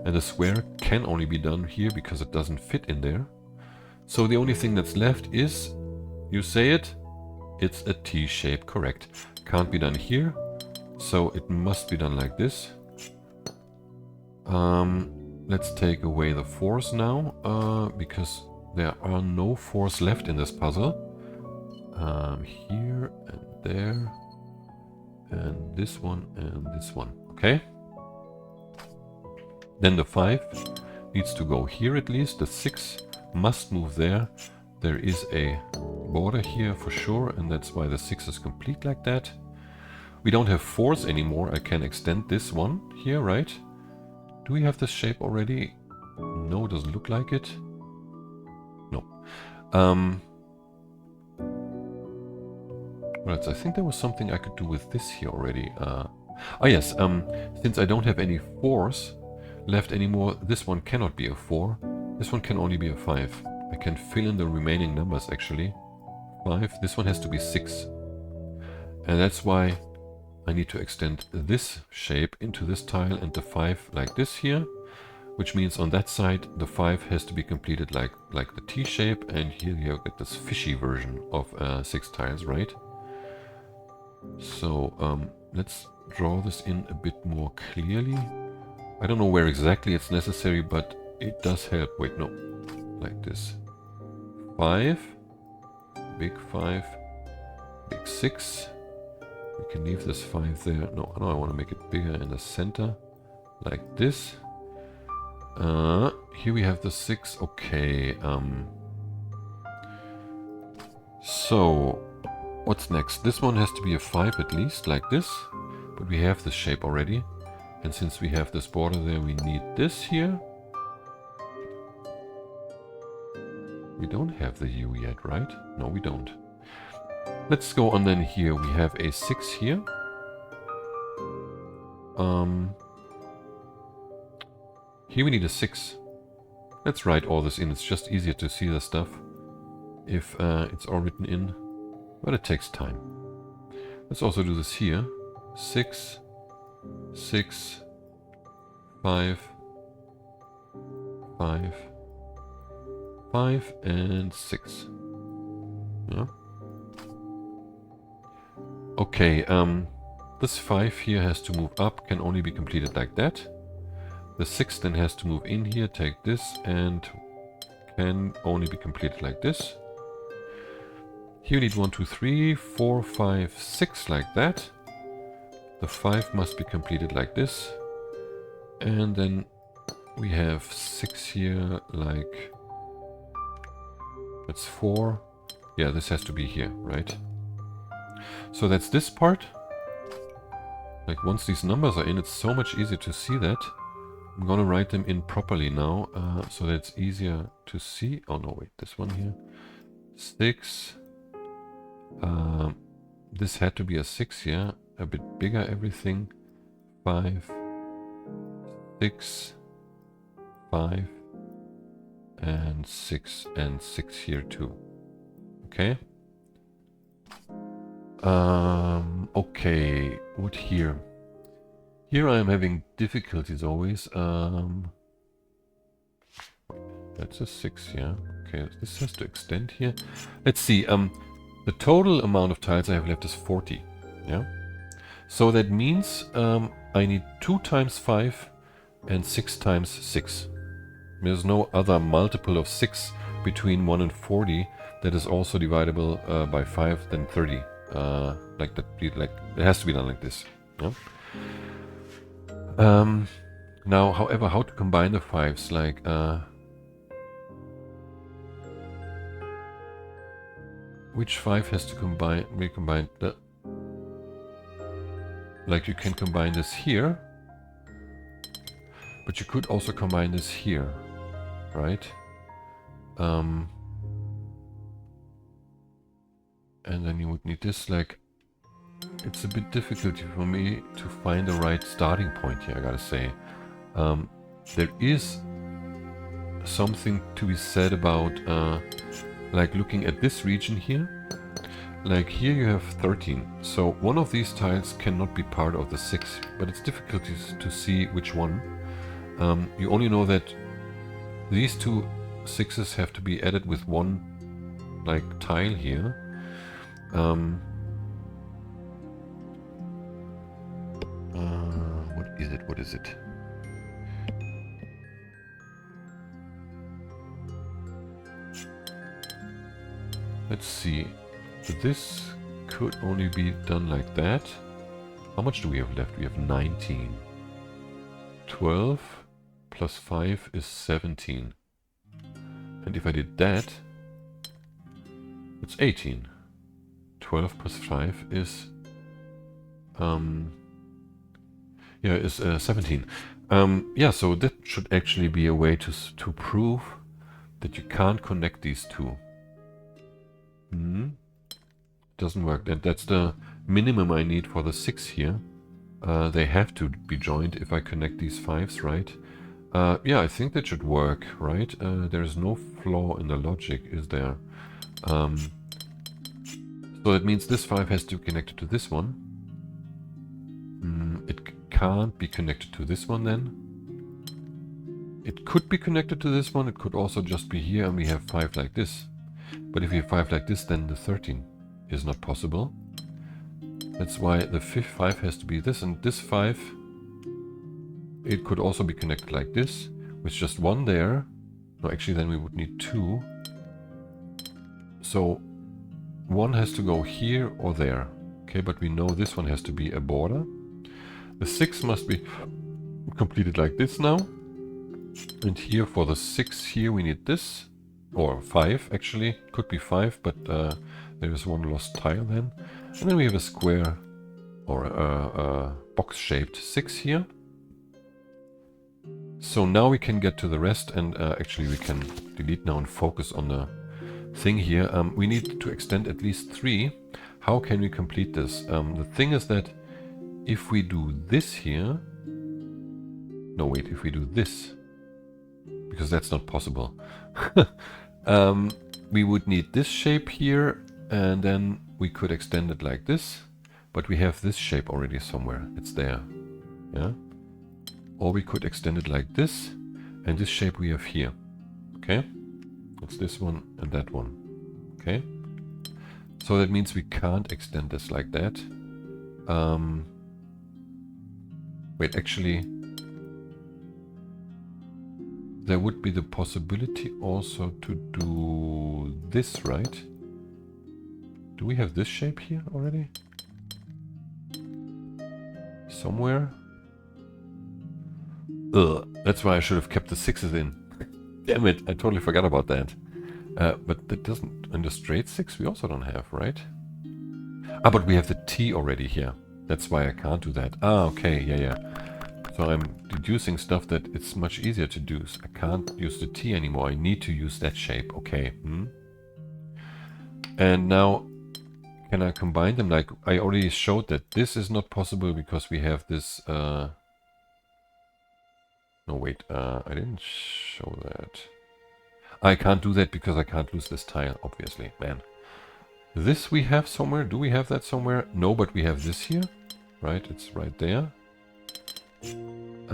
and the square can only be done here because it doesn't fit in there. So the only thing that's left is, you say it, it's a T shape, correct. Can't be done here, so it must be done like this. Let's take away the 4s now, because there are no 4s left in this puzzle. Here and there, and this one and this one, okay? Then the 5 needs to go here at least, the 6 must move there. There is a border here for sure, and that's why the 6 is complete like that. We don't have 4s anymore. I can extend this one here, right? Do we have this shape already? No, doesn't look like it. No. Right, so I think there was something I could do with this here already. Oh yes, since I don't have any 4s left anymore, this one cannot be a 4. This one can only be a 5. I can fill in the remaining numbers actually. 5, this one has to be 6. And that's why I need to extend this shape into this tile and the 5 like this here. which means on that side the 5 has to be completed like the T shape, and here you get this fishy version of 6 tiles, right? So let's draw this in a bit more clearly. I don't know where exactly it's necessary, but it does help. Wait, no, like this. 5, big 5, big 6. We can leave this 5 there. No, I want to make it bigger in the center, like this. Here we have the 6. Okay. So what's next? This one has to be a 5 at least, like this. But we have this shape already. And since we have this border there, we need this here. We don't have the U yet, right? No, we don't. Let's go on then here. We have a 6 here. Here we need a 6. Let's write all this in. It's just easier to see the stuff if it's all written in. But it takes time. Let's also do this here. 6, 6, 5, 5, 5, and 6. Yeah. Okay, this 5 here has to move up, can only be completed like that. The 6 then has to move in here, take this, and can only be completed like this. Here we need 1, 2, 3, 4, 5, 6 like that. The 5 must be completed like this. And then we have 6 here, like... That's 4. Yeah, this has to be here, right? So that's this part. Like once these numbers are in, it's so much easier to see that. I'm gonna write them in properly now, so that it's easier to see. Oh no, wait, this one here. 6. This had to be a 6 here. A bit bigger everything. 5, 6, 5, and 6, and 6 here too. Okay. Okay, what here? Here I am having difficulties always. That's a 6, yeah. Okay, this has to extend here. Let's see. The total amount of tiles I have left is 40. Yeah. So that means I need 2 times 5 and 6 times 6. There's no other multiple of 6 between 1 and 40 that is also divisible by 5 than 30. Like that. Like it has to be done like this. Yeah. Now, however, how to combine the 5s? Like which 5 has to recombine the? Like you can combine this here, but you could also combine this here, right? And then you would need this. Like, it's a bit difficult for me to find the right starting point here, I gotta say. There is something to be said about like looking at this region here. Like here you have 13, so one of these tiles cannot be part of the 6, but it's difficult to see which one. You only know that these 2 6s have to be added with one like tile here. What is it? What is it? Let's see. This could only be done like that. How much do we have left? We have 19. 12 plus 5 is 17. And if I did that, it's 18. 12 plus 5 is... is 17. Yeah, so that should actually be a way to prove that you can't connect these two. Doesn't work. That's the minimum I need for the 6 here. They have to be joined if I connect these 5s, right? Yeah, I think that should work, right? There's no flaw in the logic, is there? So that means this 5 has to be connected to this one. It can't be connected to this one then. It could be connected to this one. It could also just be here and we have 5 like this. But if we have 5 like this, then the 13 is not possible. That's why the 5 has to be this, and this 5, it could also be connected like this, with just 1 there. No, actually then we would need 2. So 1 has to go here or there. Okay, but we know this one has to be a border. The 6 must be completed like this now. And here for the 6 here we need this. Or 5 actually. Could be 5, but there is 1 lost tile then. And then we have a square or a box-shaped 6 here. So now we can get to the rest, and actually we can delete now and focus on the thing here. We need to extend at least 3. How can we complete this? The thing is that if we do this here... No, wait, if we do this, because that's not possible. We would need this shape here, and then we could extend it like this, but we have this shape already somewhere. It's there. Yeah? Or we could extend it like this, and this shape we have here. Okay? It's this one and that one. Okay? So that means we can't extend this like that. Wait, actually, there would be the possibility also to do this, right? Do we have this shape here already? Somewhere? Ugh, that's why I should have kept the 6s in. Damn it, I totally forgot about that. But that doesn't... And the straight 6 we also don't have, right? Ah, but we have the T already here. That's why I can't do that. Ah, okay, yeah. So I'm deducing stuff that it's much easier to do. So I can't use the T anymore. I need to use that shape. Okay. And now, can I combine them? Like, I already showed that this is not possible because we have this... No, wait. I didn't show that. I can't do that because I can't lose this tile, obviously. Man. This we have somewhere. Do we have that somewhere? No, but we have this here. Right? It's right there.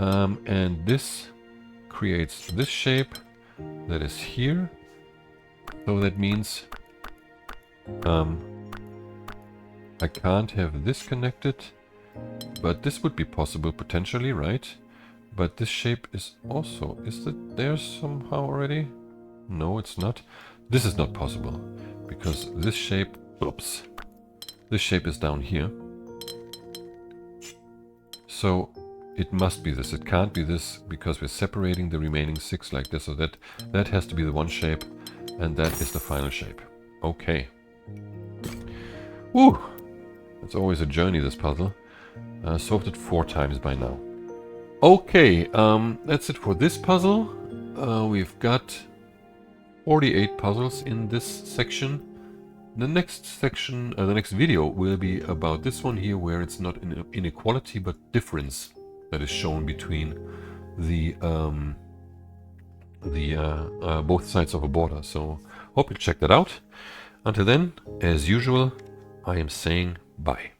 And this creates this shape that is here. So that means I can't have this connected, but this would be possible potentially, right? But this shape is also... Is it there somehow already? No, it's not. This is not possible because this shape... Oops. This shape is down here. So it must be this. It can't be this because we're separating the remaining 6 like this. So that has to be the one shape, and that is the final shape. Okay. Woo! It's always a journey, this puzzle. Solved it 4 times by now. Okay, that's it for this puzzle. We've got 48 puzzles in this section. The next section, the next video will be about this one here, where it's not inequality but difference that is shown between the both sides of a border. So hope you check that out. Until then, as usual, I am saying bye.